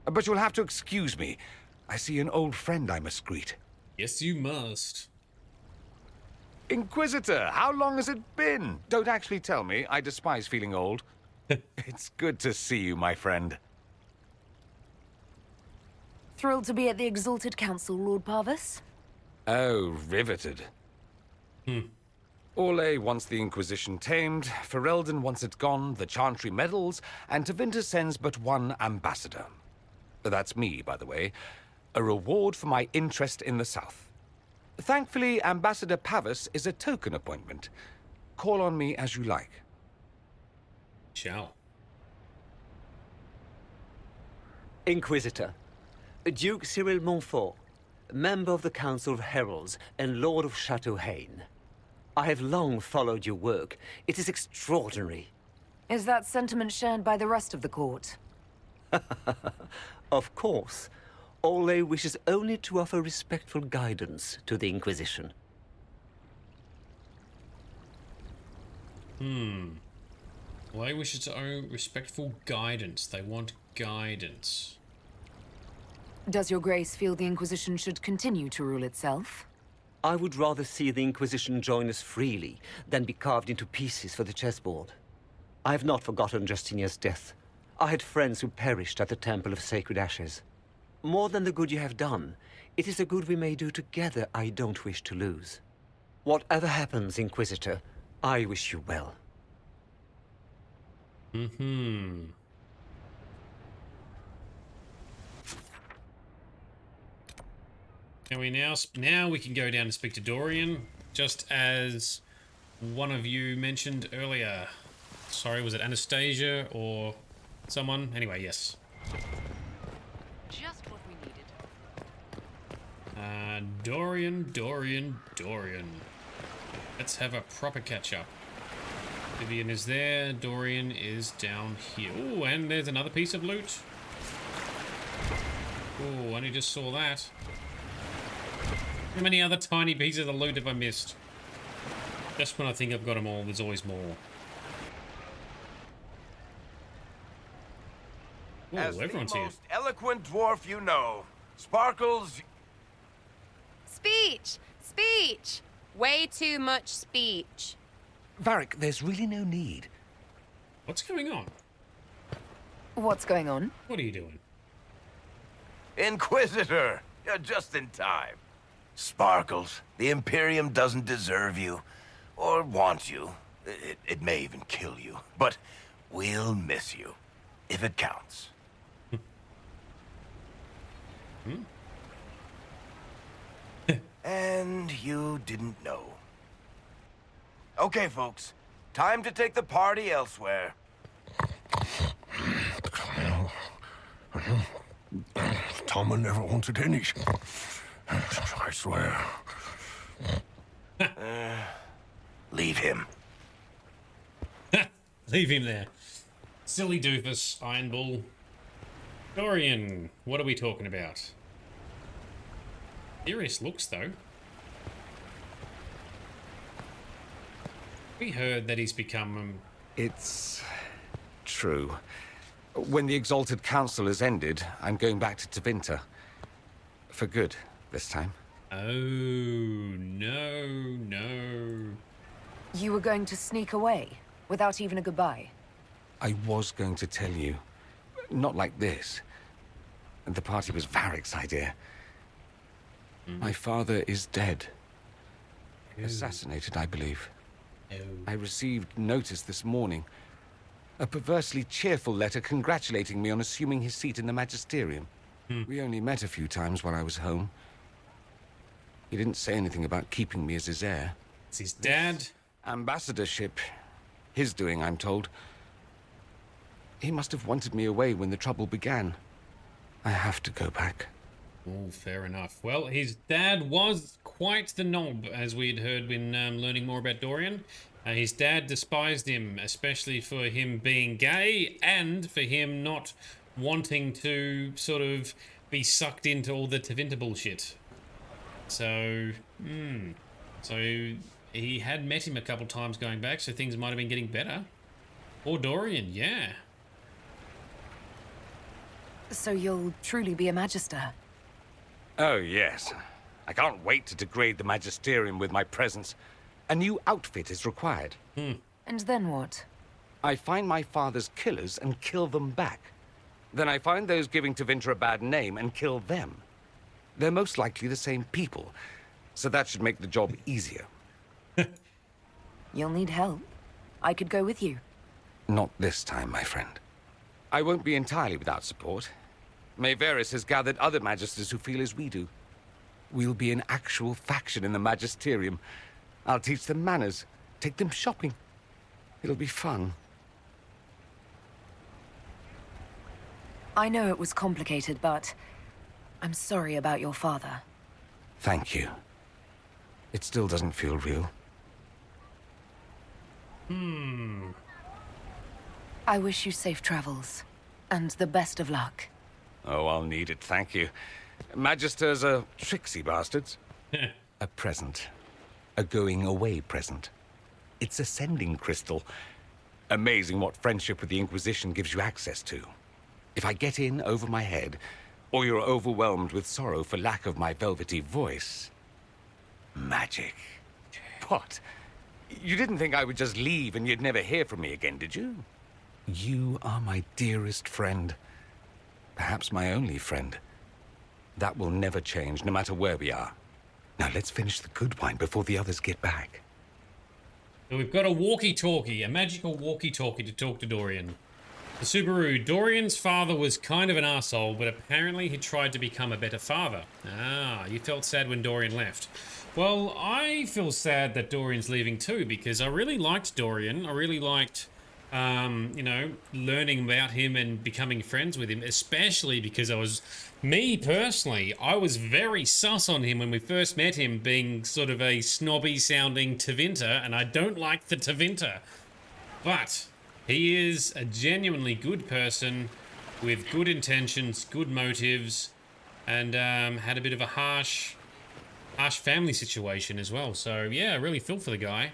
Speaker 10: But you'll have to excuse me. I see an old friend I must greet.
Speaker 2: Yes, you must.
Speaker 10: Inquisitor, how long has it been? Don't actually tell me. I despise feeling old. It's good to see you, my friend.
Speaker 8: Thrilled to be at the Exalted Council, Lord Parvis.
Speaker 10: Oh, riveted. Orlais wants the Inquisition tamed, Ferelden wants it gone, the Chantry meddles, and Tevinter sends but one ambassador. That's me, by the way. A reward for my interest in the South. Thankfully, Ambassador Pavis is a token appointment. Call on me as you like.
Speaker 2: Shall.
Speaker 4: Inquisitor, Duke Cyril Montfort, member of the Council of Heralds and Lord of Chateau Haine. I have long followed your work. It is extraordinary.
Speaker 8: Is that sentiment shared by the rest of the court?
Speaker 4: Of course. Ole wishes only to offer respectful guidance to the Inquisition.
Speaker 2: Ole wishes to owe respectful guidance. They want guidance.
Speaker 8: Does your grace feel the Inquisition should continue to rule itself?
Speaker 4: I would rather see the Inquisition join us freely than be carved into pieces for the chessboard. I have not forgotten Justinia's death. I had friends who perished at the Temple of Sacred Ashes. More than the good you have done, it is a good we may do together I don't wish to lose. Whatever happens, Inquisitor, I wish you well.
Speaker 2: Can we now we can go down and speak to Dorian, just as one of you mentioned earlier. Sorry, was it Anastasia or someone? Anyway, yes.
Speaker 18: Just what we needed.
Speaker 2: Dorian. Let's have a proper catch-up. Vivian is there, Dorian is down here. Oh, and there's another piece of loot. Oh, I only just saw that. How many other tiny pieces of loot have I missed? Just when I think I've got them all, there's always more. Oh,
Speaker 5: As
Speaker 2: everyone's
Speaker 5: the
Speaker 2: here.
Speaker 5: most eloquent dwarf you know, Sparkles...
Speaker 18: Speech! Speech! Way too much speech.
Speaker 10: Varric, there's really no need.
Speaker 2: What's going on?
Speaker 8: What's going on?
Speaker 2: What are you doing?
Speaker 5: Inquisitor! You're just in time. Sparkles, the Imperium doesn't deserve you, or want you. It may even kill you, but we'll miss you, if it counts. And you didn't know. Okay, folks. Time to take the party elsewhere.
Speaker 17: Tama never wanted any. I swear.
Speaker 5: Leave him.
Speaker 2: Leave him there. Silly doofus, Iron Bull. Dorian, what are we talking about? Serious looks, though. We heard that he's become...
Speaker 10: It's... true. When the Exalted Council has ended, I'm going back to Tevinter. For good, this time.
Speaker 2: Oh, no.
Speaker 8: You were going to sneak away, without even a goodbye?
Speaker 10: I was going to tell you. Not like this. The party was Varric's idea. My father is dead. Assassinated, I believe. I received notice this morning. A perversely cheerful letter congratulating me on assuming his seat in the Magisterium. We only met a few times while I was home. He didn't say anything about keeping me as his heir.
Speaker 2: It's his dad.
Speaker 10: Ambassadorship. His doing, I'm told. He must have wanted me away when the trouble began. I have to go back.
Speaker 2: Oh, fair enough. Well, his dad was quite the knob, as we'd heard when learning more about Dorian. His dad despised him, especially for him being gay and for him not wanting to sort of be sucked into all the Tevinter bullshit. So, so he had met him a couple times going back, so things might have been getting better. Or Dorian, yeah.
Speaker 8: So you'll truly be a Magister?
Speaker 10: Oh, yes. I can't wait to degrade the Magisterium with my presence. A new outfit is required.
Speaker 8: And then what?
Speaker 10: I find my father's killers and kill them back. Then I find those giving Tevinter a bad name and kill them. They're most likely the same people, so that should make the job easier.
Speaker 8: You'll need help. I could go with you.
Speaker 10: Not this time, my friend. I won't be entirely without support. Mayveris has gathered other Magisters who feel as we do. We'll be an actual faction in the Magisterium. I'll teach them manners, take them shopping. It'll be fun.
Speaker 8: I know it was complicated, but I'm sorry about your father.
Speaker 10: Thank you. It still doesn't feel real.
Speaker 8: I wish you safe travels, and the best of luck.
Speaker 10: Oh, I'll need it, thank you. Magisters are tricksy bastards. A present. A going-away present. It's a sending crystal. Amazing what friendship with the Inquisition gives you access to. If I get in over my head, or you're overwhelmed with sorrow for lack of my velvety voice... Magic. What? You didn't think I would just leave and you'd never hear from me again, did you? You are my dearest friend. Perhaps my only friend. That will never change, no matter where we are. Now let's finish the good wine before the others get back.
Speaker 2: So we've got a walkie-talkie, a magical walkie-talkie to talk to Dorian. The Subaru, Dorian's father was kind of an arsehole, but apparently he tried to become a better father. Ah, you felt sad when Dorian left. Well, I feel sad that Dorian's leaving too, because I really liked Dorian. I really liked, you know, learning about him and becoming friends with him, especially because me personally, I was very sus on him when we first met him, being sort of a snobby-sounding Tevinter, and I don't like the Tevinter. But he is a genuinely good person with good intentions, good motives, and had a bit of a harsh family situation as well. So yeah, I really feel for the guy.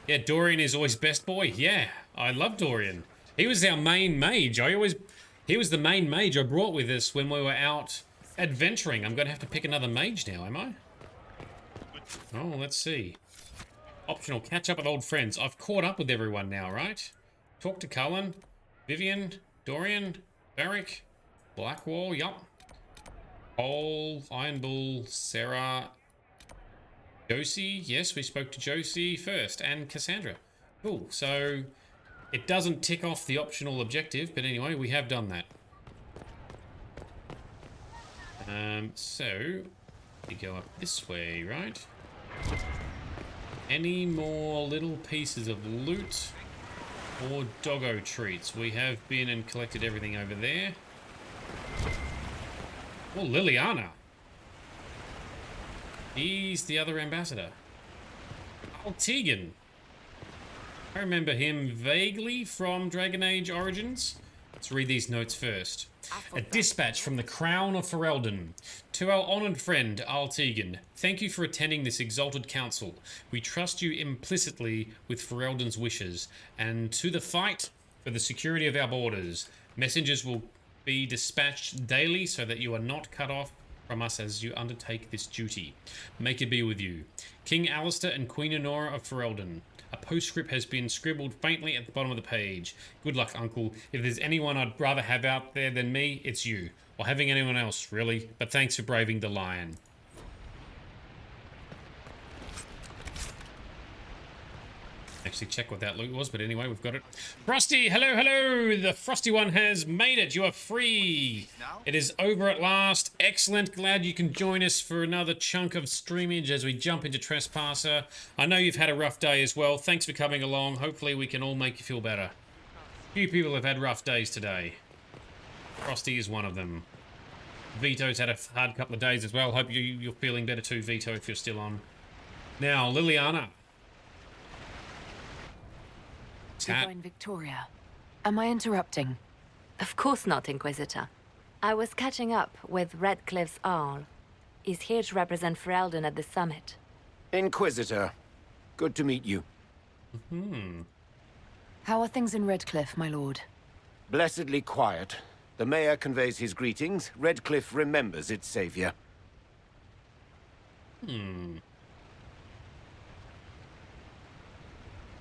Speaker 2: Yeah, Dorian is always best boy. Yeah, I love Dorian. He was our main mage. He was the main mage I brought with us when we were out adventuring. I'm going to have to pick another mage now, am I? Oh, let's see. Optional, catch up with old friends. I've caught up with everyone now, right? Talk to Cullen, Vivian, Dorian, Varric, Blackwall, yup. Paul, Iron Bull, Sarah, Josie. Yes, we spoke to Josie first, and Cassandra. Cool, so it doesn't tick off the optional objective, but anyway, we have done that. So we go up this way, right? Any more little pieces of loot or doggo treats? We have been and collected everything over there. Oh, Liliana. He's the other ambassador. Altegan. I remember him vaguely from Dragon Age Origins. Let's read these notes first. A dispatch from the Crown of Ferelden. To our honoured friend, Altegan, thank you for attending this Exalted Council. We trust you implicitly with Ferelden's wishes, and to the fight for the security of our borders. Messengers will be dispatched daily so that you are not cut off from us as you undertake this duty. Make it be with you. King Alistair and Queen Honora of Ferelden. A postscript has been scribbled faintly at the bottom of the page. Good luck, Uncle. If there's anyone I'd rather have out there than me, it's you. Or having anyone else, really. But thanks for braving the lion. Actually check what that loot was, but anyway, we've got it. Frosty, hello, hello! The Frosty one has made it. You are free. It is over at last. Excellent. Glad you can join us for another chunk of streamage as we jump into Trespasser. I know you've had a rough day as well. Thanks for coming along. Hopefully we can all make you feel better. Few people have had rough days today. Frosty is one of them. Vito's had a hard couple of days as well. Hope you're feeling better too, Vito, if you're still on. Now, Liliana.
Speaker 8: Divine Victoria, am I interrupting?
Speaker 6: Of course not, Inquisitor. I was catching up with Redcliffe's Arl. He's here to represent Ferelden at the summit.
Speaker 1: Inquisitor, good to meet you.
Speaker 8: How are things in Redcliffe, my lord?
Speaker 1: Blessedly quiet. The mayor conveys his greetings. Redcliffe remembers its savior.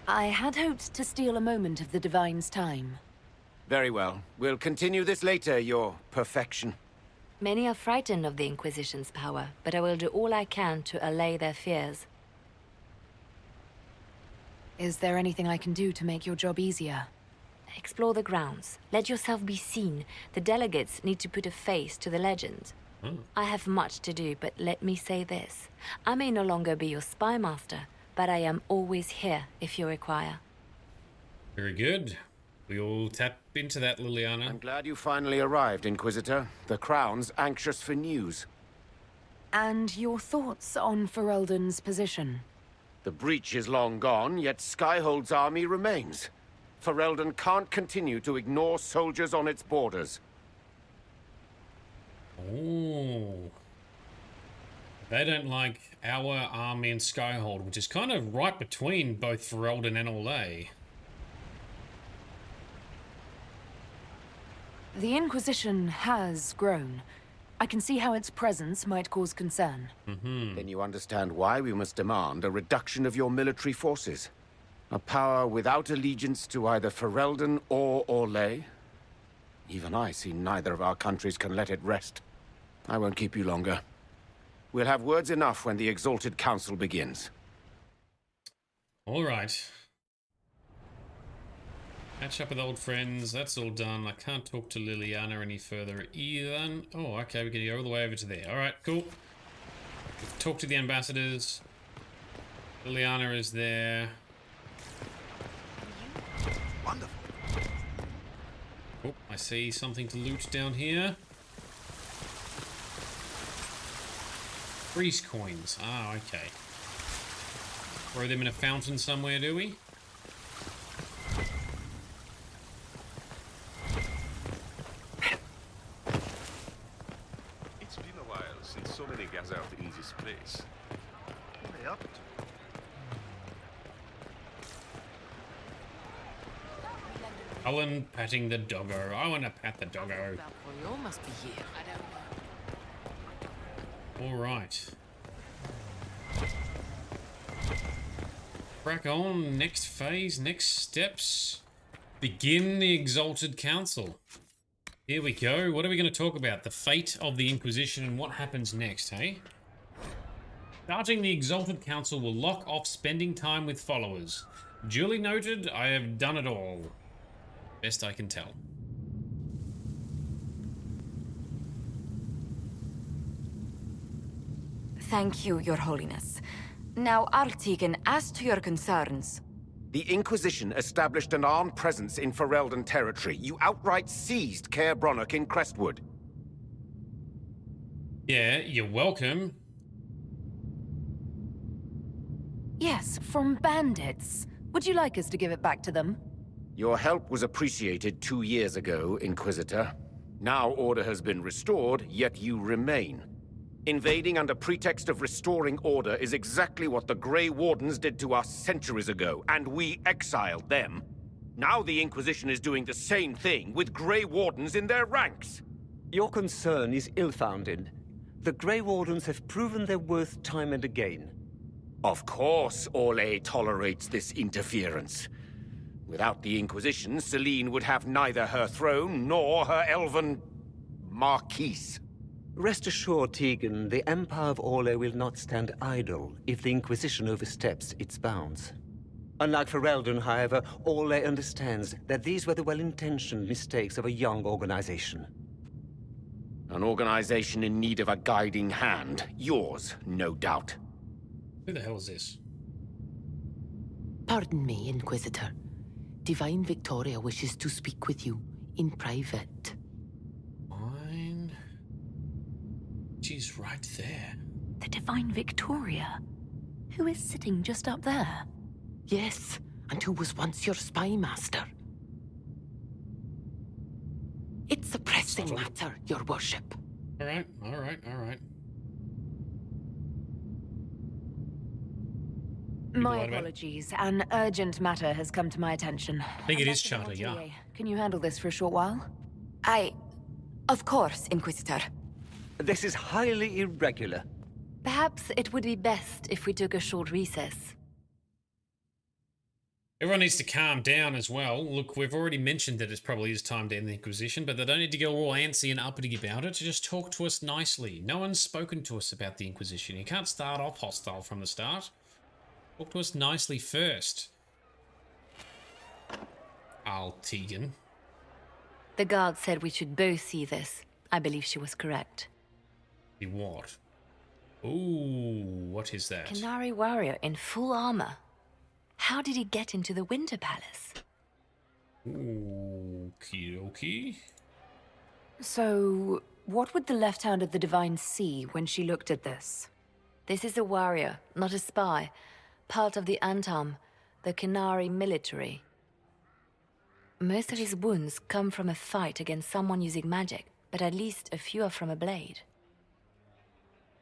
Speaker 8: I had hoped to steal a moment of the Divine's time.
Speaker 1: Very well. We'll continue this later, your perfection.
Speaker 6: Many are frightened of the Inquisition's power, but I will do all I can to allay their fears.
Speaker 8: Is there anything I can do to make your job easier?
Speaker 6: Explore the grounds. Let yourself be seen. The delegates need to put a face to the legend. I have much to do, but let me say this. I may no longer be your spy master, but I am always here if you require.
Speaker 2: Very good. We'll tap into that, Liliana.
Speaker 1: I'm glad you finally arrived, Inquisitor. The Crown's anxious for news.
Speaker 8: And your thoughts on Ferelden's position?
Speaker 1: The breach is long gone, yet Skyhold's army remains. Ferelden can't continue to ignore soldiers on its borders.
Speaker 2: Oh. They don't like our army and Skyhold, which is kind of right between both Ferelden and Orlais.
Speaker 8: The Inquisition has grown. I can see how its presence might cause concern.
Speaker 1: Then you understand why we must demand a reduction of your military forces. A power without allegiance to either Ferelden or Orlais. Even I see neither of our countries can let it rest. I won't keep you longer. We'll have words enough when the Exalted Council begins.
Speaker 2: All right. Catch up with old friends. That's all done. I can't talk to Liliana any further either. Oh, okay. We can go all the way over to there. All right, cool. Talk to the ambassadors. Liliana is there.
Speaker 1: Wonderful.
Speaker 2: Oh, I see something to loot down here. Priest coins. Ah, okay. Throw them in a fountain somewhere, do we?
Speaker 20: It's been a while since so many gathered in this place. What are they up to?
Speaker 2: Cullen patting the doggo. I want to pat the doggo.
Speaker 23: You must be here. I don't know.
Speaker 2: All right. Crack on. Next phase, next steps. Begin the Exalted Council. Here we go. What are we going to talk about? The fate of the Inquisition and what happens next, hey? Starting the Exalted Council will lock off spending time with followers. Duly noted, I have done it all. Best I can tell.
Speaker 7: Thank you, Your Holiness. Now, Artigan, as to your concerns...
Speaker 1: The Inquisition established an armed presence in Ferelden territory. You outright seized Caer Bronach in Crestwood.
Speaker 2: Yeah, you're welcome.
Speaker 8: Yes, from bandits. Would you like us to give it back to them?
Speaker 1: Your help was appreciated 2 years ago, Inquisitor. Now order has been restored, yet you remain. Invading under pretext of restoring order is exactly what the Grey Wardens did to us centuries ago, and we exiled them. Now the Inquisition is doing the same thing with Grey Wardens in their ranks.
Speaker 4: Your concern is ill-founded. The Grey Wardens have proven their worth time and again.
Speaker 1: Of course Orlais tolerates this interference. Without the Inquisition, Celine would have neither her throne nor her elven marquise.
Speaker 4: Rest assured, Tegan, the Empire of Orlais will not stand idle if the Inquisition oversteps its bounds. Unlike Ferelden, however, Orlais understands that these were the well-intentioned mistakes of a young organization.
Speaker 1: An organization in need of a guiding hand. Yours, no doubt.
Speaker 2: Who the hell is this?
Speaker 23: Pardon me, Inquisitor. Divine Victoria wishes to speak with you in private.
Speaker 2: Fine. She's right there.
Speaker 8: The Divine Victoria? Who is sitting just up there?
Speaker 23: Yes, and who was once your spy master. It's a pressing matter, your worship.
Speaker 2: All right.
Speaker 8: My apologies. An urgent matter has come to my attention.
Speaker 2: I think it is Charter, yeah.
Speaker 8: Can you handle this for a short while?
Speaker 6: Of course, Inquisitor.
Speaker 4: This is highly irregular.
Speaker 6: Perhaps it would be best if we took a short recess.
Speaker 2: Everyone needs to calm down as well. Look, we've already mentioned that it probably is time to end the Inquisition, but they don't need to go all antsy and uppity about it. Just talk to us nicely. No one's spoken to us about the Inquisition. You can't start off hostile from the start. Talk to us nicely first. Tegan.
Speaker 6: The guard said we should both see this. I believe she was correct.
Speaker 2: See what? Ooh, what is that?
Speaker 6: Canary warrior in full armor. How did he get into the Winter Palace?
Speaker 2: Okie dokie.
Speaker 8: So, what would the left hand of the Divine see when she looked at this?
Speaker 6: This is a warrior, not a spy. Part of the Antam, the Canary military. Most of his wounds come from a fight against someone using magic, but at least a few are from a blade.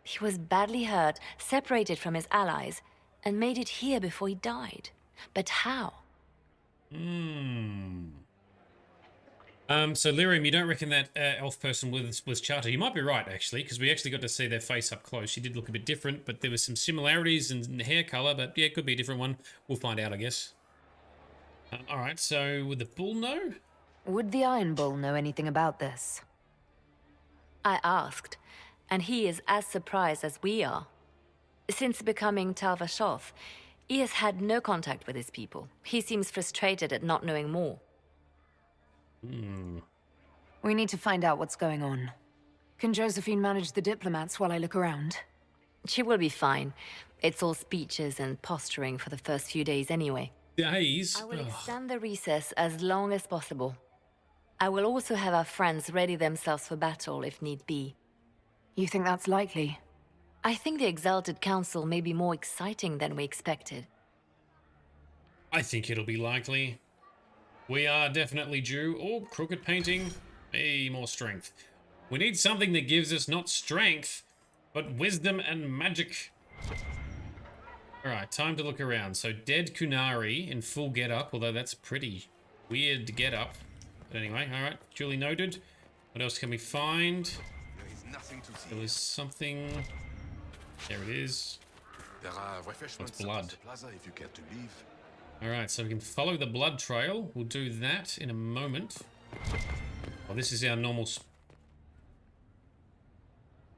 Speaker 6: He was badly hurt, separated from his allies, and made it here before he died. But how?
Speaker 2: So Lyrium, you don't reckon that elf person was Charter? You might be right, actually, because we actually got to see their face up close. She did look a bit different, but there was some similarities in the hair color, but yeah, it could be a different one. We'll find out, I guess. Alright, so would the bull know?
Speaker 8: Would the Iron Bull know anything about this?
Speaker 6: I asked, and he is as surprised as we are. Since becoming Tal Vashoth, he has had no contact with his people. He seems frustrated at not knowing more.
Speaker 8: We need to find out what's going on. Can Josephine manage the diplomats while I look around?
Speaker 6: She will be fine. It's all speeches and posturing for the first few days anyway.
Speaker 2: Days?
Speaker 6: I will extend the recess as long as possible. I will also have our friends ready themselves for battle if need be.
Speaker 8: You think that's likely?
Speaker 6: I think the Exalted Council may be more exciting than we expected.
Speaker 2: I think it'll be likely. We are definitely due. Oh, crooked painting. Hey, more strength. We need something that gives us not strength, but wisdom and magic. Alright, time to look around. So, dead Kunari in full get-up, although that's pretty weird get-up. But anyway, alright, duly noted. What else can we find? There was something... There it is. What's blood? Alright, so we can follow the blood trail. We'll do that in a moment. Oh, this is our normal...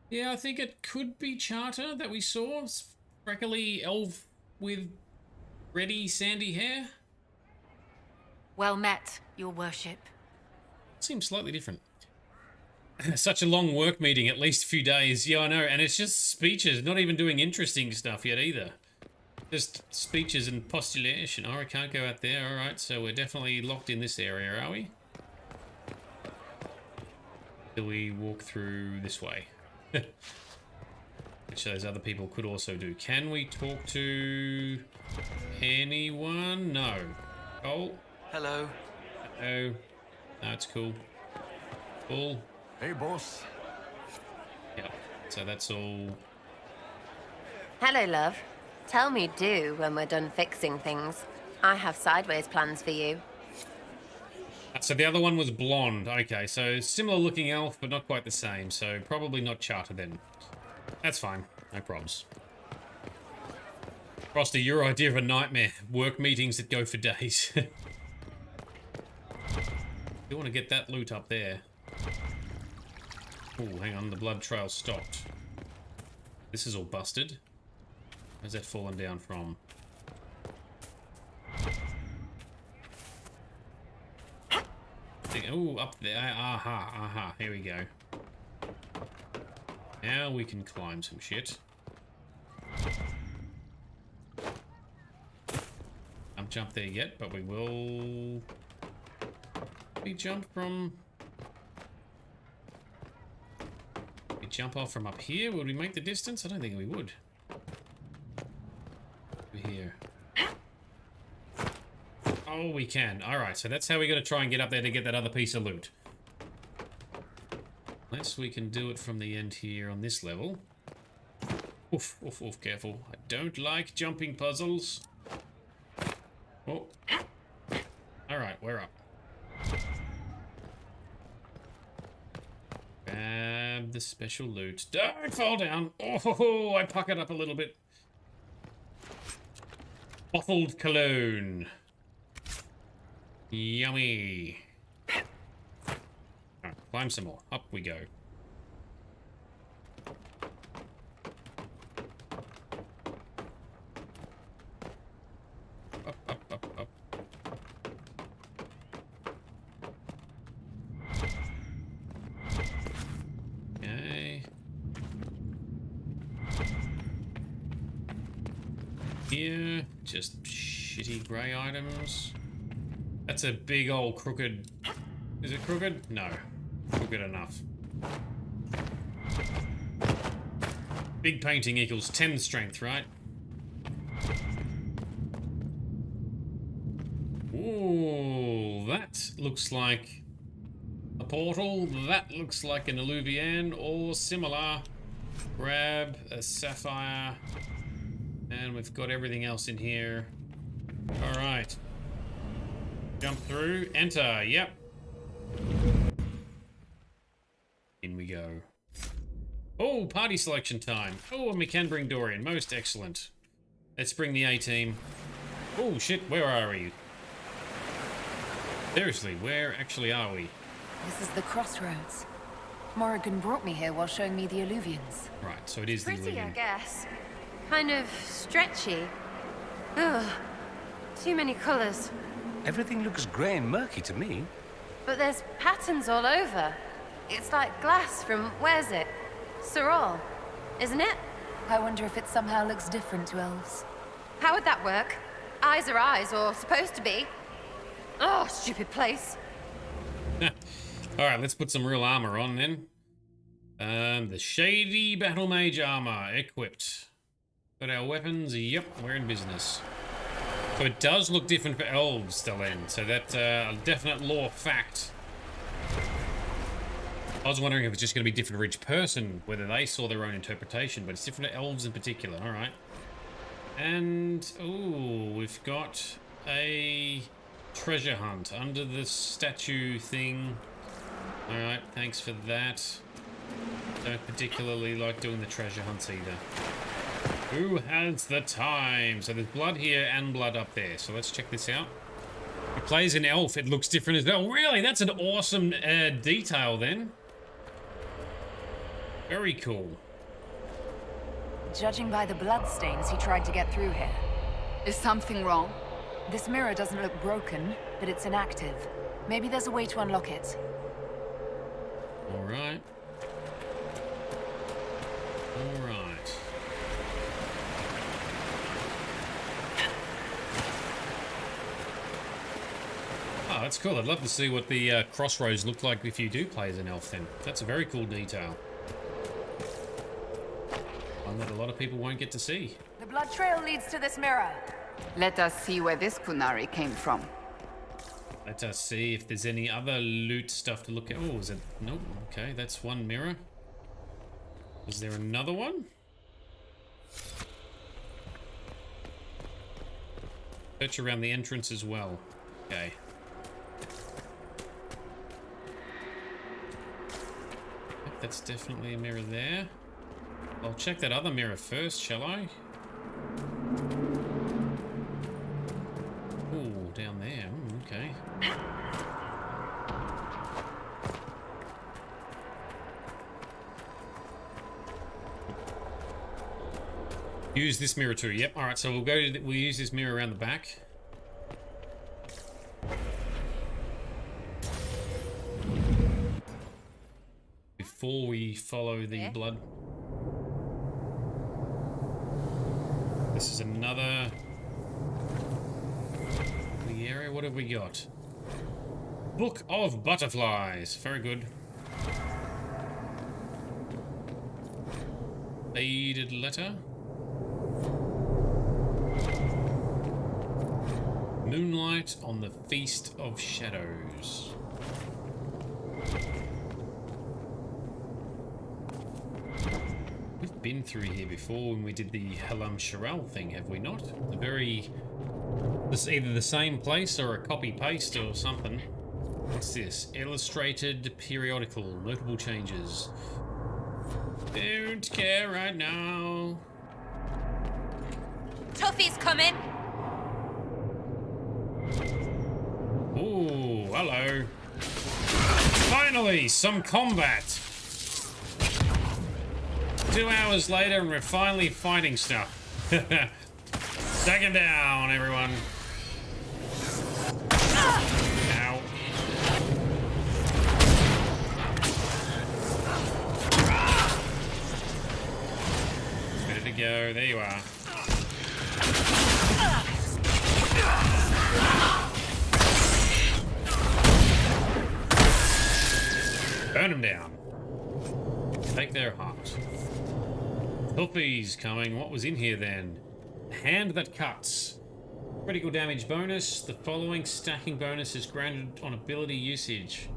Speaker 2: Yeah, I think it could be Charter that we saw. Freckly elf with reddy sandy hair.
Speaker 7: Well met, your worship.
Speaker 2: Seems slightly different. Such a long work meeting, at least a few days. Yeah, I know, and it's just speeches, not even doing interesting stuff yet either. Just speeches and postulation. Oh, I can't go out there. Alright, so we're definitely locked in this area, are we? Do we walk through this way? Which those other people could also do. Can we talk to anyone? No. Oh.
Speaker 11: Hello.
Speaker 2: Oh. No, it's cool. Cool.
Speaker 11: Hey, boss.
Speaker 2: Yeah. So that's all.
Speaker 18: Hello, love. Tell me do when we're done fixing things. I have sideways plans for you.
Speaker 2: So the other one was blonde. Okay, so similar looking elf, but not quite the same. So probably not Charter then. That's fine. No probs. Frosty, your idea of a nightmare. Work meetings that go for days. You want to get that loot up there. Oh, hang on. The blood trail stopped. This is all busted. Where's that fallen down from? Oh, up there. Aha, aha. Here we go. Now we can climb some shit. Can't jump there yet, but we will... We jump from... We jump off from up here? Would we make the distance? I don't think we would. Over here. Oh, we can. Alright, so that's how we're going to try and get up there to get that other piece of loot. Unless we can do it from the end here on this level. Oof, oof, oof, careful. I don't like jumping puzzles. Oh. Alright, we're up. Grab the special loot. Don't fall down! Oh, I puckered up a little bit. Bottled cologne. Yummy. Right, climb some more. Up we go. Up, up, up, up. Okay. Here, just shitty grey items. That's a big old crooked... Is it crooked? No. Crooked enough. Big painting equals 10 strength, right? Ooh, that looks like a portal. That looks like an Alluvian or similar. Grab a sapphire. And we've got everything else in here. Alright. Jump through, enter, yep. In we go. Oh, party selection time. Oh, and we can bring Dorian, most excellent. Let's bring the A-team. Oh shit, where are we? Seriously, where actually are we?
Speaker 8: This is the crossroads. Morrigan brought me here while showing me the Alluvians.
Speaker 2: Right, so it is
Speaker 18: Pretty,
Speaker 2: the Alluvian.
Speaker 18: I guess. Kind of stretchy. Ugh. Too many colours.
Speaker 10: Everything looks grey and murky to me.
Speaker 18: But there's patterns all over. It's like glass from, where's it? Sorol, isn't it?
Speaker 8: I wonder if it somehow looks different to elves.
Speaker 18: How would that work? Eyes are eyes, or supposed to be. Oh, stupid place.
Speaker 2: Alright, let's put some real armor on then. The Shady Battle Mage armor equipped. Got our weapons, yep, we're in business. So it does look different for elves, Delen, so that's a definite lore fact. I was wondering if it's just going to be different for each person, whether they saw their own interpretation, but it's different to elves in particular, alright. And, ooh, we've got a treasure hunt under the statue thing. Alright, thanks for that. Don't particularly like doing the treasure hunts either. Who has the time? So there's blood here and blood up there. So let's check this out. He plays an elf. It looks different as well. Really? That's an awesome detail then. Very cool.
Speaker 8: Judging by the bloodstains he tried to get through here.
Speaker 16: Is something wrong?
Speaker 8: This mirror doesn't look broken, but it's inactive. Maybe there's a way to unlock it.
Speaker 2: Alright. Alright. Oh, that's cool. I'd love to see what the crossroads look like if you do play as an elf then. That's a very cool detail. One that a lot of people won't get to see.
Speaker 8: The blood trail leads to this mirror.
Speaker 16: Let us see where this Kunari came from.
Speaker 2: Let us see if there's any other loot stuff to look at. Oh, is it? Nope. Okay, that's one mirror. Is there another one? Search around the entrance as well. Okay. that's definitely a mirror there. I'll check that other mirror first, shall I? Ooh, down there. Ooh, okay. Use this mirror too. Yep. All right. So we'll use this mirror around the back. Before we follow the blood. This is another the area. What have we got? Book of Butterflies. Very good. Faded letter. Moonlight on the Feast of Shadows. We've been through here before when we did the Halam Sharal thing, have we not? It's either the same place or a copy-paste or something. What's this? Illustrated periodical, notable changes. Don't care right now.
Speaker 18: Tuffy's coming!
Speaker 2: Ooh, hello. Finally, some combat. 2 hours later and we're finally fighting stuff. Second down, everyone. Ow. Ready to go. There you are. Burn them down. Take their heart. Tuffy's coming. What was in here then? Hand that cuts. Critical damage bonus. The following stacking bonus is granted on ability usage.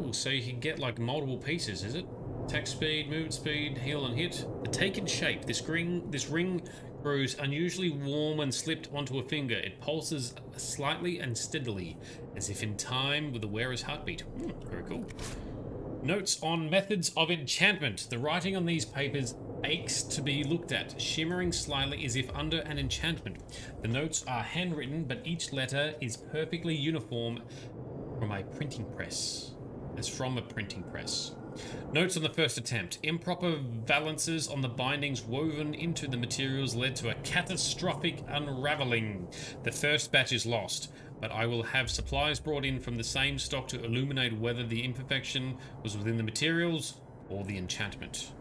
Speaker 2: Ooh, so you can get like multiple pieces, is it? Attack speed, movement speed, heal and hit. A taken shape. This ring grows unusually warm when slipped onto a finger. It pulses slightly and steadily, as if in time with the wearer's heartbeat. Very cool. Notes on methods of enchantment. The writing on these papers aches to be looked at, shimmering slightly as if under an enchantment. The notes are handwritten, but each letter is perfectly uniform from a printing press. Notes on the first attempt. Improper valances on the bindings woven into the materials led to a catastrophic unraveling. The first batch is lost, but I will have supplies brought in from the same stock to illuminate whether the imperfection was within the materials or the enchantment.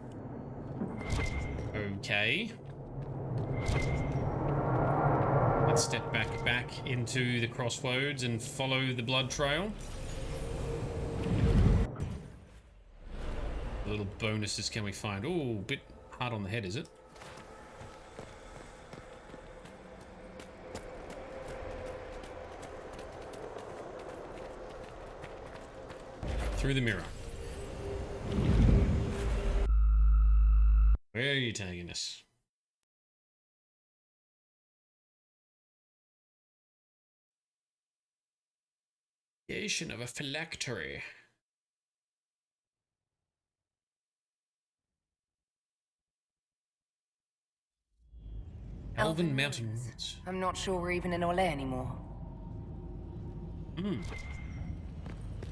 Speaker 2: Okay. Let's step back into the crossroads and follow the blood trail. Little bonuses can we find? Oh, bit hard on the head, is it? Through the mirror. Where are you taking us? Creation of a phylactery. Elven Mountain Woods.
Speaker 8: I'm not sure we're even in Orlais anymore.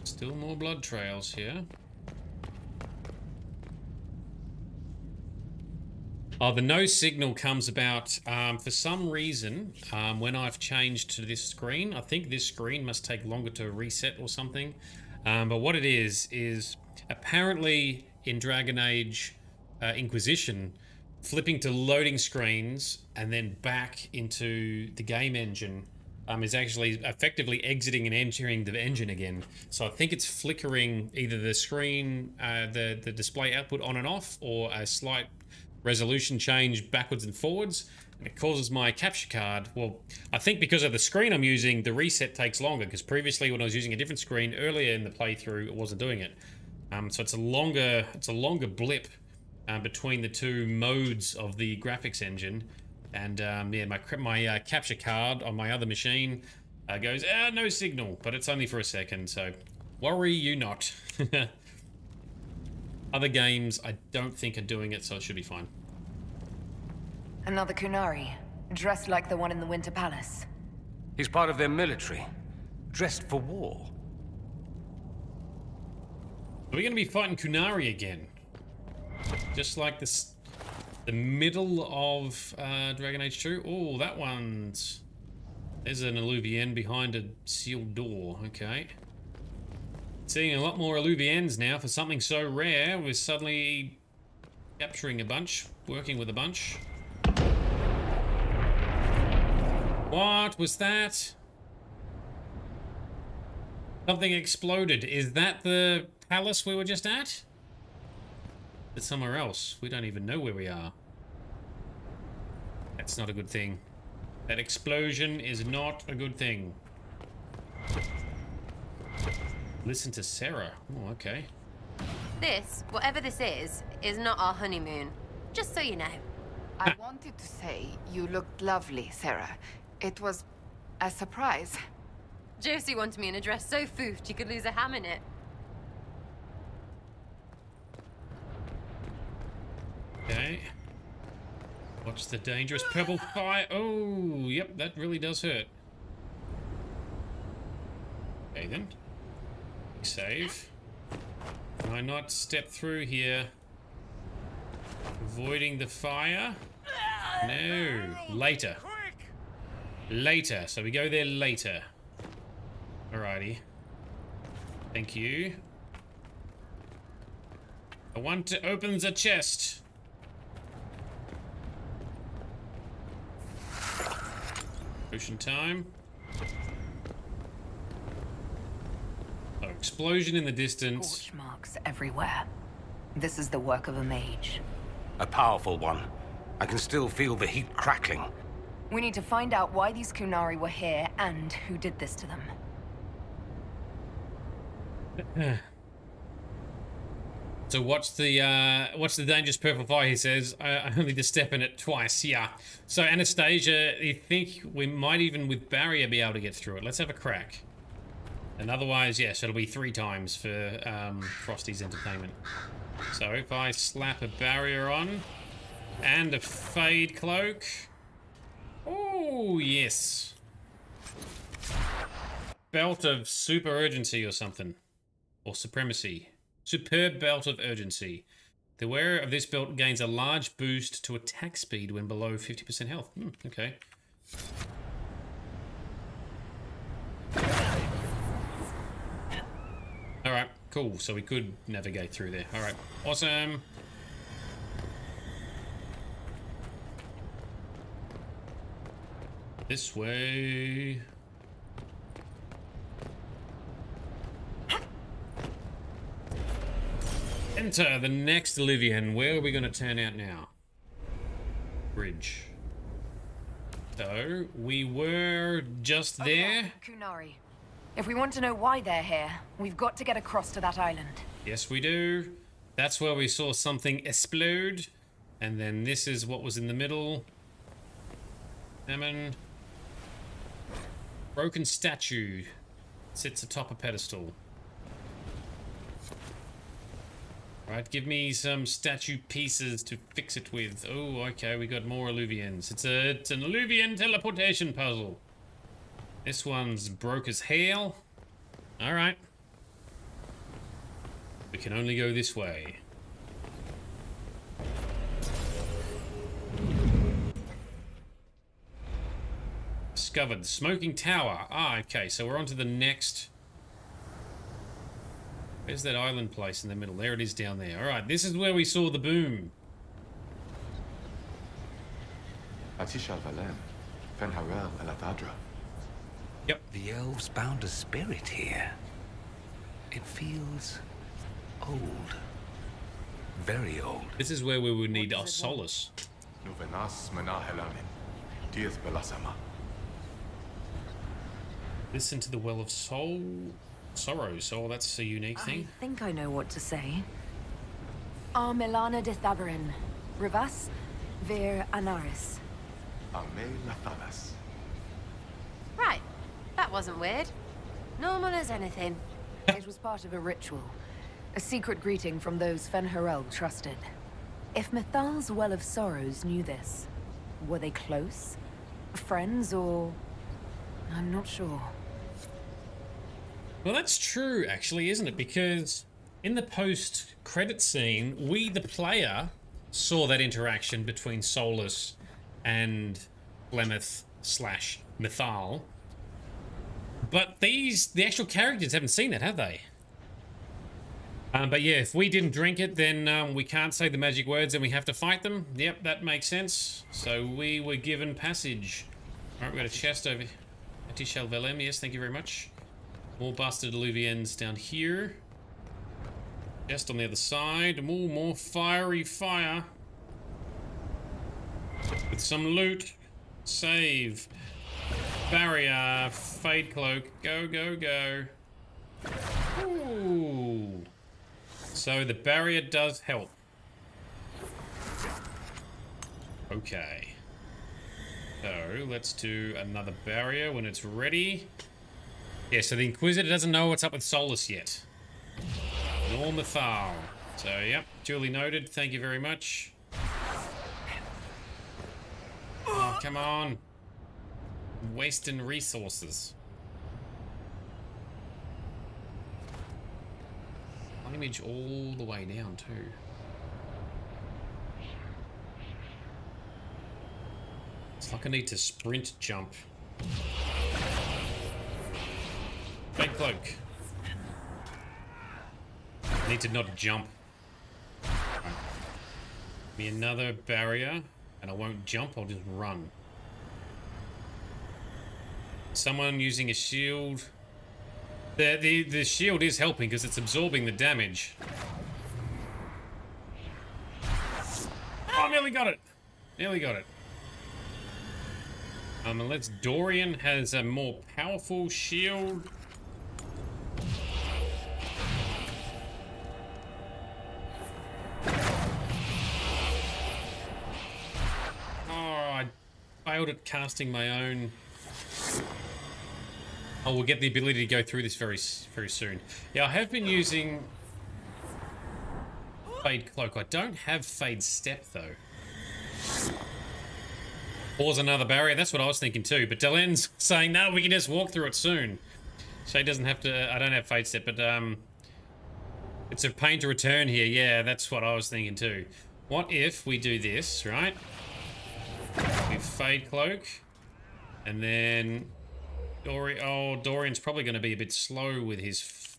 Speaker 2: Still more blood trails here. Oh, the no signal comes about for some reason when I've changed to this screen. I think this screen must take longer to reset or something. But what it is apparently in Dragon Age Inquisition, flipping to loading screens and then back into the game engine is actually effectively exiting and entering the engine again. So I think it's flickering either the screen, the display output on and off, or a slight resolution change backwards and forwards. And it causes my capture card. Well, I think because of the screen I'm using, the reset takes longer, because previously when I was using a different screen earlier in the playthrough, it wasn't doing it. So it's a longer blip between the two modes of the graphics engine. And yeah, my capture card on my other machine goes, no signal, but it's only for a second, so worry you not. Other games, I don't think are doing it, so it should be fine.
Speaker 8: Another Kunari, dressed like the one in the Winter Palace.
Speaker 10: He's part of their military, dressed for war.
Speaker 2: Are we going to be fighting Kunari again? Just like this, the middle of Dragon Age 2? Oh, that one's... There's an Alluvian behind a sealed door. Okay. Seeing a lot more Alluvians now for something so rare. We're suddenly capturing a bunch, working with a bunch. What was that? Something exploded. Is that the palace we were just at? It's somewhere else. We don't even know where we are. That's not a good thing. That explosion is not a good thing. Listen to Sarah. Oh, okay.
Speaker 18: This, whatever this is not our honeymoon. Just so you know.
Speaker 16: I wanted to say you looked lovely, Sarah. It was a surprise.
Speaker 18: Josie wanted me in a dress so foofed you could lose a ham in it.
Speaker 2: Okay. Watch the dangerous purple fire. Oh, yep, that really does hurt. Okay then. Save. Can I not step through here? Avoiding the fire? No. Later. Later. So we go there later. Alrighty. Thank you. I want to open the chest. Potion time. Oh, explosion in the distance.
Speaker 8: Scorch marks everywhere. This is the work of a mage.
Speaker 10: A powerful one. I can still feel the heat crackling.
Speaker 8: We need to find out why these Kunari were here and who did this to them.
Speaker 2: So what's the dangerous purple fire, he says. I only to step in it twice, yeah. So Anastasia, you think we might even with barrier be able to get through it? Let's have a crack. And otherwise, yes, it'll be 3 times for Frosty's entertainment. So if I slap a barrier on and a fade cloak. Oh, yes. Belt of super urgency or something. Or supremacy. Superb belt of urgency. The wearer of this belt gains a large boost to attack speed when below 50% health. Okay. Alright, cool. So we could navigate through there. Alright, awesome. This way. Enter the next Livian. Where are we going to turn out now? Bridge. So, we were just there.
Speaker 8: Kunari. If we want to know why they're here, we've got to get across to that island.
Speaker 2: Yes, we do. That's where we saw something explode. And then this is what was in the middle. Hammond. Broken statue. Sits atop a pedestal. Right, give me some statue pieces to fix it with. Oh, okay, we got more Alluvians. It's an Alluvian teleportation puzzle. This one's broke as hell. Alright. We can only go this way. Discovered the smoking tower. Ah, okay, so we're on to the next... Where's that island place in the middle? There it is down there. Alright, this is where we saw the boom. Yep.
Speaker 10: The elves bound a spirit here. It feels old. Very old.
Speaker 2: This is where we would need our solace. Listen to the Well of Sorrows. Oh, that's a unique thing.
Speaker 8: I think I know what to say. Milana de Thabarin. Rivas, Ver Anaris.
Speaker 18: Right. That wasn't weird. Normal as anything.
Speaker 8: It was part of a ritual. A secret greeting from those Fen'Harel trusted. If Mythal's Well of Sorrows knew this, were they close? Friends, or... I'm not sure.
Speaker 2: Well, that's true, actually, isn't it? Because in the post-credit scene, we, the player, saw that interaction between Solus and Flemeth / Mythal. But the actual characters haven't seen it, have they? But yeah, if we didn't drink it, then we can't say the magic words and we have to fight them. Yep, that makes sense. So we were given passage. Alright, we've got a chest over here. Atishal Velem, yes, thank you very much. More busted Alluvians down here. Chest on the other side. More fiery fire. With some loot. Save. Barrier. Fade cloak. Go, go, go. Ooh. So the barrier does help. Okay. So let's do another barrier when it's ready. Yeah, so the Inquisitor doesn't know what's up with Solus yet. Nor Mythal. So, yep, duly noted. Thank you very much. Oh, come on. Wasting resources. Image all the way down too. It's like I need to sprint jump. Fake cloak. I need to not jump. Right. Give me another barrier and I won't jump, I'll just run. Someone using a shield. The shield is helping because it's absorbing the damage. Oh, nearly got it. Nearly got it. Unless Dorian has a more powerful shield. Oh, I failed at casting my own. Oh, we'll get the ability to go through this very soon. Yeah, I have been using Fade Cloak. I don't have Fade Step, though. Pause another barrier. That's what I was thinking, too. But Delen's saying, no, we can just walk through it soon. Shay doesn't have to... I don't have Fade Step, but it's a pain to return here. Yeah, that's what I was thinking, too. What if we do this, right? We Fade Cloak. And then... Dorian's probably going to be a bit slow with his...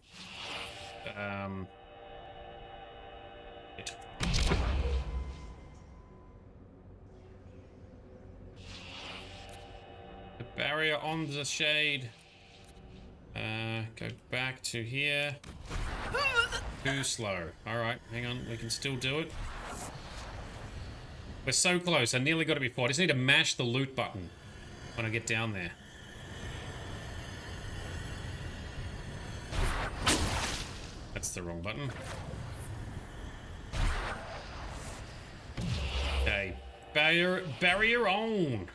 Speaker 2: The barrier on the shade. Go back to here. Too slow. Alright, hang on. We can still do it. We're so close. I nearly got it before. I just need to mash the loot button when I get down there. That's the wrong button. Okay. Barrier on!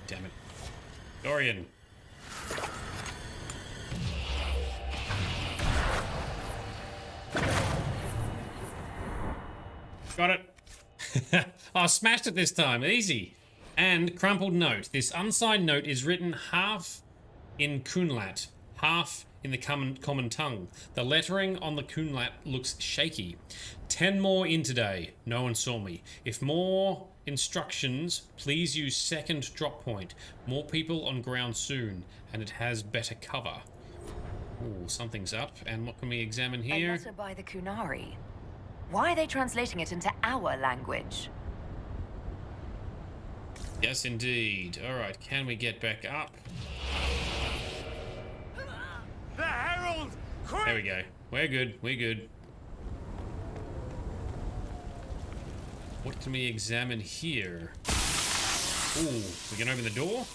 Speaker 2: Damn it. Dorian. Got it. I smashed it this time. Easy. And crumpled note. This unsigned note is written half in Kunlat, half in the common tongue. The lettering on the Kunlat looks shaky. 10 more in today. No one saw me. If more instructions, please use second drop point. More people on ground soon, and it has better cover. Ooh, something's up. And what can we examine here?
Speaker 8: A letter by the Kunari. Why are they translating it into our language?
Speaker 2: Yes, indeed. Alright, can we get back up?
Speaker 11: The Herald!
Speaker 2: There we go. We're good. We're good. What can we examine here? Ooh, we can open the door?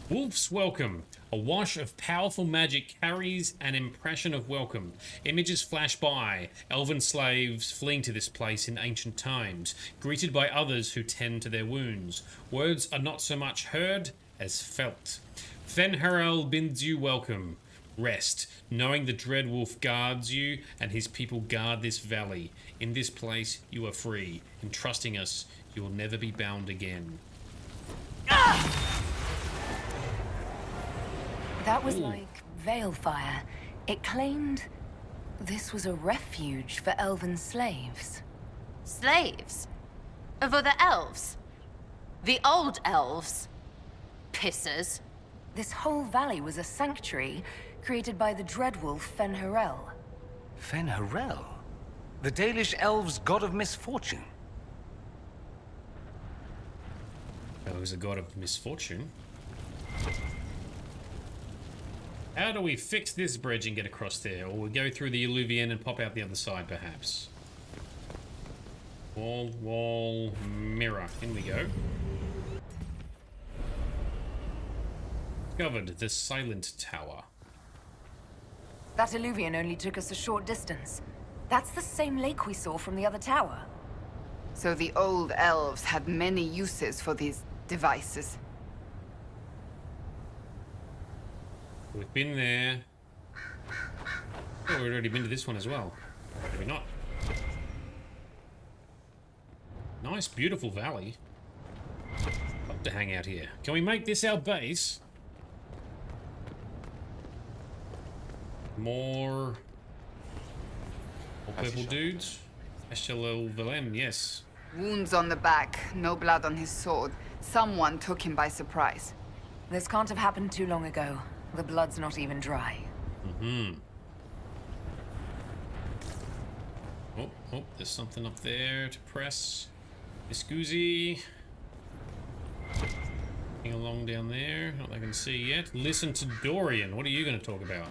Speaker 2: Wolf's Welcome. A wash of powerful magic carries an impression of welcome. Images flash by. Elven slaves fleeing to this place in ancient times, greeted by others who tend to their wounds. Words are not so much heard as felt. Fenharel bids you welcome. Rest, knowing the Dreadwolf guards you and his people guard this valley. In this place, you are free. In trusting us, you will never be bound again.
Speaker 8: That was like Veilfire. It claimed this was a refuge for elven slaves.
Speaker 18: Slaves? Of other elves? The old elves? Pissers.
Speaker 8: This whole valley was a sanctuary created by the Dreadwolf Fenharel.
Speaker 10: Fenharel? The Dalish elves' god of misfortune.
Speaker 2: Oh, he's a god of misfortune. How do we fix this bridge and get across there? Or we go through the Alluvian and pop out the other side, perhaps? Wall, mirror. In we go. Discovered the Silent Tower.
Speaker 8: That Alluvian only took us a short distance. That's the same lake we saw from the other tower.
Speaker 16: So the old elves had many uses for these devices.
Speaker 2: We've been there. Oh, we've already been to this one as well. Maybe not. Nice, beautiful valley. Love to hang out here. Can we make this our base? More purple dudes. Eshelel Velem, yes.
Speaker 16: Wounds on the back, no blood on his sword. Someone took him by surprise.
Speaker 8: This can't have happened too long ago. The blood's not even dry.
Speaker 2: Oh, there's something up there to press. Iscusi. Along down there, not that I can see yet. Listen to Dorian. What are you going to talk about?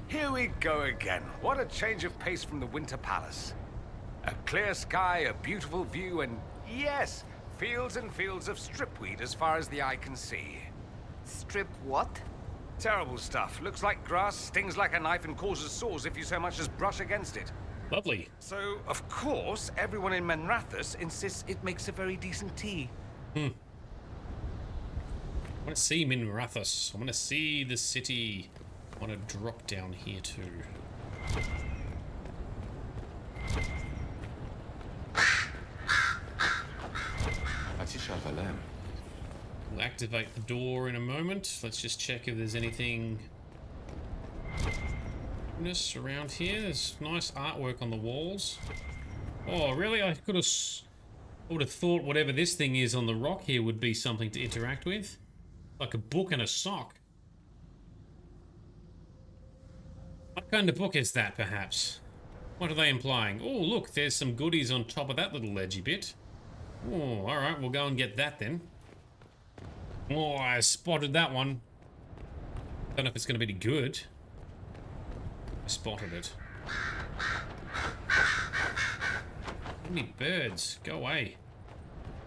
Speaker 10: Here we go again. What a change of pace from the Winter Palace. A clear sky, a beautiful view, and yes, fields and fields of stripweed as far as the eye can see.
Speaker 16: Strip what?
Speaker 10: Terrible stuff. Looks like grass, stings like a knife, and causes sores if you so much as brush against it.
Speaker 2: Lovely.
Speaker 10: So, of course, everyone in Menrathus insists it makes a very decent tea.
Speaker 2: I want to see Minrathus. I want to see the city. I want to drop down here too. We'll activate the door in a moment. Let's just check if there's anything around here. There's nice artwork on the walls. Oh, really? I would have thought whatever this thing is on the rock here would be something to interact with. Like a book and a sock. What kind of book is that, perhaps? What are they implying? Oh, look, there's some goodies on top of that little ledgy bit. Oh, alright, we'll go and get that then. Oh, I spotted that one. Don't know if it's going to be any good. I spotted it. How many birds? Go away.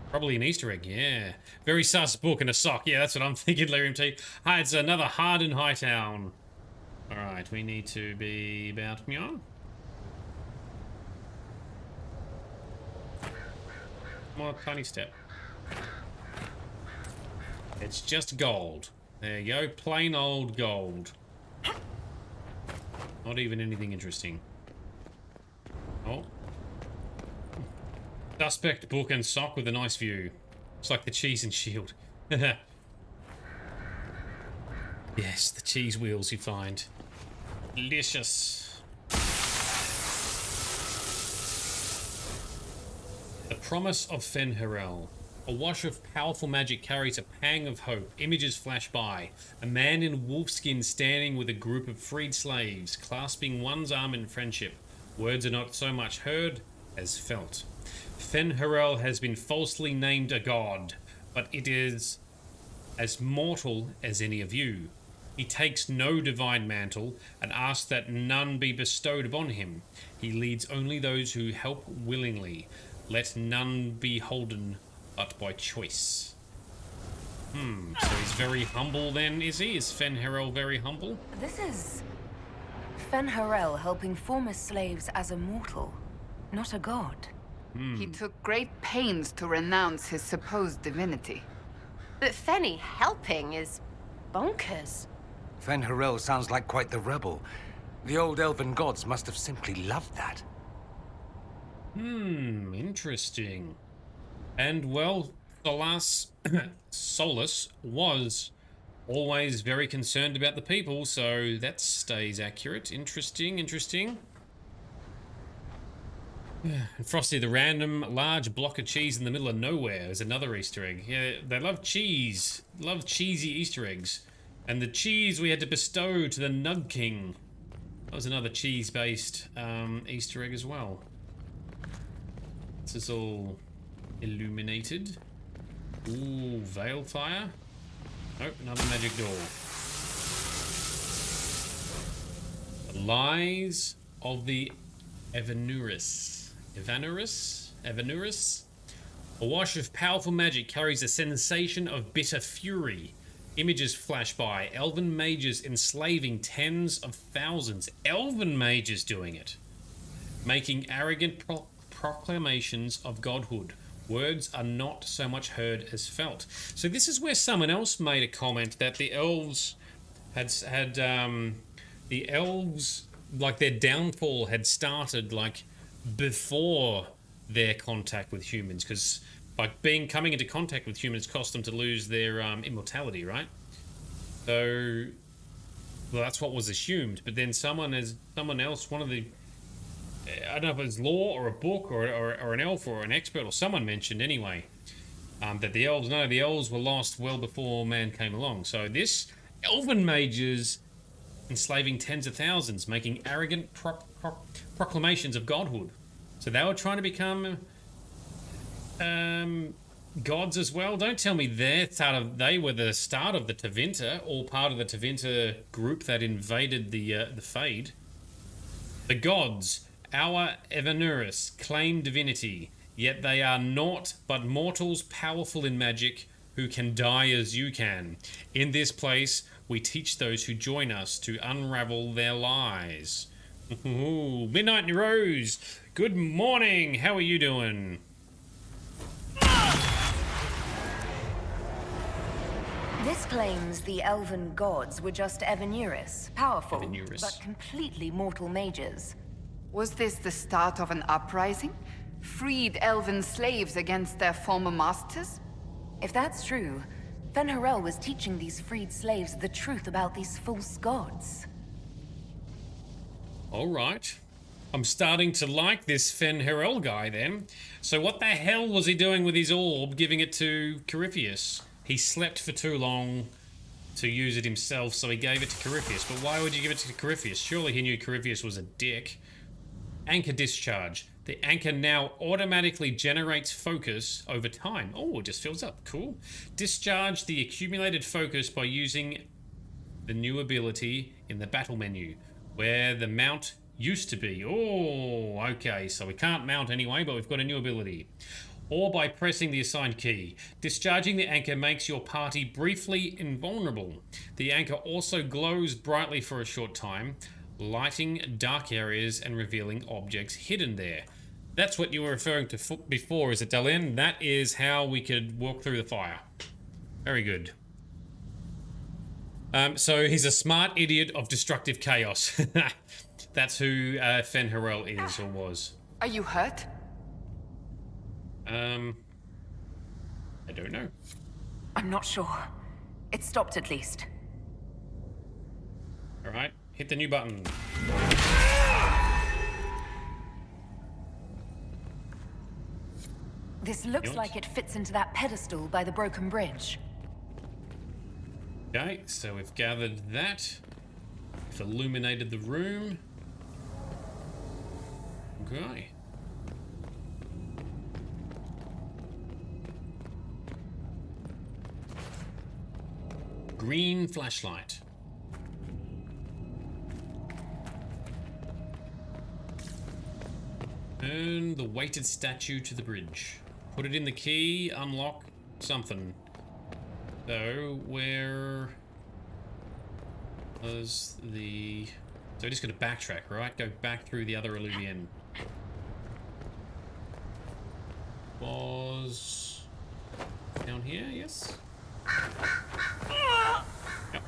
Speaker 2: Probably an Easter egg, yeah. Very sus book and a sock. Yeah, that's what I'm thinking, Lyrium T. Hi, it's another Harden Hightown. Alright, we need to be about me on. More tiny step. It's just gold. There you go, plain old gold. Not even anything interesting. Oh. Suspect book and sock with a nice view. It's like the cheese and shield. Yes, the cheese wheels you find. Delicious. The Promise of Fenharel. A wash of powerful magic carries a pang of hope. Images flash by. A man in wolfskin standing with a group of freed slaves, clasping one's arm in friendship. Words are not so much heard as felt. Fenharel has been falsely named a god, but it is as mortal as any of you. He takes no divine mantle and asks that none be bestowed upon him. He leads only those who help willingly. Let none be holden but by choice. So he's very humble then, is he? Is Fenharel very humble?
Speaker 8: This is Fenharel helping former slaves as a mortal, not a god.
Speaker 16: He took great pains to renounce his supposed divinity.
Speaker 18: But Fenny helping is
Speaker 8: bonkers.
Speaker 10: Fen Harel sounds like quite the rebel. The old elven gods must have simply loved that.
Speaker 2: Interesting. And, well, Solus was always very concerned about the people, so that stays accurate. Interesting. And Frosty, the random large block of cheese in the middle of nowhere is another Easter egg. Yeah, they love cheese. Love cheesy Easter eggs. And the cheese we had to bestow to the Nug King. That was another cheese-based Easter egg as well. This is all illuminated. Ooh, veil fire. Nope, another magic door. The lies of the Evanurus. Evanurus? A wash of powerful magic carries a sensation of bitter fury. Images flash by. Elven mages enslaving tens of thousands. Elven mages doing it. Making arrogant proclamations of godhood. Words are not so much heard as felt. So this is where someone else made a comment that the elves had the elves, like, their downfall had started like before their contact with humans, because coming into contact with humans cost them to lose their immortality, right? So, well, that's what was assumed. But then someone else, one of the, I don't know if it was lore or a book or an elf or an expert or someone mentioned anyway, that the elves were lost well before man came along. So this elven mages enslaving tens of thousands, making arrogant proclamations of godhood. So they were trying to become gods as well. Don't tell me they were the start of the Tevinter, or part of the Tevinter group that invaded the Fade. The gods, our Evanurus, claim divinity, yet they are naught but mortals powerful in magic who can die as you can. In this place, we teach those who join us to unravel their lies. Ooh, Midnight Rose, good morning. How are you doing?
Speaker 8: This claims the elven gods were just Evanurus, powerful,
Speaker 2: Evanurus.
Speaker 8: but completely mortal mages.
Speaker 16: Was this the start of an uprising? Freed elven slaves against their former masters?
Speaker 8: If that's true, Fen Harel was teaching these freed slaves the truth about these false gods.
Speaker 2: All right. I'm starting to like this Fen Harel guy then. So what the hell was he doing with his orb, giving it to Corypheus? He slept for too long to use it himself, so he gave it to Corypheus. But why would you give it to Corypheus? Surely he knew Corypheus was a dick. Anchor discharge. The anchor now automatically generates focus over time. Oh, it just fills up. Cool. Discharge the accumulated focus by using the new ability in the battle menu, where the mount used to be. Oh, okay. So we can't mount anyway, but we've got a new ability. Or by pressing the assigned key. Discharging the anchor makes your party briefly invulnerable. The anchor also glows brightly for a short time, lighting dark areas and revealing objects hidden there. That's what you were referring to before, is it, Dalen? That is how we could walk through the fire. Very good. So he's a smart idiot of destructive chaos. That's who Fen Harel is or was.
Speaker 16: Are you hurt?
Speaker 2: I don't know.
Speaker 8: I'm not sure. It stopped at least.
Speaker 2: All right, hit the new button.
Speaker 8: This looks like it fits into that pedestal by the broken bridge.
Speaker 2: Okay, so we've gathered that. We've illuminated the room. Okay. Green flashlight. Turn the weighted statue to the bridge. Put it in the key, unlock something. So, where was the... So I just got to backtrack, right? Go back through the other Illuvian. Was... down here, yes? Yep.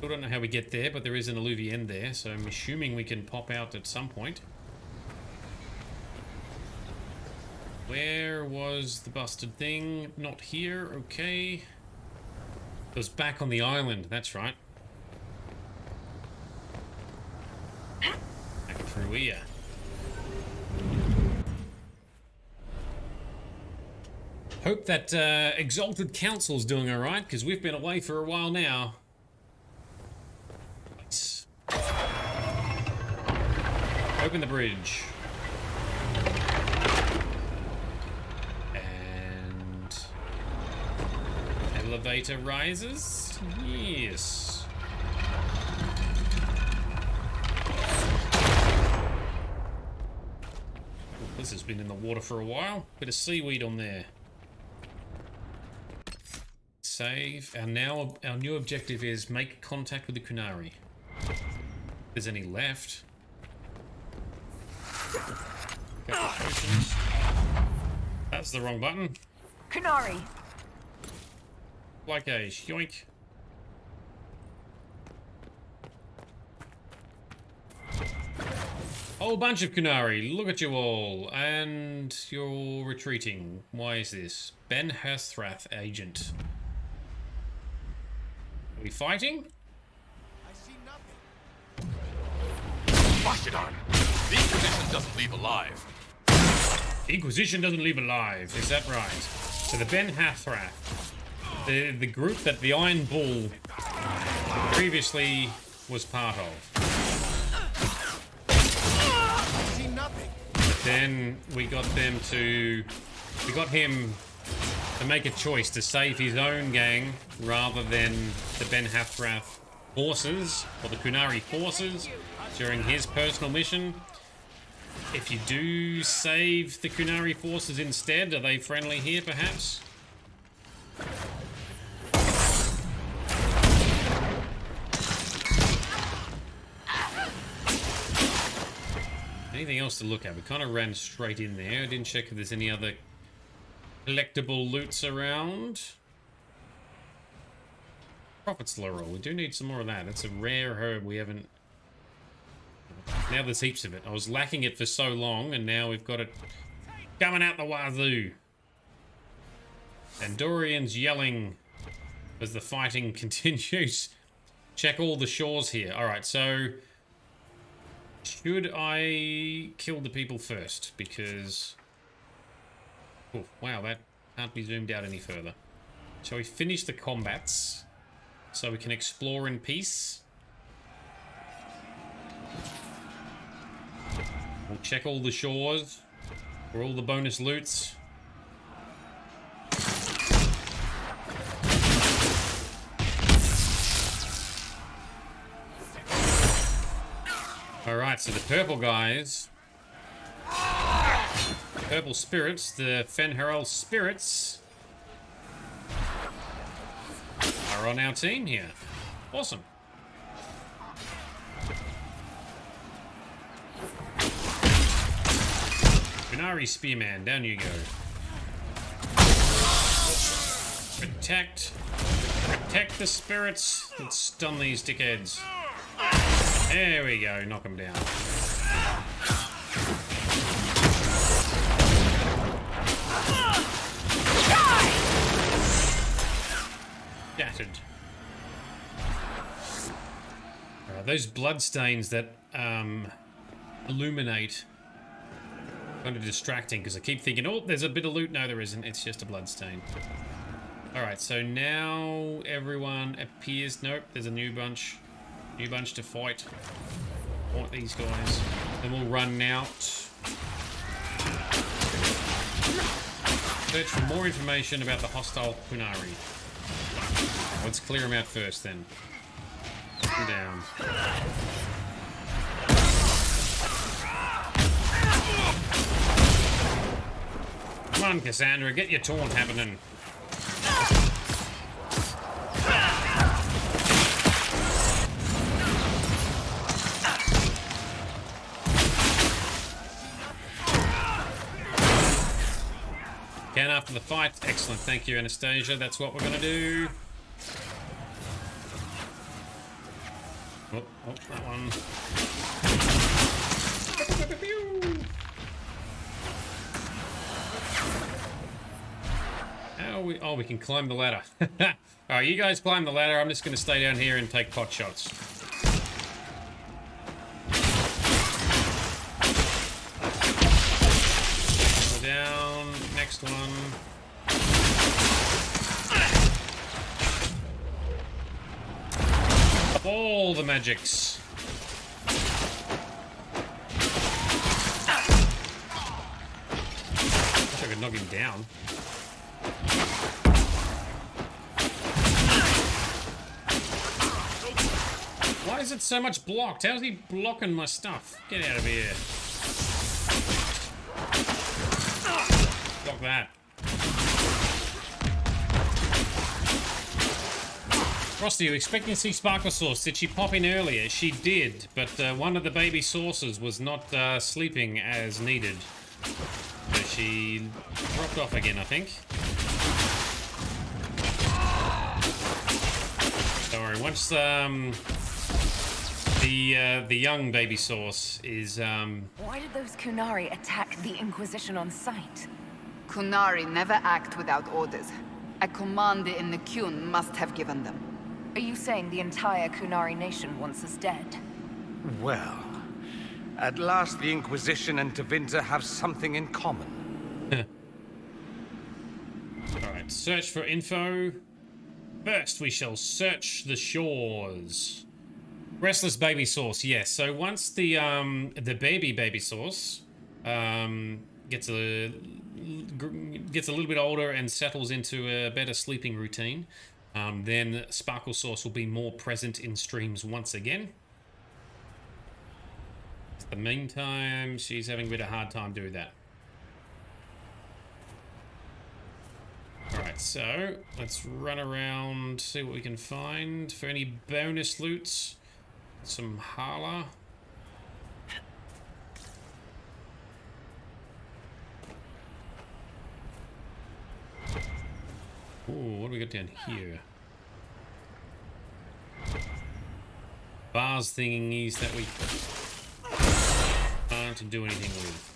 Speaker 2: Still don't know how we get there, but there is an alluvian there, so I'm assuming we can pop out at some point. Where was the busted thing? Not here, okay. It was back on the island, that's right. Back through here. Hope that Exalted Council's doing alright, because we've been away for a while now. Nice. Open the bridge. And... elevator rises? Yes. This has been in the water for a while. Bit of seaweed on there. Save. Our new objective is make contact with the Kunari. If there's any left. That's the wrong button.
Speaker 8: Kunari.
Speaker 2: Like a yoink. Whole bunch of Kunari. Look at you all. And you're retreating. Why is this? Ben Herthrath agent. Are we fighting?
Speaker 11: I see nothing.
Speaker 3: Wash it on. The Inquisition doesn't leave alive.
Speaker 2: The Inquisition doesn't leave alive. Is that right? So the Ben Herthrath, the group that the Iron Bull previously was part of.
Speaker 11: I see nothing.
Speaker 2: But then we got him to make a choice to save his own gang rather than the Ben Herthrath forces, or the Kunari forces, during his personal mission. If you do save the Kunari forces instead, are they friendly here, perhaps? Anything else to look at? We kind of ran straight in there. I didn't check if there's any other collectible loots around. Prophet's laurel. We do need some more of that. It's a rare herb we haven't... Now there's heaps of it. I was lacking it for so long, and now we've got it coming out the wazoo. And Dorian's yelling as the fighting continues. Check all the shores here. Alright, so... should I kill the people first? Because... oh, wow, that can't be zoomed out any further. Shall we finish the combats so we can explore in peace? We'll check all the shores for all the bonus loots. Alright, so the purple guys, purple spirits, the Fenharol spirits, are on our team here. Awesome. Kunari Spearman, down you go. Protect the spirits that stun these dickheads. There we go, knock them down. Shattered. Those bloodstains that illuminate, kind of distracting because I keep thinking, oh, there's a bit of loot. No, there isn't. It's just a bloodstain. Alright, so now everyone appears. Nope, there's a new bunch. New bunch to fight. Fight these guys. Then we'll run out. Search for more information about the hostile Kunari. Let's clear them out first then. Put them down. Come on, Cassandra, get your taunt happening. Can after the fight. Excellent, thank you, Anastasia. That's what we're gonna do. Oh, that one. How we? Oh, we can climb the ladder. Alright, you guys climb the ladder. I'm just going to stay down here and take pot shots. Go down. Next one. All the magics. Wish I could knock him down. Why is it so much blocked? How's he blocking my stuff? Get out of here. Block that. Frosty, you expecting to see Sparkle Sauce? Did she pop in earlier? She did, but one of the baby saucers was not sleeping as needed. So she dropped off again, I think. Don't worry, once the young baby sauce is
Speaker 8: Why did those Kunari attack the Inquisition on sight?
Speaker 16: Kunari never act without orders. A commander in the Qun must have given them.
Speaker 8: Are you saying the entire Kunari nation wants us dead?
Speaker 10: Well, at last the Inquisition and Tevinter have something in common.
Speaker 2: Alright, search for info. First, we shall search the shores. Restless baby sauce, yes. So once the baby sauce gets a little bit older and settles into a better sleeping routine, then Sparkle Sauce will be more present in streams once again. In the meantime, she's having a bit of a hard time doing that. Alright, so let's run around, see what we can find for any bonus loots. Some Hala. Ooh, what do we got down here? Bars thingies that we can't do anything with.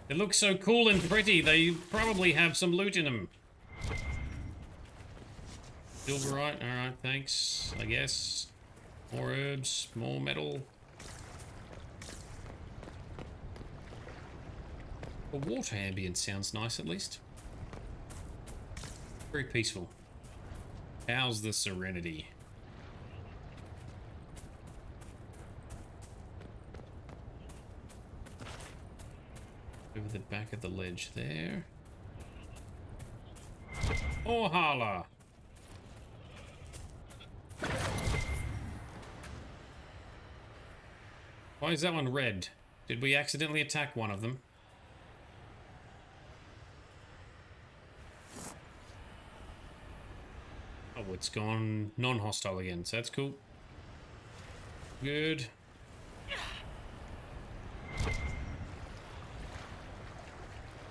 Speaker 2: They look so cool and pretty, they probably have some loot in them. Silverite, alright, thanks, I guess. More herbs, more metal. The water ambience sounds nice at least. Very peaceful. How's the serenity? Over the back of the ledge there. Oh, Hala! Why is that one red? Did we accidentally attack one of them? Oh, it's gone non-hostile again, so that's cool. Good.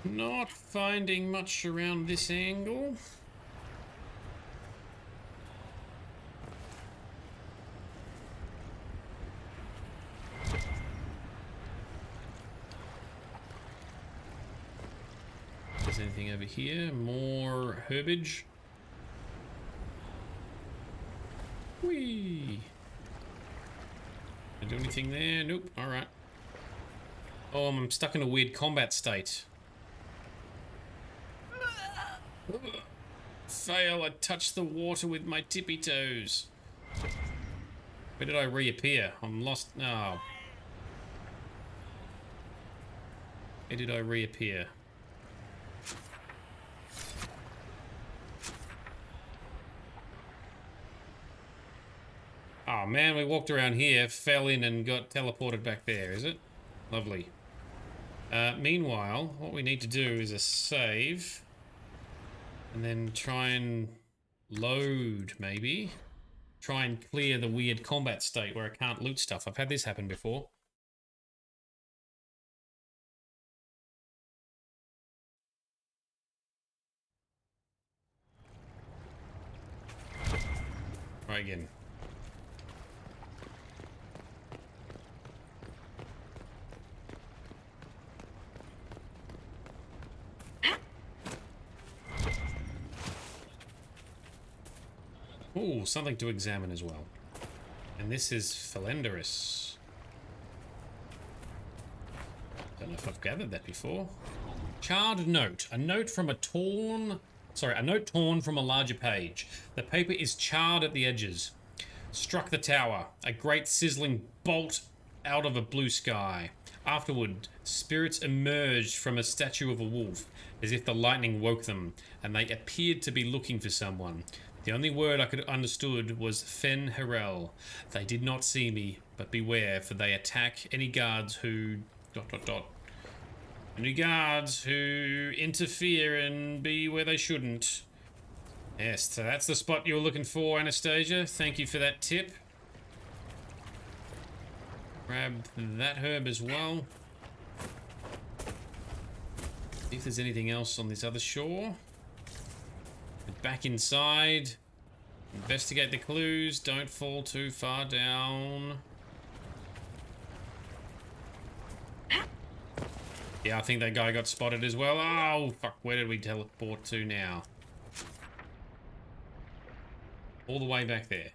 Speaker 2: Not finding much around this angle. If there's anything over here, more herbage. Whee! Did I do anything there? Nope. Alright. Oh, I'm stuck in a weird combat state. Fail, I touched the water with my tippy toes. Where did I reappear? I'm lost. Oh. Where did I reappear? Oh man, we walked around here, fell in and got teleported back there, is it? Lovely. Meanwhile, what we need to do is a save. And then try and load, maybe. Try and clear the weird combat state where I can't loot stuff. I've had this happen before. Try again. Oh, something to examine as well. And this is Philanderous. Don't know if I've gathered that before. Charred note. A note torn from a larger page. The paper is charred at the edges. Struck the tower. A great sizzling bolt out of a blue sky. Afterward, spirits emerged from a statue of a wolf, as if the lightning woke them, and they appeared to be looking for someone. The only word I could understood was Fen Harel. They did not see me, but beware, for they attack any guards who... ... Any guards who interfere and be where they shouldn't. Yes, so that's the spot you were looking for, Anastasia. Thank you for that tip. Grab that herb as well. See if there's anything else on this other shore. Get back inside. Investigate the clues. Don't fall too far down. Yeah, I think that guy got spotted as well. Oh, fuck. Where did we teleport to now? All the way back there.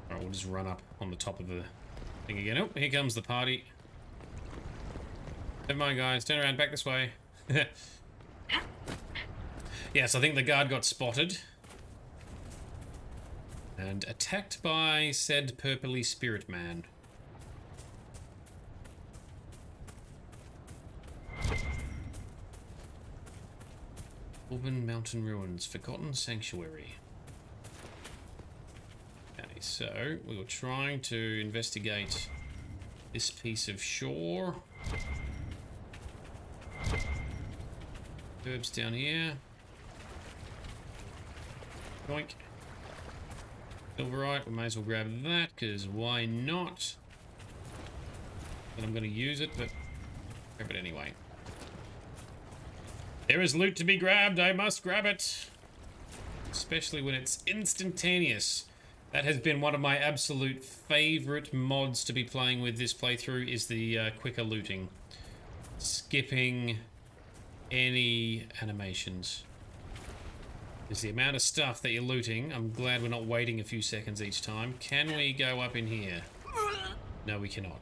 Speaker 2: Alright, we'll just run up on the top of the thing again. Oh, here comes the party. Never mind, guys. Turn around. Back this way. Yes, I think the guard got spotted. And attacked by said purpley spirit man. Auburn Mountain Ruins, Forgotten Sanctuary. Okay, so we were trying to investigate this piece of shore. Herbs down here. Boink. Silverite, we may as well grab that, because why not? And I'm going to use it, but grab it anyway. There is loot to be grabbed, I must grab it. Especially when it's instantaneous. That has been one of my absolute favourite mods to be playing with this playthrough, is the quicker looting. Skipping any animations. There's the amount of stuff that you're looting. I'm glad we're not waiting a few seconds each time. Can we go up in here? No, we cannot.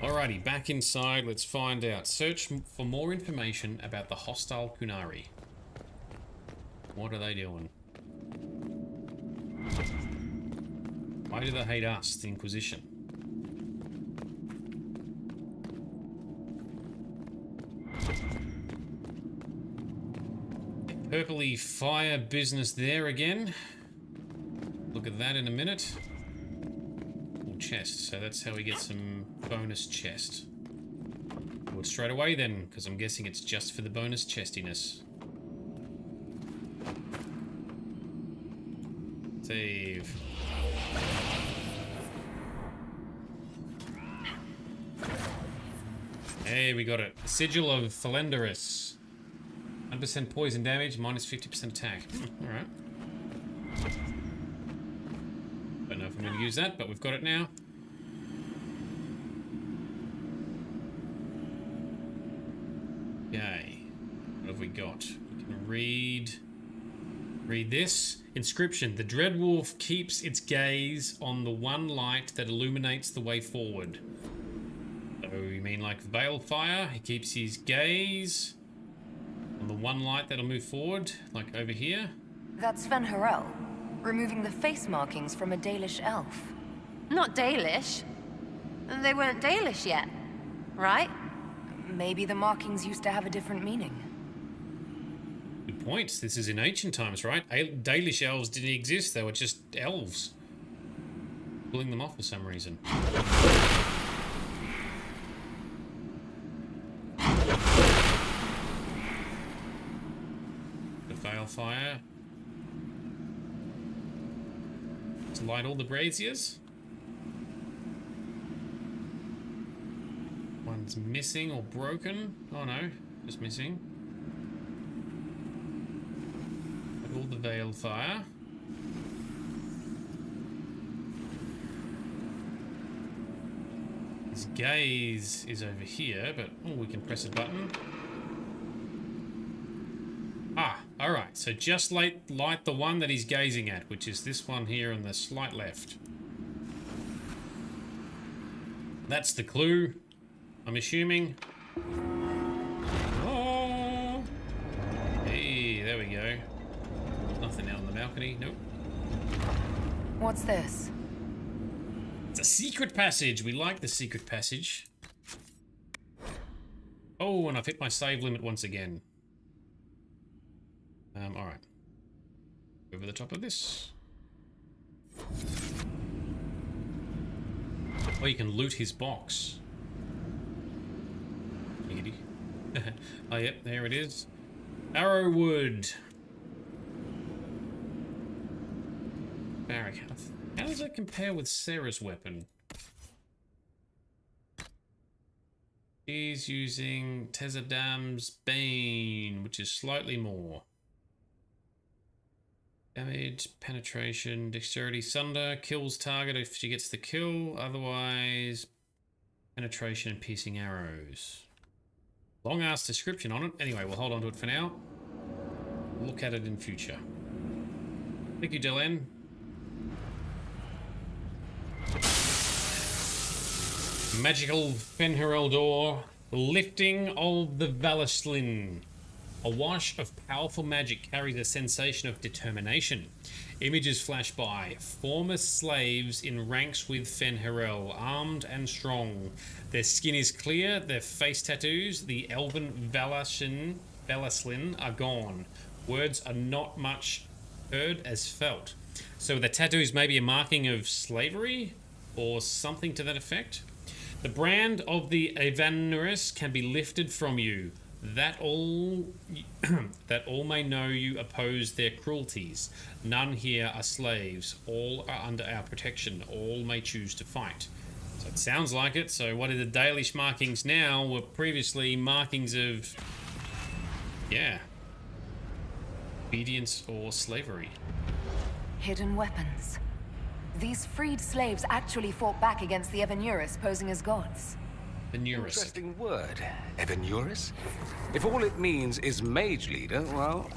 Speaker 2: Alrighty, back inside. Let's find out. Search for more information about the hostile Kunari. What are they doing? Why do they hate us, the Inquisition? Purpley fire business there again. Look at that in a minute. Chest, so that's how we get some bonus chest. Do it straight away then, because I'm guessing it's just for the bonus chestiness. Save. Hey, we got it. Sigil of Philanderous. 100% poison damage, minus 50% attack. Alright. Don't know if I'm going to use that, but we've got it now. Okay. What have we got? We can read this. Inscription. The Dreadwolf keeps its gaze on the one light that illuminates the way forward. So you mean like Veilfire? He keeps his gaze on the one light that'll move forward, like over here.
Speaker 8: That's Fen Harel, removing the face markings from a Dalish elf.
Speaker 18: Not Dalish. They weren't Dalish yet, right?
Speaker 8: Maybe the markings used to have a different meaning.
Speaker 2: Good point. This is in ancient times, right? Dalish elves didn't exist. They were just elves. Pulling them off for some reason. The Veilfire. To light all the braziers. One's missing or broken. Oh no, just missing. All the Veilfire. His gaze is over here, but oh, we can press a button. Ah, alright, so just light the one that he's gazing at, which is this one here on the slight left. That's the clue, I'm assuming. Oh! Hey, there we go. Nothing out on the balcony, nope.
Speaker 13: What's this?
Speaker 2: It's a secret passage. We like the secret passage. Oh, and I've hit my save limit once again. Alright. Over the top of this. Oh, you can loot his box. Giggity. Oh, yep, there it is. Arrowwood. Barrack. How does that compare with Sarah's weapon? He's using Tezadam's Bane, which is slightly more. Damage, penetration, dexterity, sunder, kills target if she gets the kill, otherwise penetration and piercing arrows. Long ass description on it. Anyway, we'll hold on to it for now. Look at it in future. Thank you, Dylan. Magical Fen'Harel door, lifting of the Valaslin. A wash of powerful magic carries a sensation of determination. Images flash by. Former slaves in ranks with Fen'Harel, armed and strong. Their skin is clear, their face tattoos, the elven Valaslin are gone. Words are not much heard as felt. So the tattoos may be a marking of slavery or something to that effect. The brand of the Evanurus can be lifted from you. That all may know you oppose their cruelties. None here are slaves. All are under our protection. All may choose to fight. So it sounds like it. So what are the Dalish markings now were previously markings of, yeah, obedience or slavery.
Speaker 8: Hidden weapons. These freed slaves actually fought back against the Evanurus, posing as gods.
Speaker 2: Evanurus.
Speaker 10: Interesting word. Evanurus? If all it means is mage leader, well,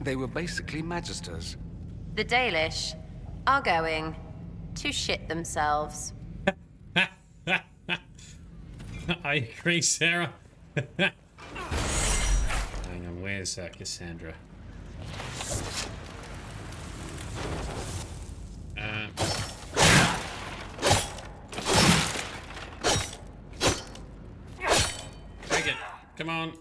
Speaker 10: they were basically magisters.
Speaker 18: The Dalish are going to shit themselves.
Speaker 2: I agree, Sarah. Hang on, where's Cassandra? Take it. Come on.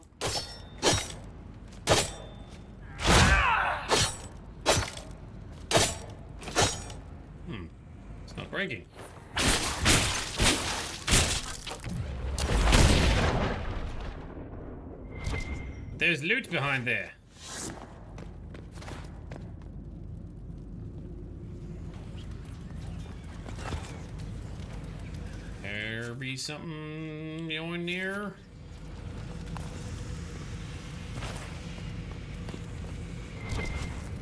Speaker 2: It's not breaking. There's loot behind there. There be something going near.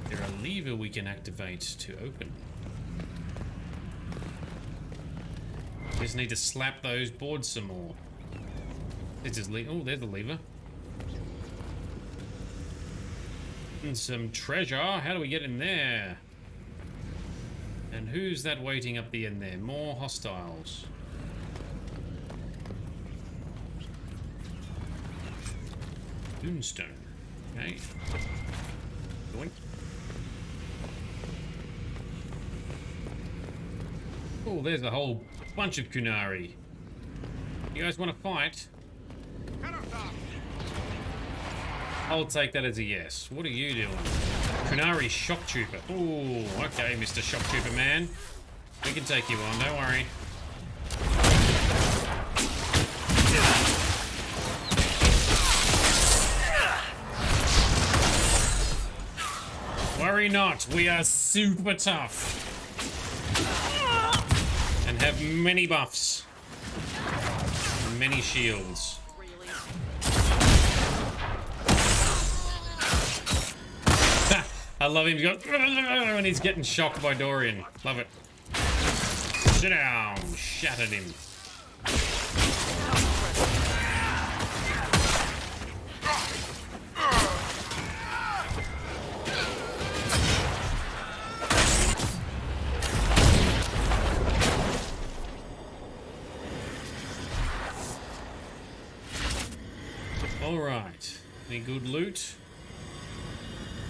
Speaker 2: There's a lever we can activate to open. Just need to slap those boards some more. This is oh, there's the lever. And some treasure. How do we get in there? And who's that waiting up the end there? More hostiles. Moonstone. Okay. Going. Oh, there's a whole bunch of Kunari. You guys want to fight? I'll take that as a yes. What are you doing? Kunari Shock Trooper. Ooh, okay, Mr. Shock Trooper man. We can take you on, don't worry. Worry not, we are super tough. And have many buffs. And many shields. I love him going when he's getting shocked by Dorian. Love it. Sit down. Shattered him. Alright. Any good loot?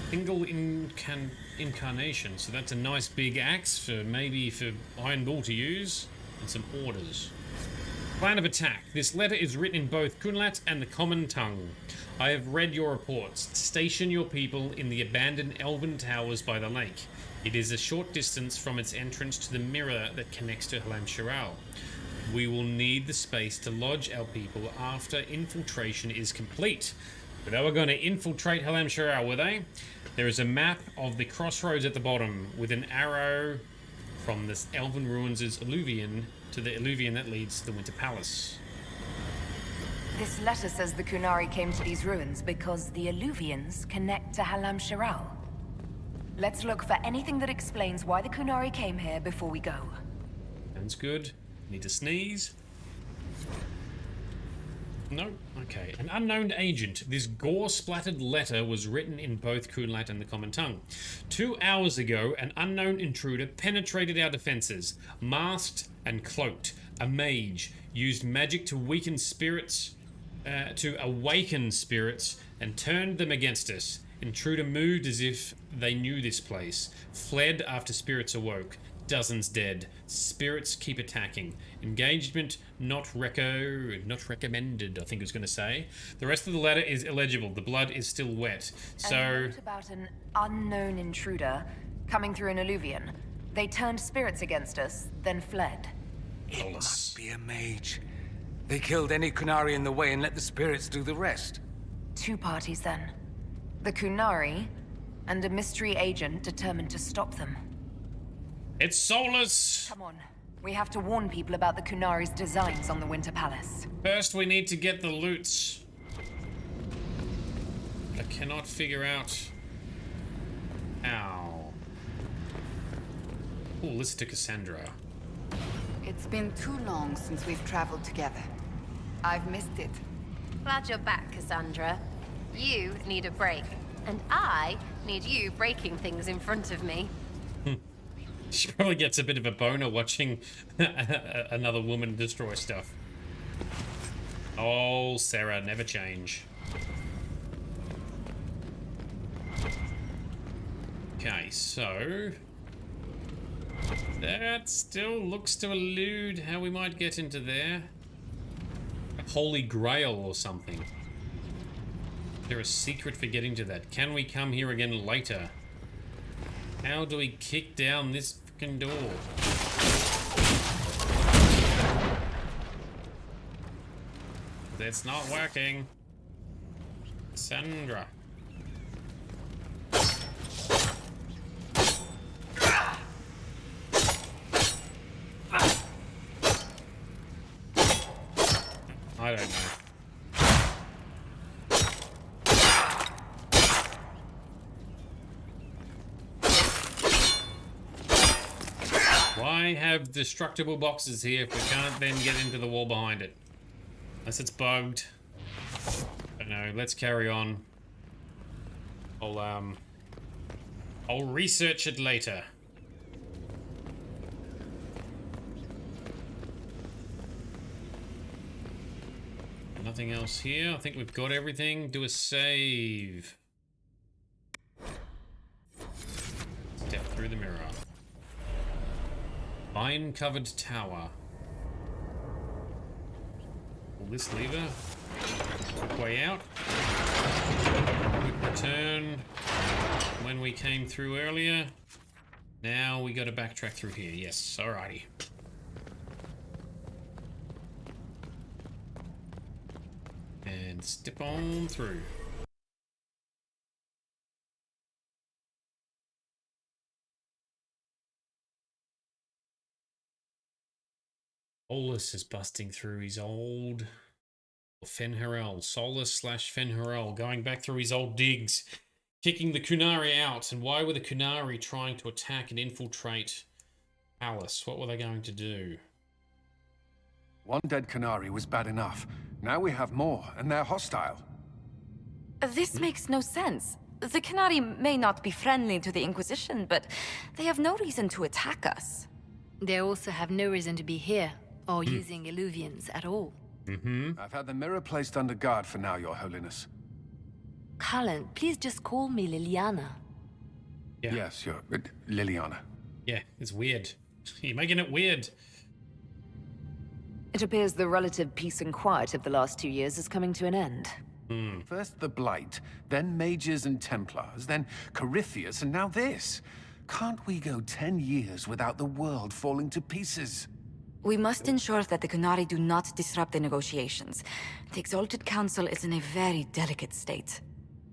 Speaker 2: Single incarnation. So that's a nice big axe for maybe for Iron Bull to use. And some orders. Plan of attack. This letter is written in both Kunlat and the common tongue. I have read your reports. Station your people in the abandoned elven towers by the lake. It is a short distance from its entrance to the mirror that connects to Halam Shiral. We will need the space to lodge our people after infiltration is complete. But they were going to infiltrate Halam Shiral, were they? There is a map of the crossroads at the bottom with an arrow from this Elven Ruins' alluvion to the alluvion that leads to the Winter Palace.
Speaker 8: This letter says the Kunari came to these ruins because the alluvions connect to Halam Shiral. Let's look for anything that explains why the Kunari came here before we go.
Speaker 2: Sounds good. Need to sneeze. No? Okay. An unknown agent. This gore-splattered letter was written in both Kunlat and the common tongue. 2 hours ago, an unknown intruder penetrated our defenses, masked and cloaked. A mage used magic to weaken spirits, to awaken spirits, and turned them against us. Intruder moved as if they knew this place. Fled after spirits awoke. Dozens dead. Spirits keep attacking. Engagement not recommended, I think it was going to say. The rest of the letter is illegible. The blood is still wet. So...
Speaker 8: A note about an unknown intruder coming through an alluvion. They turned spirits against us, then fled.
Speaker 10: It must be a mage. They killed any Kunari in the way and let the spirits do the rest.
Speaker 8: 2 parties then. The Kunari, and a mystery agent determined to stop them.
Speaker 2: It's soulless!
Speaker 8: Come on. We have to warn people about the Kunari's designs on the Winter Palace.
Speaker 2: First, we need to get the loots. I cannot figure out how. Oh, listen to Cassandra.
Speaker 16: It's been too long since we've traveled together. I've missed it.
Speaker 18: Glad you're back, Cassandra. You need a break, and I need you breaking things in front of me.
Speaker 2: She probably gets a bit of a boner watching another woman destroy stuff. Oh, Sarah, never change. Okay, so... that still looks to allude how we might get into there. A Holy Grail or something. Is there a secret for getting to that? Can we come here again later? How do we kick down this freaking door? That's not working. Sandra. I don't know. Why have destructible boxes here if we can't then get into the wall behind it? Unless it's bugged. I don't know. Let's carry on. I'll research it later. Nothing else here. I think we've got everything. Do a save. Step through the mirror. Vine-covered tower. Pull this lever. Quick way out. Quick return. When we came through earlier. Now we got to backtrack through here. Yes, alrighty. And step on through. Solus is busting through his old Fenharel. Solus / Fenharel going back through his old digs, kicking the Kunari out. And why were the Kunari trying to attack and infiltrate Alice? What were they going to do?
Speaker 15: One dead Canary was bad enough. Now we have more, and they're hostile.
Speaker 7: This makes no sense. The Canary may not be friendly to the Inquisition, but they have no reason to attack us.
Speaker 6: They also have no reason to be here, or using Illuvians at all.
Speaker 15: I've had the mirror placed under guard for now, Your Holiness.
Speaker 6: Cullen, please just call me Liliana.
Speaker 2: Yeah.
Speaker 15: Yes, Your... Liliana.
Speaker 2: Yeah, it's weird. You're making it weird.
Speaker 8: It appears the relative peace and quiet of the last 2 years is coming to an end.
Speaker 15: First the Blight, then Mages and Templars, then Corypheus, and now this. Can't we go 10 years without the world falling to pieces?
Speaker 7: We must ensure that the Canary do not disrupt the negotiations. The Exalted Council is in a very delicate state.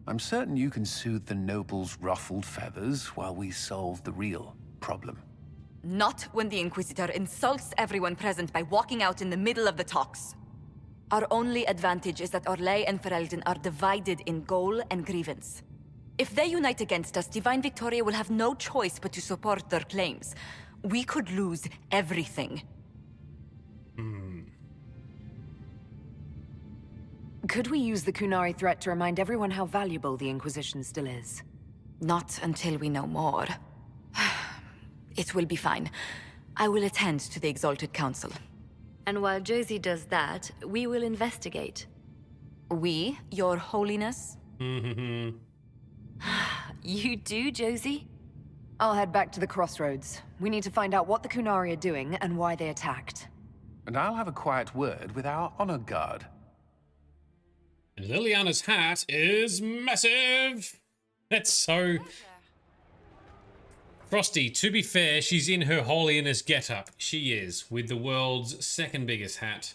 Speaker 15: I'm certain you can soothe the nobles' ruffled feathers while we solve the real problem.
Speaker 7: Not when the Inquisitor insults everyone present by walking out in the middle of the talks. Our only advantage is that Orlais and Ferelden are divided in goal and grievance. If they unite against us, Divine Victoria will have no choice but to support their claims. We could lose everything.
Speaker 8: Could we use the Kunari threat to remind everyone how valuable the Inquisition still is?
Speaker 7: Not until we know more. It will be fine. I will attend to the Exalted Council.
Speaker 6: And while Josie does that, we will investigate.
Speaker 7: We, Your Holiness?
Speaker 6: You do, Josie?
Speaker 8: I'll head back to the crossroads. We need to find out what the Kunari are doing and why they attacked.
Speaker 15: And I'll have a quiet word with our honor guard.
Speaker 2: And Liliana's hat is massive. That's so... Frosty, to be fair, she's in her holiness getup. She is, with the world's second biggest hat.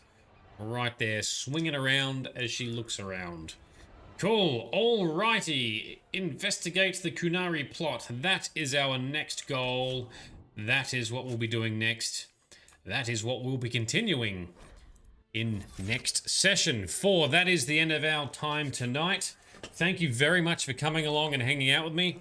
Speaker 2: Right there, swinging around as she looks around. Cool, alrighty. Investigate the Kunari plot. That is our next goal. That is what we'll be doing next. That is what we'll be continuing in next session. For that is the end of our time tonight. Thank you very much for coming along and hanging out with me.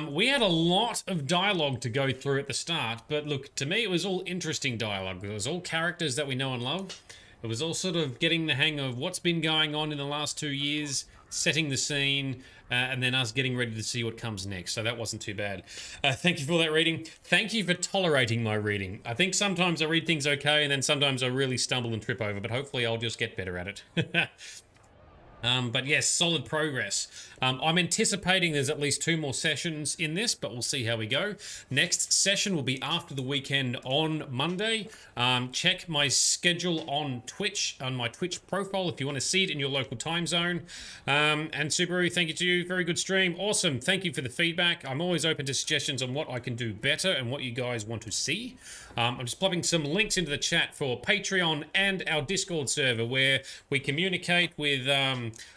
Speaker 2: We had a lot of dialogue to go through at the start, but look, to me it was all interesting dialogue. It was all characters that we know and love. It was all sort of getting the hang of what's been going on in the last 2 years, setting the scene, and then us getting ready to see what comes next. So that wasn't too bad. Thank you for that reading. Thank you for tolerating my reading. I think sometimes I read things okay, and then sometimes I really stumble and trip over, but hopefully I'll just get better at it. But yes, solid progress. I'm anticipating there's at least 2 more sessions in this, but we'll see how we go. Next session will be after the weekend on Monday. Check my schedule on Twitch, on my Twitch profile, if you want to see it in your local time zone. And Subaru, thank you to you. Very good stream. Awesome. Thank you for the feedback. I'm always open to suggestions on what I can do better and what you guys want to see. I'm just plopping some links into the chat for Patreon and our Discord server where we communicate with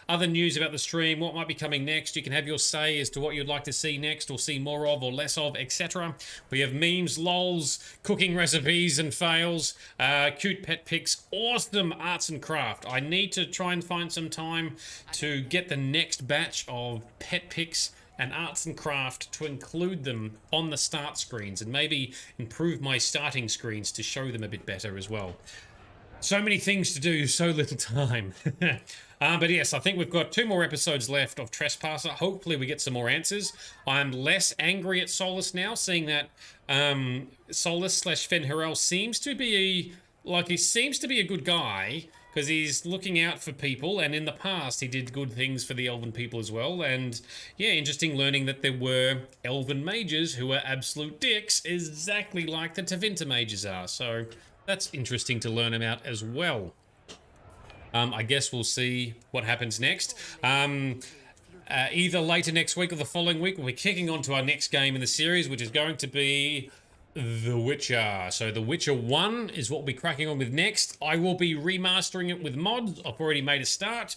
Speaker 2: other news about the stream, what might be coming next. You can have your say as to what you'd like to see next or see more of or less of, etc. We have memes, lols, cooking recipes and fails, cute pet pics, awesome arts and craft. I need to try and find some time to get the next batch of pet pics and arts and craft to include them on the start screens and maybe improve my starting screens to show them a bit better as well. So many things to do, so little time. But yes, I think we've got 2 more episodes left of Trespasser. Hopefully we get some more answers. I'm less angry at Solus now, seeing that Solus/Fen'Harel seems to be he seems to be a good guy, because he's looking out for people, and in the past he did good things for the Elven people as well. And yeah, interesting learning that there were Elven mages who were absolute dicks, exactly like the Tevinter mages are. So that's interesting to learn about as well. I guess we'll see what happens next. Either later next week or the following week, we'll be kicking on to our next game in the series, which is going to be The Witcher. So The Witcher 1 is what we'll be cracking on with next. I will be remastering it with mods. I've already made a start.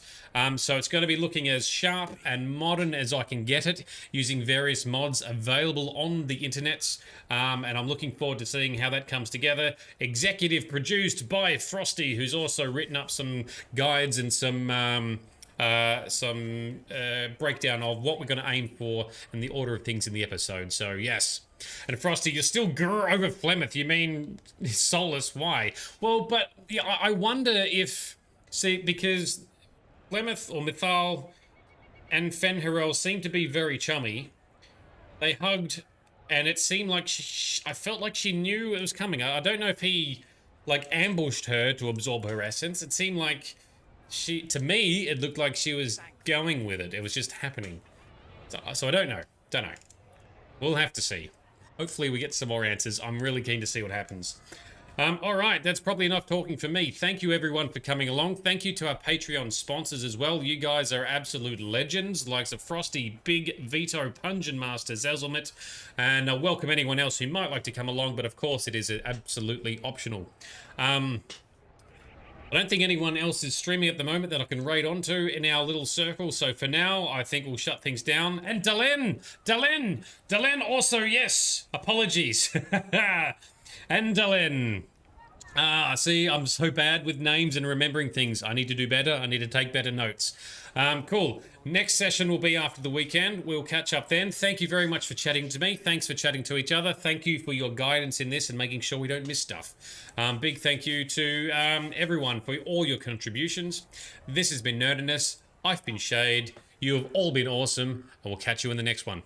Speaker 2: So it's going to be looking as sharp and modern as I can get it, using various mods available on the internets. And I'm looking forward to seeing how that comes together. Executive produced by Frosty, who's also written up some guides and some breakdown of what we're going to aim for and the order of things in the episode. So yes. And Frosty, you're still grr over Flemeth. You mean soulless? Why? Well, but yeah, I wonder if, see, because Flemeth or Mythal and Fen'Harel seem to be very chummy. They hugged, and it seemed like I felt like she knew it was coming. I don't know if he like ambushed her to absorb her essence. It seemed like to me, it looked like she was going with it. It was just happening. So I don't know. We'll have to see. Hopefully we get some more answers. I'm really keen to see what happens. All right, that's probably enough talking for me. Thank you everyone for coming along. Thank you to our Patreon sponsors as well. You guys are absolute legends, like the Frosty, Big Vito, Pungeon Master, Zazelmit, and welcome anyone else who might like to come along, but of course it is absolutely optional. I don't think anyone else is streaming at the moment that I can raid onto in our little circle, so for now, I think we'll shut things down. And Dalen also, yes, apologies. And Dalen. See, I'm so bad with names and remembering things. I need to do better. I need to take better notes. Cool. Next session will be after the weekend. We'll catch up then. Thank you very much for chatting to me. Thanks for chatting to each other. Thank you for your guidance in this and making sure we don't miss stuff. Big thank you to everyone for all your contributions. This has been Nerdedness. I've been Shade. You have all been awesome, and we'll catch you in the next one.